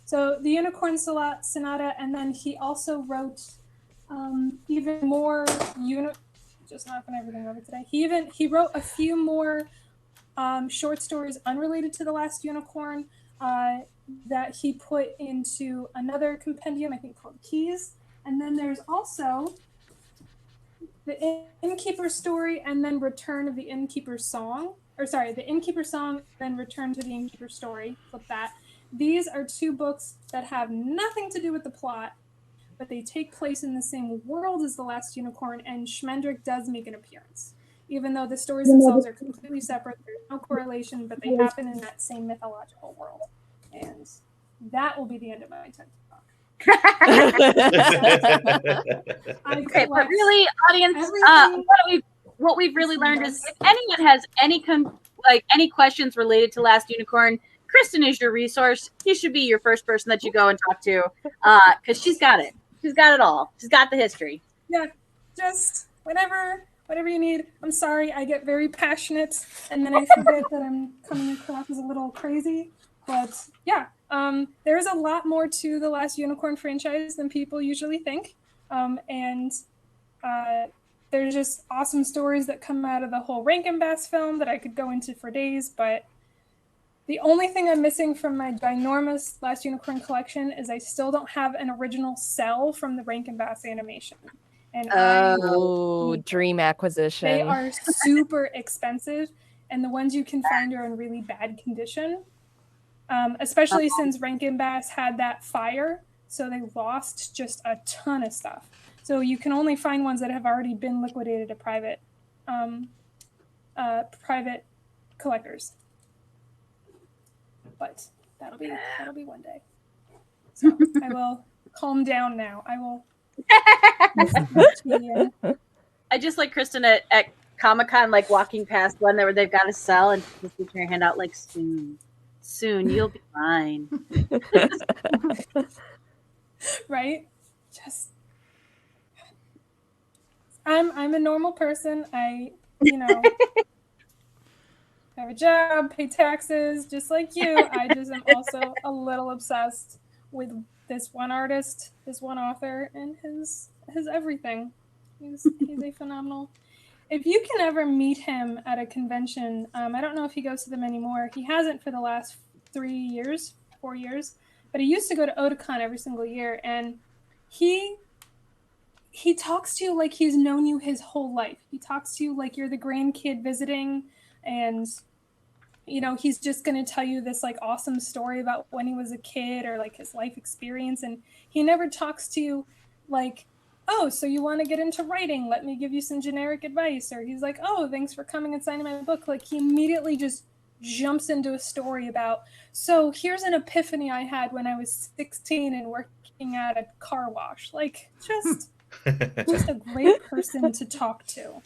So the Unicorn Sonata, and then he also wrote even more just knocking everything over today. He wrote a few more short stories unrelated to The Last Unicorn that he put into another compendium, I think called Keys. And then there's also the Innkeeper story, and then Return of the Innkeeper Song. Or sorry, the Innkeeper Song, then Return to the Innkeeper Story. Flip that. These are 2 books that have nothing to do with the plot, but they take place in the same world as The Last Unicorn, and Schmendrick does make an appearance. Even though the stories themselves are completely separate, there's no correlation, but they happen in that same mythological world. And that will be the end of my TED Talk. Okay, but really, audience, what we've really learned is if anyone has any questions related to Last Unicorn, Kristen is your resource. She should be your first person that you go and talk to, because she's got it. She's got it all. She's got the history. Yeah, just whatever you need. I'm sorry, I get very passionate, and then I forget that I'm coming across as a little crazy. But yeah, there's a lot more to the Last Unicorn franchise than people usually think, and there's just awesome stories that come out of the whole Rankin Bass film that I could go into for days. But the only thing I'm missing from my ginormous Last Unicorn collection is I still don't have an original cell from the Rankin Bass animation. And dream acquisition. They are super expensive, and the ones you can find are in really bad condition. Especially since Rankin Bass had that fire, so they lost just a ton of stuff. So you can only find ones that have already been liquidated to private collectors. But that'll be one day. So I will calm down now. I will. I just like Kristen at Comic-Con, like walking past one where they've got a cell and she's just reaching her hand out like, soon you'll be fine. Right? Just I'm a normal person. I have a job, pay taxes, just like you. I just am also a little obsessed with this one artist, this one author, and his everything. He's a phenomenal. If you can ever meet him at a convention, I don't know if he goes to them anymore. He hasn't for the last 4 years, but he used to go to Otakon every single year, and he talks to you like he's known you his whole life. He talks to you like you're the grandkid visiting, and he's just going to tell you this like awesome story about when he was a kid or like his life experience, and he never talks to you like, oh, so you want to get into writing, let me give you some generic advice, or he's like, oh, thanks for coming and signing my book. Like, he immediately just jumps into a story about, so here's an epiphany I had when I was 16 and working at a car wash. Like, just a great person to talk to.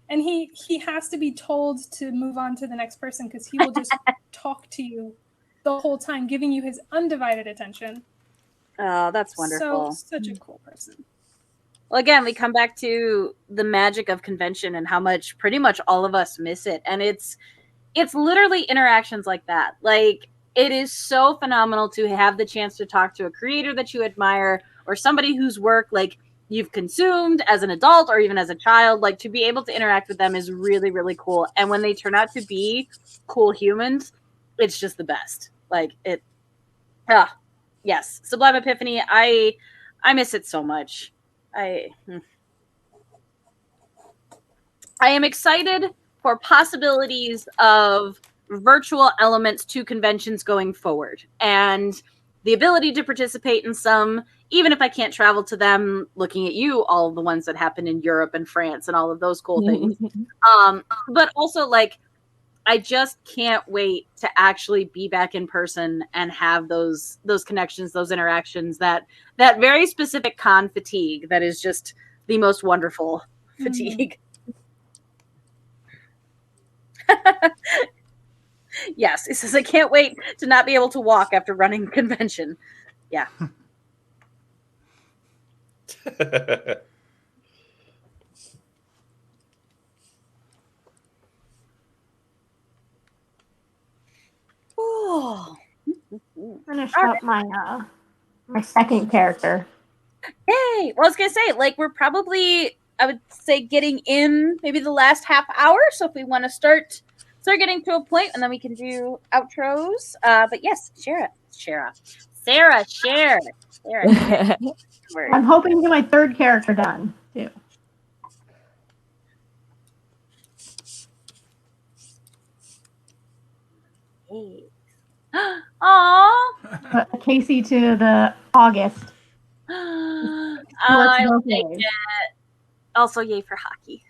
And he has to be told to move on to the next person, because he will just talk to you the whole time, giving you his undivided attention. Oh, that's wonderful. Such a cool person. Well, again, we come back to the magic of convention and how much pretty much all of us miss it. And it's literally interactions like that. Like, it is so phenomenal to have the chance to talk to a creator that you admire, or somebody whose work like you've consumed as an adult or even as a child. Like, to be able to interact with them is really, really cool. And when they turn out to be cool humans, it's just the best. Like, yes, Sublime Epiphany. I miss it so much. I am excited for possibilities of virtual elements to conventions going forward, and the ability to participate in some, even if I can't travel to them, looking at you, all of the ones that happen in Europe and France and all of those cool things. But also, like, I just can't wait to actually be back in person and have those connections, those interactions, that very specific con fatigue that is just the most wonderful fatigue. Yes, it says I can't wait to not be able to walk after running convention. Yeah. Oh. Finished up my second character. Hey, well, I was gonna say, like, we're probably, I would say, getting in maybe the last half hour. So if we want to start getting to a point, and then we can do outros. But yes, Sarah. I'm hoping to get my third character done too. Aww. Casey to the August. I like it. Also, yay for hockey.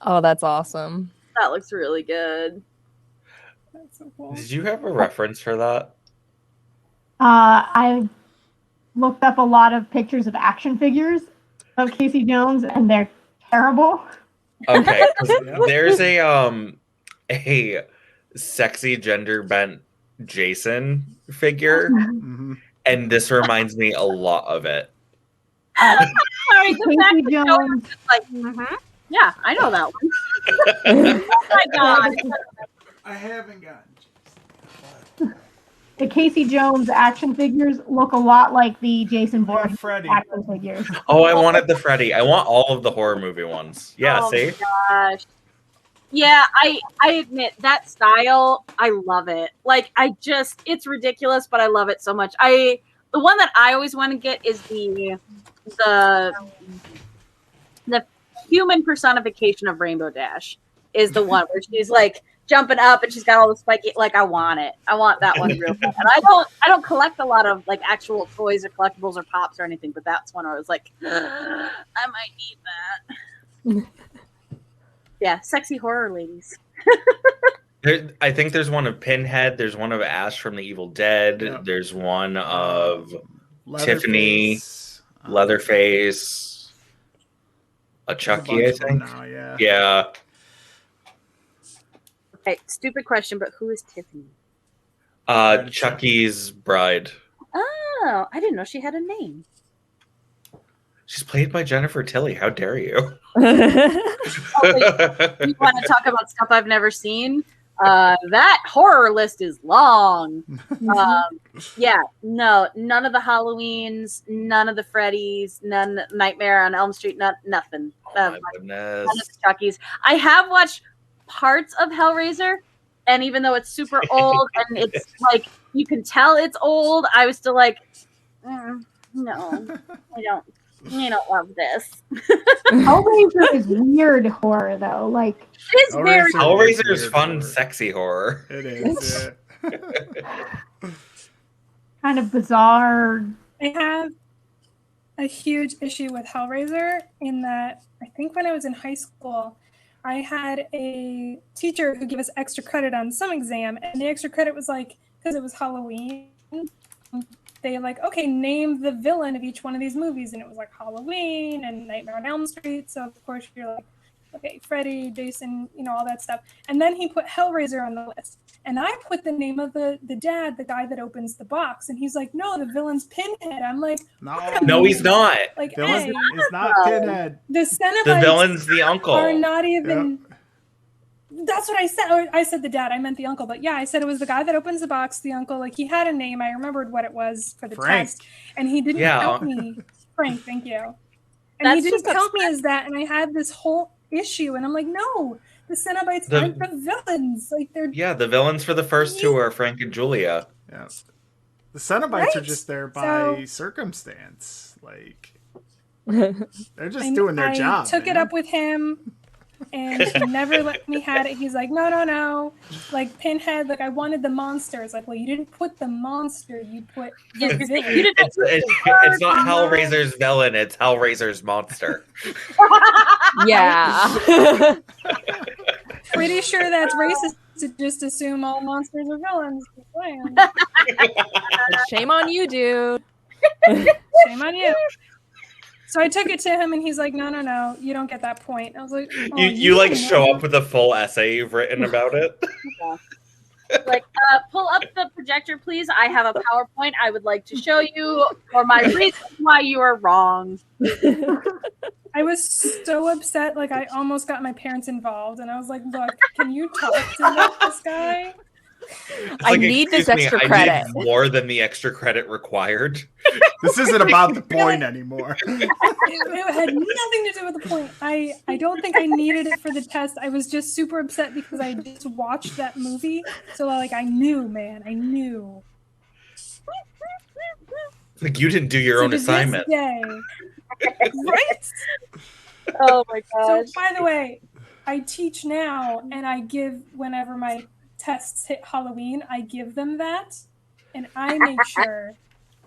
Oh, that's awesome. That looks really good. That's so cool. Did you have a reference for that? I looked up a lot of pictures of action figures of Casey Jones, and they're terrible. Okay, there's a sexy gender bent Jason figure, and this reminds me a lot of it. Sorry, the fact Casey that Jones. like, yeah, I know that one. Oh my god. I haven't gotten. The Casey Jones action figures look a lot like the Jason Bourne Freddy. action figures. Oh, I wanted the Freddy. I want all of the horror movie ones. Yeah, Oh see? my gosh. Yeah, I admit that style, I love it. Like, it's ridiculous, but I love it so much. The one that I always want to get is the human personification of Rainbow Dash is the one where she's like jumping up and she's got all the spiky, like, I want it. I want that one real bad. And I don't collect a lot of like actual toys or collectibles or pops or anything, but that's one where I was like, I might need that. Yeah, sexy horror ladies. I think there's one of Pinhead. There's one of Ash from the Evil Dead. Yep. There's one of Tiffany, Leatherface, Leatherface, a there's a Chucky, bunch I of them think. now, yeah. Yeah. Okay, stupid question, but who is Tiffany? Chucky's bride. Oh, I didn't know she had a name. She's played by Jennifer Tilly. How dare you? You want to talk about stuff I've never seen? That horror list is long. Yeah, no, none of the Halloweens, none of the Freddy's, none Nightmare on Elm Street, nothing. Oh my goodness. None of the Chucky's. I have watched parts of Hellraiser, and even though it's super old and it's like you can tell it's old, I was still like, no, I don't love this. Hellraiser is weird horror though. Like It's very Hellraiser is weird fun, horror. sexy horror. It is. kind of bizarre. I have a huge issue with Hellraiser in that I think when I was in high school, I had a teacher who gave us extra credit on some exam, and the extra credit was like, because it was Halloween, they like, okay, name the villain of each one of these movies, and it was like Halloween and Nightmare on Elm Street, so of course you're like, okay, Freddy, Jason, all that stuff. And then he put Hellraiser on the list. And I put the name of the dad, the guy that opens the box, and he's like, no, the villain's Pinhead. I'm like, no, he's not. Like, Villain is not Pinhead. the Cenobites The villain's the uncle. are not even... Yep. That's what I said. I said the dad. I meant the uncle. But yeah, I said it was the guy that opens the box, the uncle. Like, he had a name. I remembered what it was for the Frank. test. And he didn't count me. Frank, thank you. And he didn't count me as that. And I had this whole issue. And I'm like, no, the Cenobites aren't the villains. Like, they're... Yeah, the villains for the first two are Frank and Julia. Yeah. The Cenobites are just there by circumstance. Like, they're just doing their job. I took it up with him. And he never let me have it. He's like, no. Like, Pinhead, like, I wanted the monsters. Like, well, you didn't put the monster. You put the villain. It's not Hellraiser's villain. It's Hellraiser's monster. Yeah. Pretty sure that's racist to just assume all monsters are villains. Shame on you, dude. Shame on you. So I took it to him, and he's like, no, you don't get that point. I was like, oh, you like show up with a full essay you've written about it. Like, pull up the projector, please. I have a PowerPoint I would like to show you for my reasons why you are wrong. I was so upset, like I almost got my parents involved, and I was like, look, can you talk to this guy? I need this extra credit. I need more than the extra credit required. This isn't about the point anymore. It had nothing to do with the point. I don't think I needed it for the test. I was just super upset because I just watched that movie. So like I knew, man. I knew. Like you didn't do your own assignment. Right? Oh my gosh. So by the way, I teach now and I give whenever my tests hit Halloween, I give them that, and I make sure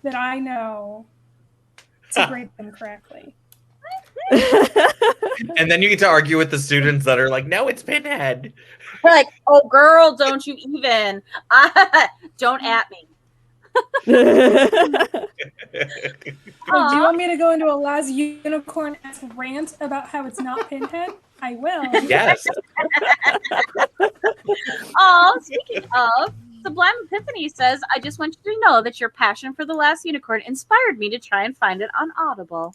that I know to grade them correctly. And then you get to argue with the students that are like, no, it's Pinhead. Like, oh girl, don't you even. Don't at me. Do you want me to go into a last unicorn-esque rant about how it's not Pinhead? I will. Yes. Oh, speaking of, Sublime Epiphany says, I just want you to know that your passion for The Last Unicorn inspired me to try and find it on Audible.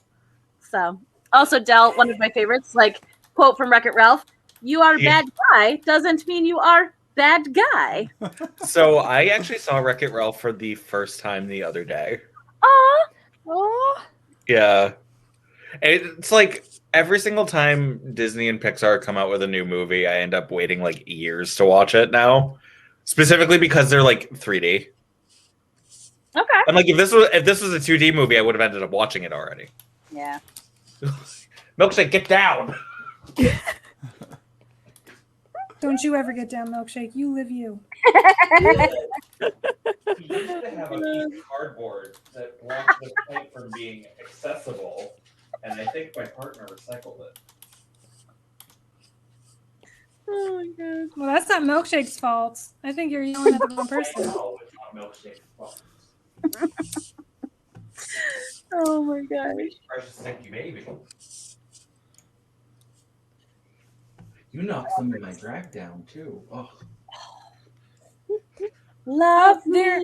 So, also, Del, one of my favorites, like, quote from Wreck-It Ralph, you are a bad guy doesn't mean you are bad guy. So, I actually saw Wreck-It Ralph for the first time the other day. Oh. Yeah. It's like, every single time Disney and Pixar come out with a new movie, I end up waiting like years to watch it now. Specifically because they're like 3D. Okay. I'm like, if this was a 2D movie, I would have ended up watching it already. Yeah. Milkshake, get down! Don't you ever get down, Milkshake. You live you. He used to have a piece of cardboard that blocked the pipe from being accessible. And I think my partner recycled it. Oh my god. Well, that's not Milkshake's fault. I think you're yelling at the wrong person. No, it's not Milkshake's fault. Oh my gosh. Precious, thank you, baby. You knocked some of my drag down too. Oh. Love There.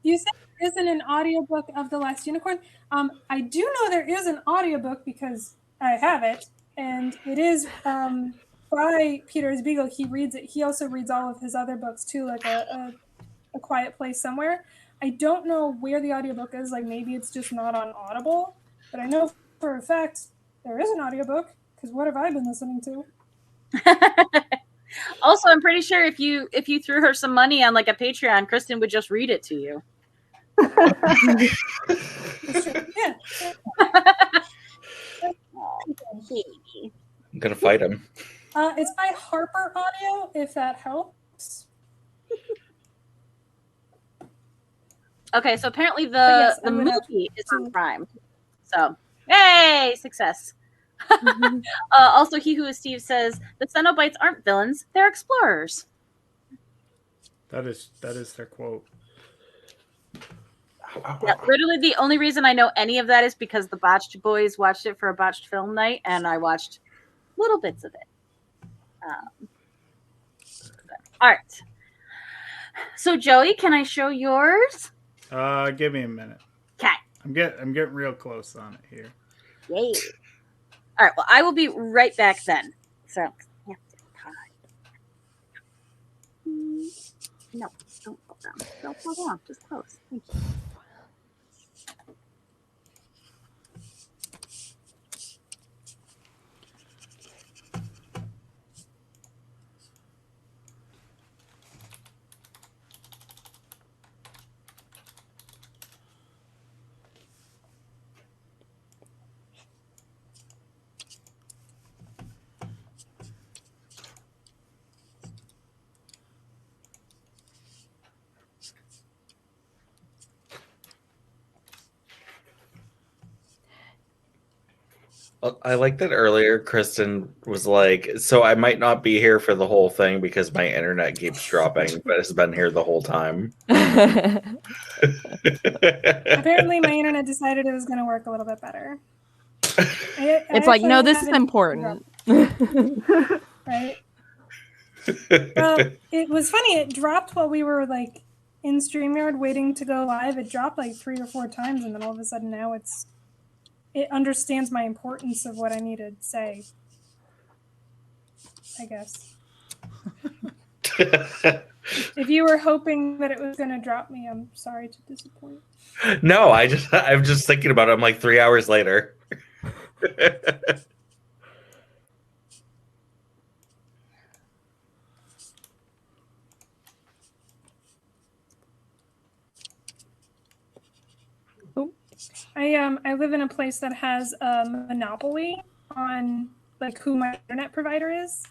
You said there isn't an audiobook of The Last Unicorn. I do know there is an audiobook because I have it, and it is by Peter Beagle. He reads it. He also reads all of his other books too, like a Quiet Place Somewhere. I don't know where the audiobook is. Like maybe it's just not on Audible, but I know for a fact there is an audiobook because what have I been listening to? Also, I'm pretty sure if you threw her some money on like a Patreon, Kristen would just read it to you. Yeah. I'm gonna fight him. It's by Harper Audio, if that helps. Okay, so apparently yes, the I would have movie is on to- Prime. So, hey, success. Also, He Who Is Steve says the Cenobites aren't villains; they're explorers. That is their quote. Yeah, literally, the only reason I know any of that is because the Botched Boys watched it for a Botched film night, and I watched little bits of it. All right. So, Joey, can I show yours? Give me a minute. Okay. I'm getting real close on it here. Yay. All right. Well, I will be right back then. So, yeah. No, don't fall down. Don't fall down. Just close. Thank you. I like that earlier Kristen was like, so I might not be here for the whole thing because my internet keeps dropping, but it's been here the whole time. Apparently, my internet decided it was going to work a little bit better. It's like, no, this is important. Right? Well, it was funny. It dropped while we were like in StreamYard waiting to go live. It dropped like 3 or 4 times, and then all of a sudden now it understands my importance of what I need to say. I guess. If you were hoping that it was going to drop me, I'm sorry to disappoint. No, I'm just thinking about it. I'm like 3 hours later. I live in a place that has a monopoly on like who my internet provider is.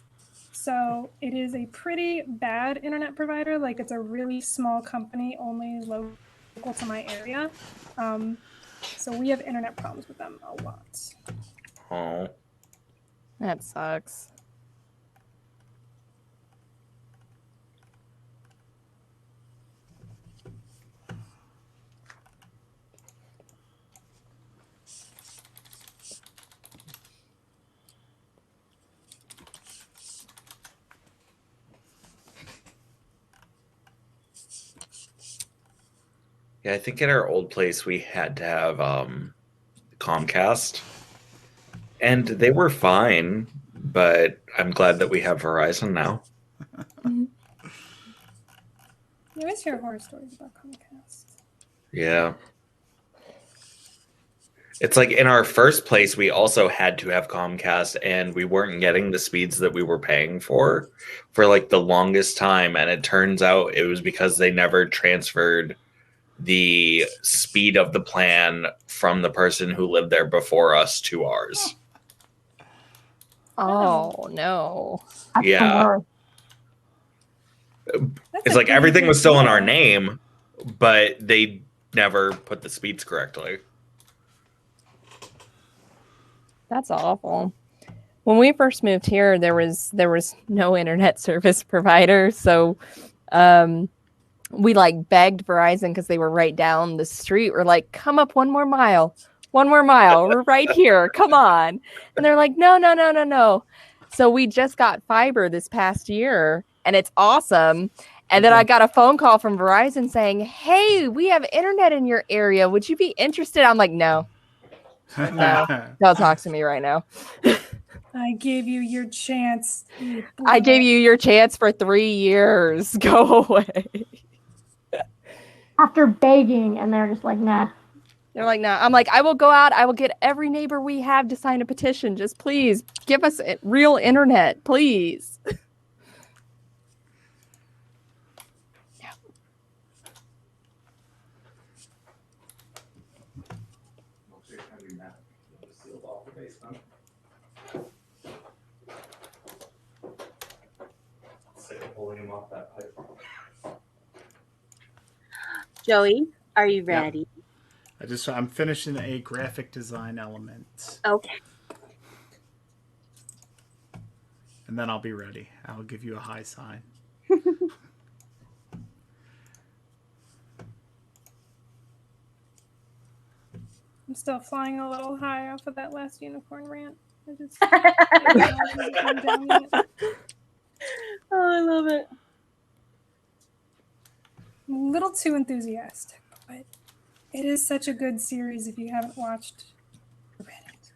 So it is a pretty bad internet provider. Like it's a really small company, only local to my area. So we have internet problems with them a lot. Oh. That sucks. Yeah, I think at our old place we had to have Comcast, and they were fine, but I'm glad that we have Verizon now. You always hear horror stories about Comcast. Yeah. It's like in our first place, we also had to have Comcast, and we weren't getting the speeds that we were paying for like the longest time. And it turns out it was because they never transferred the speed of the plan from the person who lived there before us to ours. Oh, no. That's Yeah. the worst. That's It's a like everything was still in our deal. name, but they never put the speeds correctly. That's awful. When we first moved here, there was no internet service provider, so we like begged Verizon because they were right down the street. We're like, come up one more mile. We're right here. Come on. And they're like, no. So we just got fiber this past year, and it's awesome. And then I got a phone call from Verizon saying, hey, we have internet in your area. Would you be interested? I'm like, no, don't talk to me right now. I gave you your chance. I gave you your chance for 3 years. Go away. After begging, and they're just like, nah. They're like, no. I'm like, I will go out. I will get every neighbor we have to sign a petition. Just please give us real internet, please. Joey, are you ready? I'm finishing a graphic design element. Okay. And then I'll be ready. I'll give you a high sign. I'm still flying a little high off of that last unicorn rant. Oh, I love it. I'm a little too enthusiastic, but it is such a good series if you haven't watched Reddit.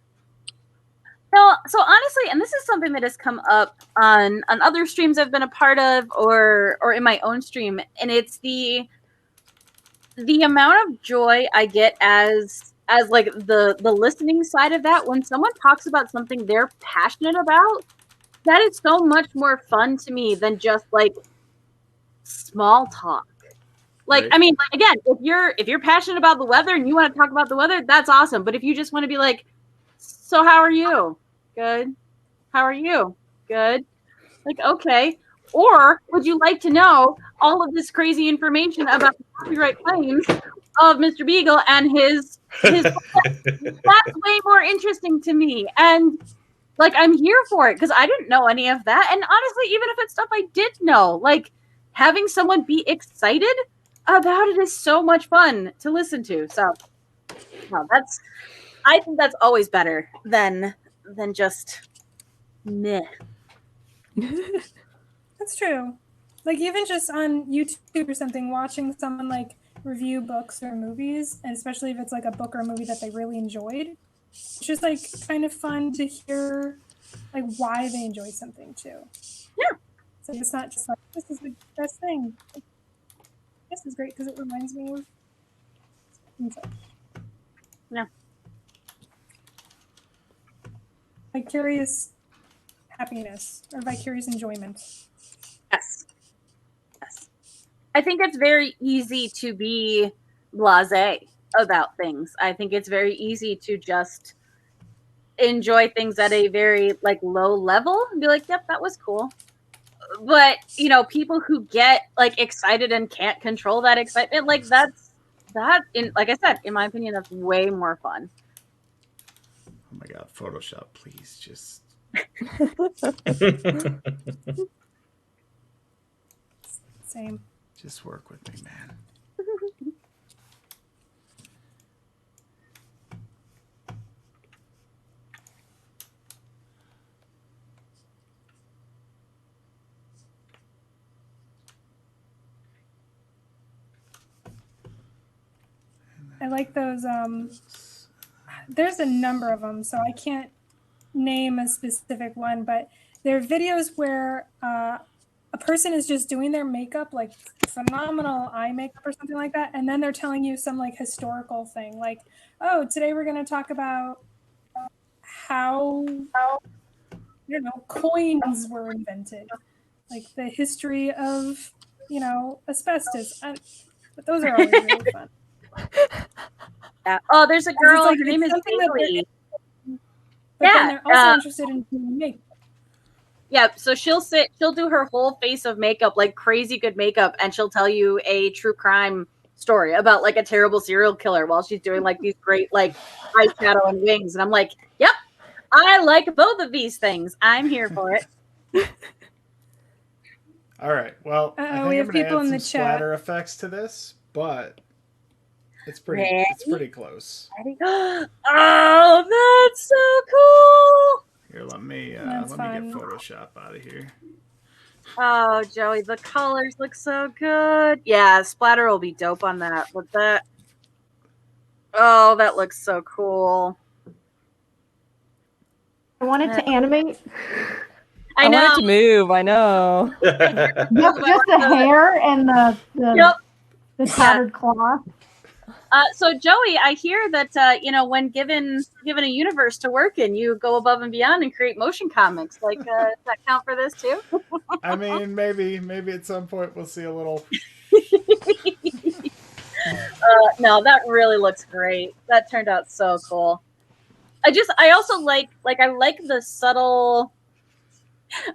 No, so honestly, and this is something that has come up on other streams I've been a part of or in my own stream, and it's the amount of joy I get as like the listening side of that when someone talks about something they're passionate about. That is so much more fun to me than just like small talk. Like, right. I mean, again, if you're passionate about the weather and you want to talk about the weather, that's awesome. But if you just want to be like, so how are you? Good. How are you? Good. Like, okay. Or would you like to know all of this crazy information about the copyright claims of Mr. Beagle and his that's way more interesting to me. And like, I'm here for it because I didn't know any of that. And honestly, even if it's stuff I did know, like having someone be excited about it is so much fun to listen to. So no, I think that's always better than just meh. That's true. Like even just on YouTube or something, watching someone like review books or movies, and especially if it's like a book or a movie that they really enjoyed, it's just like kind of fun to hear like why they enjoy something too. Yeah. So it's not just like this is the best thing. This is great because it reminds me of such. Yeah. Vicarious happiness or vicarious enjoyment. Yes. Yes. I think it's very easy to be blasé about things. I think it's very easy to just enjoy things at a very like low level and be like, yep, that was cool. But you know, people who get like excited and can't control that excitement, like that in like I said, in my opinion, that's way more fun. Oh my god, Photoshop, please just Same. Just work with me, man. I like those. There's a number of them, so I can't name a specific one, but there are videos where a person is just doing their makeup, like phenomenal eye makeup or something like that, and then they're telling you some like historical thing, like, oh, today we're going to talk about how you know coins were invented, like the history of asbestos. But those are always really fun. Yeah. Oh, there's a girl. Like, her name is Bailey. But then they're also interested in doing makeup. Yeah, so she'll do her whole face of makeup, like crazy good makeup, and she'll tell you a true crime story about like a terrible serial killer while she's doing like these great like eyeshadow and wings. And I'm like, yep, I like both of these things. I'm here for it. All right. Well, I think we I'm have going to people add in some the chat. splatter effects to this, but it's pretty close. Ready? Oh, that's so cool. Here, let me That's get fun. Photoshop out of here. Oh, Joey, the colors look so good. Yeah, splatter will be dope on that. Look that. Oh, that looks so cool. I wanted to animate I want know. it to move. I know. just the hair and Yep. the tattered cloth. So Joey, I hear that when given a universe to work in, you go above and beyond and create motion comics. Like, does that count for this too? I mean, maybe at some point we'll see a little. No, that really looks great. That turned out so cool. I also like I like the subtle.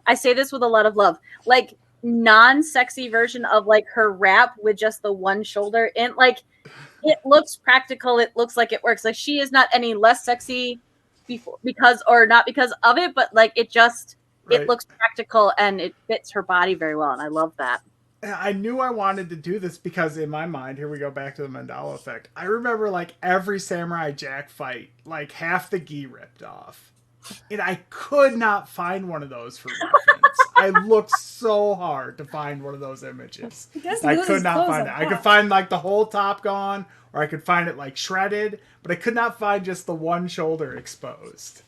I say this with a lot of love, like non-sexy version of like her wrap with just the one shoulder in, like. It looks practical. It looks like it works. Like she is not any less sexy because of it, but like it looks practical and it fits her body very well. And I love that. I knew I wanted to do this because in my mind, here we go back to the Mandela effect. I remember like every Samurai Jack fight, like half the gi ripped off. And I could not find one of those for reference. I looked so hard to find one of those images. I could not find it. I could find like the whole top gone, or I could find it like shredded, but I could not find just the one shoulder exposed.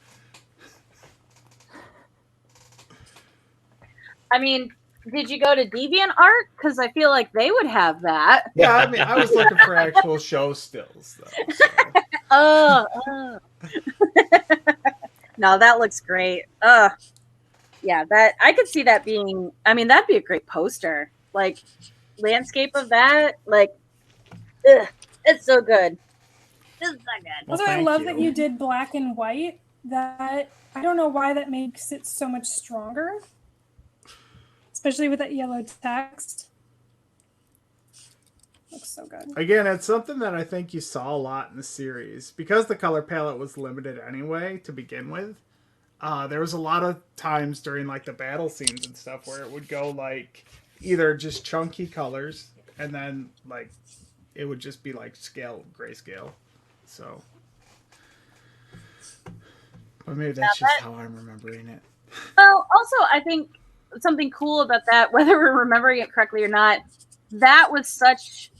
I mean, did you go to DeviantArt? Because I feel like they would have that. Yeah, I mean, I was looking for actual show stills, though. So. Oh. No, that looks great. Yeah, that I could see that being. I mean, that'd be a great poster. Like landscape of that. Like, it's so good. It's so good. Well, Also, I love that you did black and white. That I don't know why that makes it so much stronger, especially with that yellow text. Looks so good. Again, it's something that I think you saw a lot in the series. Because the color palette was limited anyway to begin with, there was a lot of times during like the battle scenes and stuff where it would go like either just chunky colors and then like it would just be like grayscale. So, but maybe that's just how I'm remembering it. Well, also, I think something cool about that, whether we're remembering it correctly or not, that was such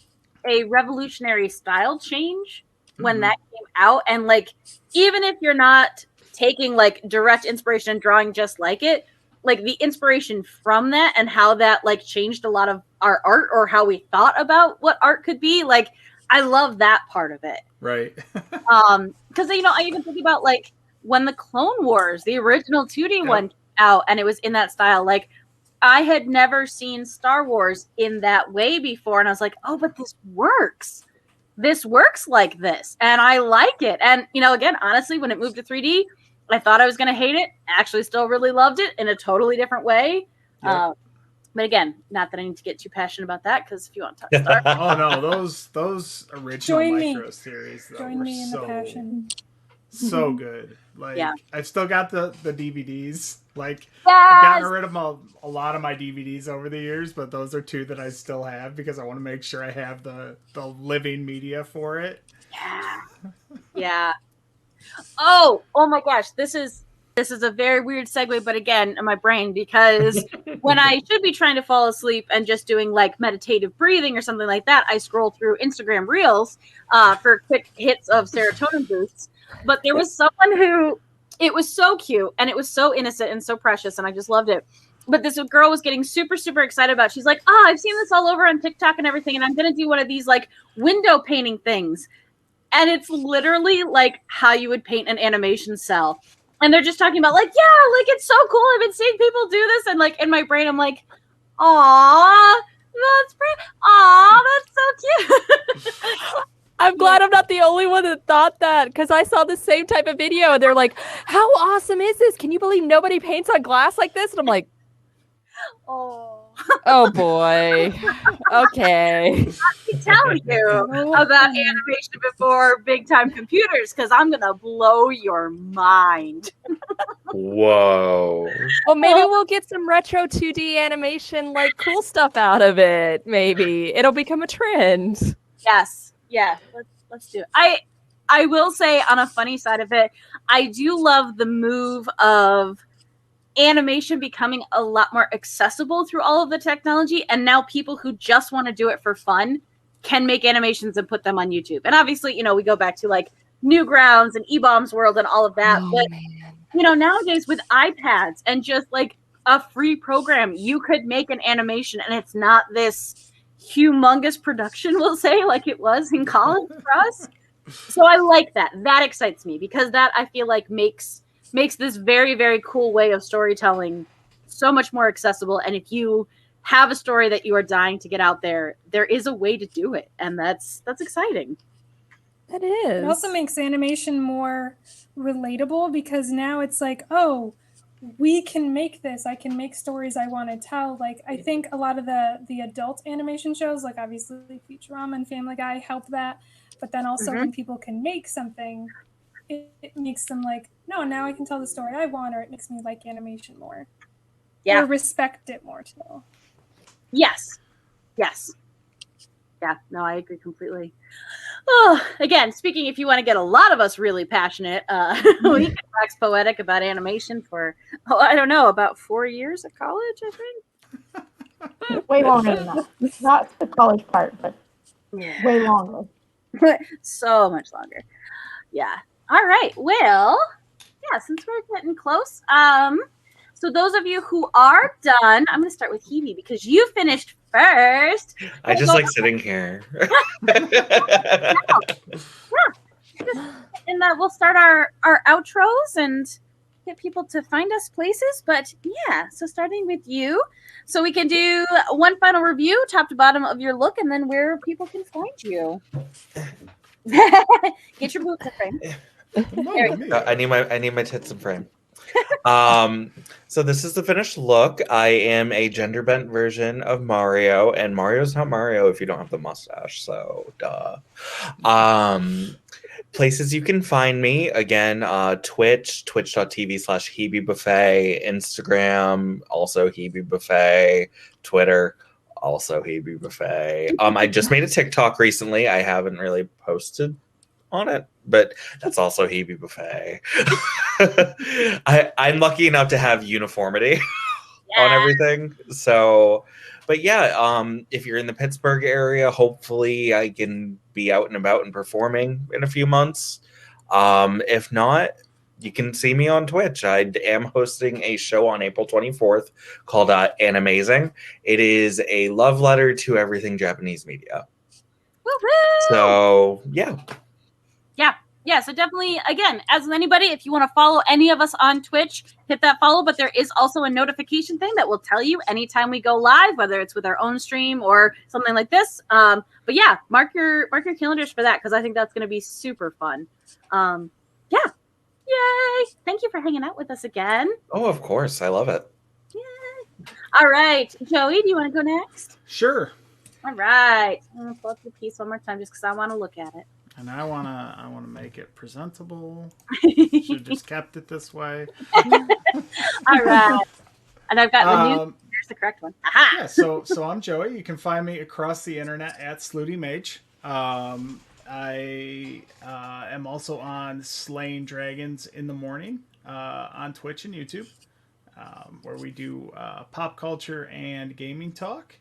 a revolutionary style change when that came out. And like, even if you're not taking like direct inspiration and drawing just like it, like the inspiration from that and how that like changed a lot of our art or how we thought about what art could be. Like, I love that part of it. Right. Because I even think about like when the Clone Wars, the original 2D one came out, and it was in that style. Like, I had never seen Star Wars in that way before, and I was like, oh, but this works. This works like this, and I like it. And again, honestly, when it moved to 3D, I thought I was going to hate it. Actually, still really loved it in a totally different way. Yep. But again, not that I need to get too passionate about that, because if you want to talk Star Wars. Oh no, those original micro series though Join were me in the passion. So good. Like, I've still got the DVDs. Like, yes! I've gotten rid of a lot of my DVDs over the years, but those are two that I still have because I want to make sure I have the living media for it. Yeah. Yeah. Oh my gosh. This is a very weird segue, but again, in my brain, because when I should be trying to fall asleep and just doing like meditative breathing or something like that, I scroll through Instagram Reels for quick hits of serotonin boosts. But there was someone who, it was so cute and it was so innocent and so precious, and I just loved it. But this girl was getting super, super excited about it. She's like, I've seen this all over on TikTok and everything, and I'm going to do one of these like window painting things. And it's literally like how you would paint an animation cell. And they're just talking about like, yeah, like it's so cool. I've been seeing people do this. And like in my brain, I'm like, aw, that's so cute. I'm glad I'm not the only one that thought that, because I saw the same type of video and they're like, how awesome is this? Can you believe nobody paints on glass like this? And I'm like, oh boy. Okay. I tell you about animation before big time computers, because I'm going to blow your mind. Whoa. Well, maybe we'll get some retro 2D animation, like cool stuff out of it. Maybe it'll become a trend. Yes. Yeah. Let's do it. I will say, on a funny side of it, I do love the move of animation becoming a lot more accessible through all of the technology, and now people who just want to do it for fun can make animations and put them on YouTube. And obviously, we go back to like Newgrounds and E-Bombs World and all of that. Oh, but man. nowadays with iPads and just like a free program, you could make an animation, and it's not this humongous production, we'll say, like it was in college for us. So I like that. That excites me, because that, I feel like, makes this very, very cool way of storytelling so much more accessible. And if you have a story that you are dying to get out there, there is a way to do it, and that's exciting. That is. It also makes animation more relatable, because now it's like, oh, we can make this. I can make stories I want to tell. Like, I think a lot of the adult animation shows, like obviously Futurama and Family Guy, help that. But then also when people can make something, it makes them like, no, now I can tell the story I want, or it makes me like animation more. Yeah. Or respect it more too. Yes. Yeah, no, I agree completely. Oh, again, speaking, if you want to get a lot of us really passionate, we could wax poetic about animation for, I don't know, about 4 years at college, I think. Way longer than that. Not the college part, but way longer. So much longer. Yeah. All right. Well, yeah, since we're getting close, so those of you who are done, I'm going to start with Hebe, because you finished first. I just like sitting here. And we'll start our outros and get people to find us places. But yeah, so starting with you, so we can do one final review, top to bottom of your look, and then where people can find you. Get your boots in frame. I need my tits in frame. So this is the finished look. I am a gender bent version of Mario, and Mario's not Mario if you don't have the mustache, so duh. Places you can find me, again, Twitch, twitch.tv/HebeBuffet, Instagram, also Hebe Buffet, Twitter, also Hebe Buffet. I just made a TikTok recently. I haven't really posted on it, but that's also Hebe Buffet. I'm lucky enough to have uniformity on everything. So, but yeah, if you're in the Pittsburgh area, hopefully I can be out and about and performing in a few months. If not, you can see me on Twitch. I am hosting a show on April 24th called Animazing. It is a love letter to everything Japanese media. Woo-hoo! So, yeah. Yeah, so definitely, again, as with anybody, if you want to follow any of us on Twitch, hit that follow, but there is also a notification thing that will tell you anytime we go live, whether it's with our own stream or something like this. But yeah, mark your calendars for that, because I think that's going to be super fun. Yeah. Yay! Thank you for hanging out with us again. Oh, of course. I love it. Yay! All right. Joey, do you want to go next? Sure. All right. I'm going to pull up the piece one more time just because I want to look at it. And I wanna make it presentable. Should have just kept it this way. All right. And I've got the new. Here's the correct one. Aha! Yeah. So I'm Joey. You can find me across the internet at Slooty Mage. I am also on Slaying Dragons in the Morning on Twitch and YouTube, where we do pop culture and gaming talk.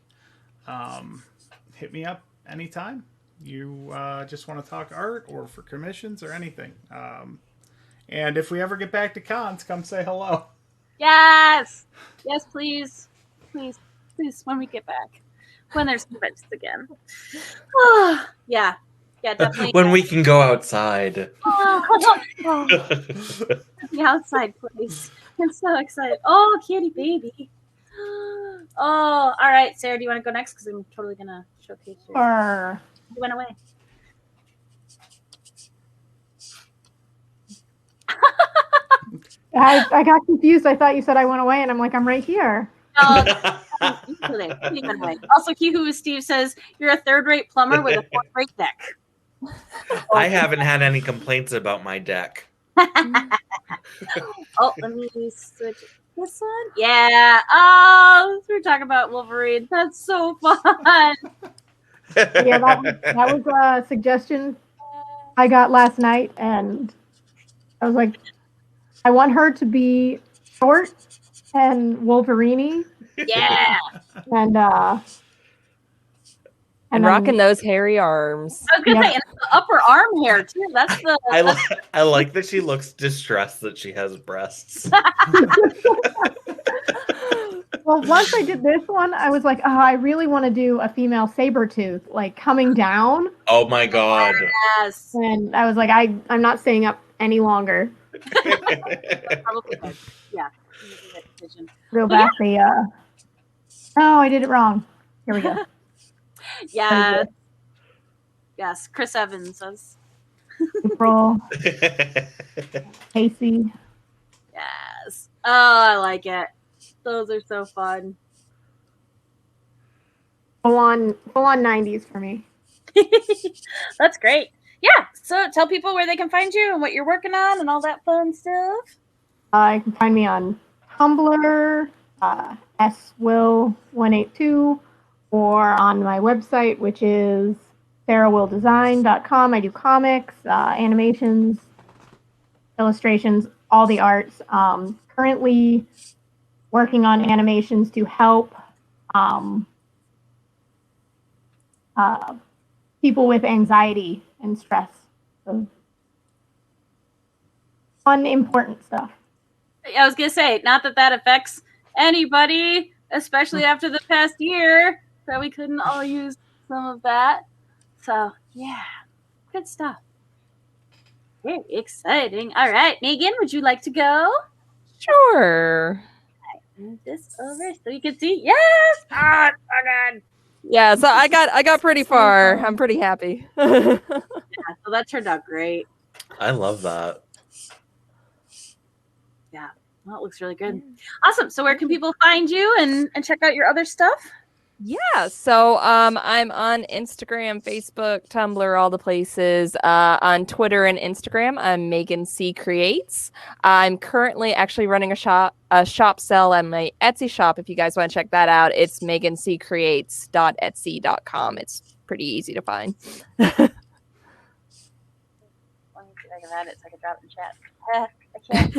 Hit me up anytime. You just want to talk art or for commissions or anything. And if we ever get back to cons, come say hello. Yes, please, when we get back, when there's conventions again. Oh, yeah, definitely. When we can go outside. The outside, please. I'm so excited. Oh, kitty baby. Oh, all right, Sarah, do you want to go next? Because I'm totally gonna showcase you. You went away. I got confused. I thought you said I went away, and I'm like, I'm right here. You went away. Also, Kihu Steve says you're a third-rate plumber with a fourth-rate deck. I haven't had any complaints about my deck. Oh, let me switch this one. Yeah. Oh, we're talking about Wolverine. That's so fun. Yeah, that was a suggestion I got last night, and I was like, I want her to be short and Wolverine, Yeah. and And then, rocking those hairy arms. I was gonna Yep. say, and it's the upper arm hair too. That's the. I like that she looks distressed that she has breasts. Well, once I did this one, I was like, oh, I really want to do a female saber tooth, like coming down. Oh my god. Yes. And I was like, I'm not staying up any longer. Probably good. Yeah. I'm gonna do that decision. Go Well, back oh, I did it wrong. Here we go. Yes. Yes. Chris Evans says. April, Casey. Yes. Oh, I like it. Those are so fun. Full on 90s for me. That's great. Yeah. So tell people where they can find you and what you're working on and all that fun stuff. You can find me on Tumblr, swill182, or on my website, which is sarahwilldesign.com. I do comics, animations, illustrations, all the arts. Currently working on animations to help people with anxiety and stress. So fun, important stuff. I was gonna say, not that that affects anybody, especially after the past year, that we couldn't all use some of that. So yeah, good stuff. Very exciting. All right, Megan, would you like to go? Sure. Move this over so you can see. Yes. Ah, so good. Yeah, so I got pretty far. I'm pretty happy. Yeah, so that turned out great. I love that. Yeah, well, it looks really good. Awesome. So where can people find you and check out your other stuff? Yeah, so I'm on Instagram, Facebook, Tumblr, all the places. On Twitter and Instagram, I'm Megan C Creates. I'm currently actually running a shop sale on my Etsy shop. If you guys want to check that out, it's megancreates.etsy.com. It's pretty easy to find. Let me see if I can add it so I can drop it in chat. I can't.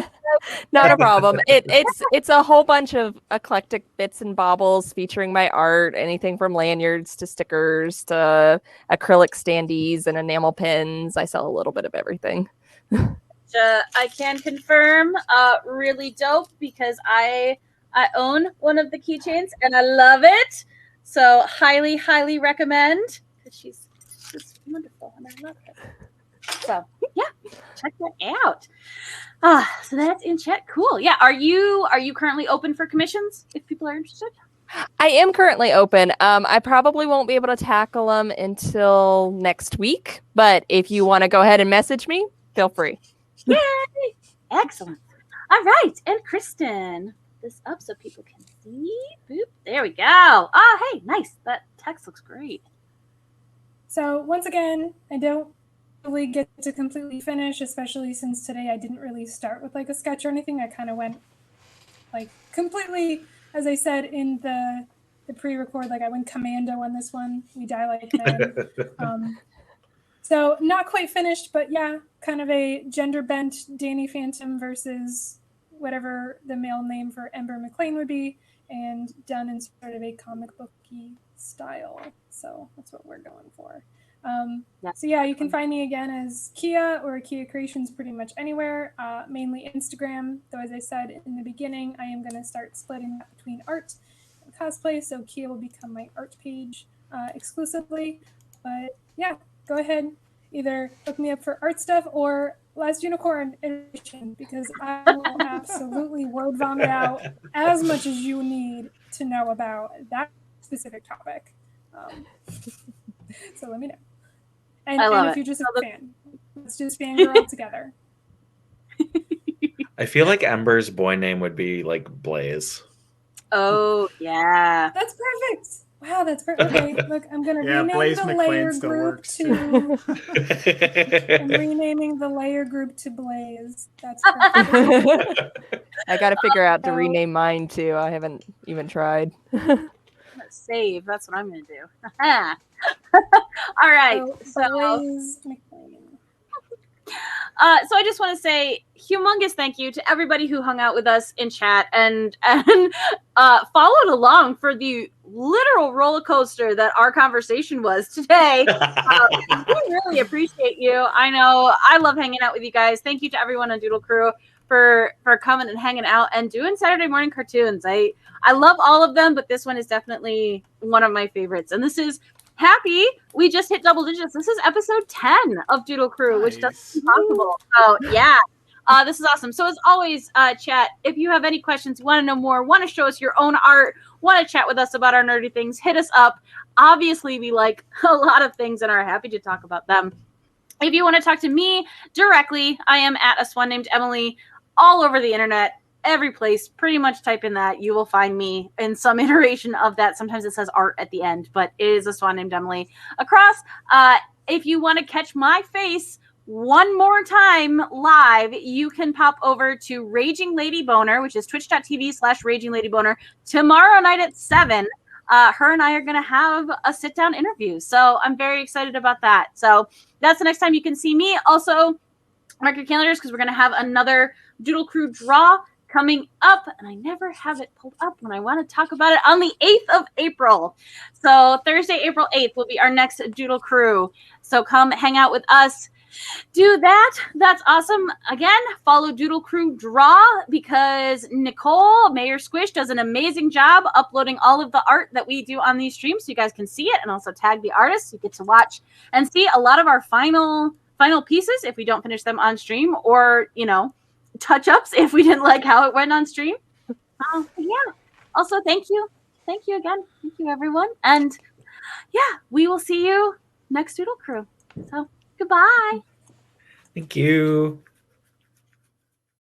Not a problem. It's a whole bunch of eclectic bits and baubles featuring my art, anything from lanyards to stickers to acrylic standees and enamel pins. I sell a little bit of everything. I can confirm, really dope because I own one of the keychains and I love it. So highly, highly recommend because she's just wonderful and I love her. So yeah, check that out. So that's in chat. Cool. Yeah. Are you currently open for commissions if people are interested? I am currently open. I probably won't be able to tackle them until next week, but if you want to go ahead and message me, feel free. Yay! Excellent. All right. And Kristen, this up so people can see. Boop. There we go. Oh, hey, nice. That text looks great. So once again, I don't really get to completely finish, especially since today I didn't really start with like a sketch or anything. I kind of went like completely, as I said in the pre-record, like I went commando on this one. We die like men. So not quite finished, but yeah, kind of a gender bent Danny Phantom versus whatever the male name for Ember McLean would be, and done in sort of a comic booky style. So that's what we're going for. So yeah, you can find me again as Kia or Kia Creations pretty much anywhere, mainly Instagram, though as I said in the beginning, I am going to start splitting that between art and cosplay, so Kia will become my art page exclusively. But yeah, go ahead, either look me up for art stuff or Last Unicorn edition, because I will absolutely word vomit out as much as you need to know about that specific topic. So let me know. And if you're just a fan, let's just fangirl together. I feel like Ember's boy name would be like Blaze. Oh, yeah. That's perfect. Wow, that's perfect. Okay, look, I'm gonna Yeah, rename Blaze the McQueen layer still group works, to. I'm renaming the layer group to Blaze. That's perfect. I got to figure out to So- rename mine too. I haven't even tried. Save. That's what I'm going to do. All right. So Blaze McLean. So I just want to say humongous thank you to everybody who hung out with us in chat and followed along for the literal roller coaster that our conversation was today. We really appreciate you. I know I love hanging out with you guys. Thank you to everyone on Doodle Crew for coming and hanging out and doing Saturday morning cartoons. I love all of them, but this one is definitely one of my favorites. And this is happy we just hit double digits. This is episode 10 of Doodle Crew, which doesn't seem possible. So yeah, this is awesome. So as always, chat, if you have any questions, want to know more, want to show us your own art, want to chat with us about our nerdy things, hit us up. Obviously, we like a lot of things and are happy to talk about them. If you want to talk to me directly, I am at a swan named Emily all over the internet. Every place, pretty much type in that, you will find me in some iteration of that. Sometimes it says art at the end, but it is a swan named Emily across. If you want to catch my face one more time live, you can pop over to Raging Lady Boner, which is twitch.tv/Raging Lady Boner, tomorrow night at 7. Her and I are going to have a sit-down interview. So I'm very excited about that. So that's the next time you can see me. Also, mark your calendars because we're going to have another Doodle Crew draw coming up, and I never have it pulled up when I want to talk about it, on the 8th of April. So Thursday, April 8th will be our next Doodle Crew. So come hang out with us. Do that. That's awesome. Again, follow Doodle Crew Draw because Nicole, Mayor Squish, does an amazing job uploading all of the art that we do on these streams so you guys can see it and also tag the artists. You get to watch and see a lot of our final pieces if we don't finish them on stream, or, you know, touch-ups if we didn't like how it went on stream. Yeah. Also, thank you. Thank you again. Thank you, everyone. And yeah, we will see you next Doodle Crew. So goodbye. Thank you.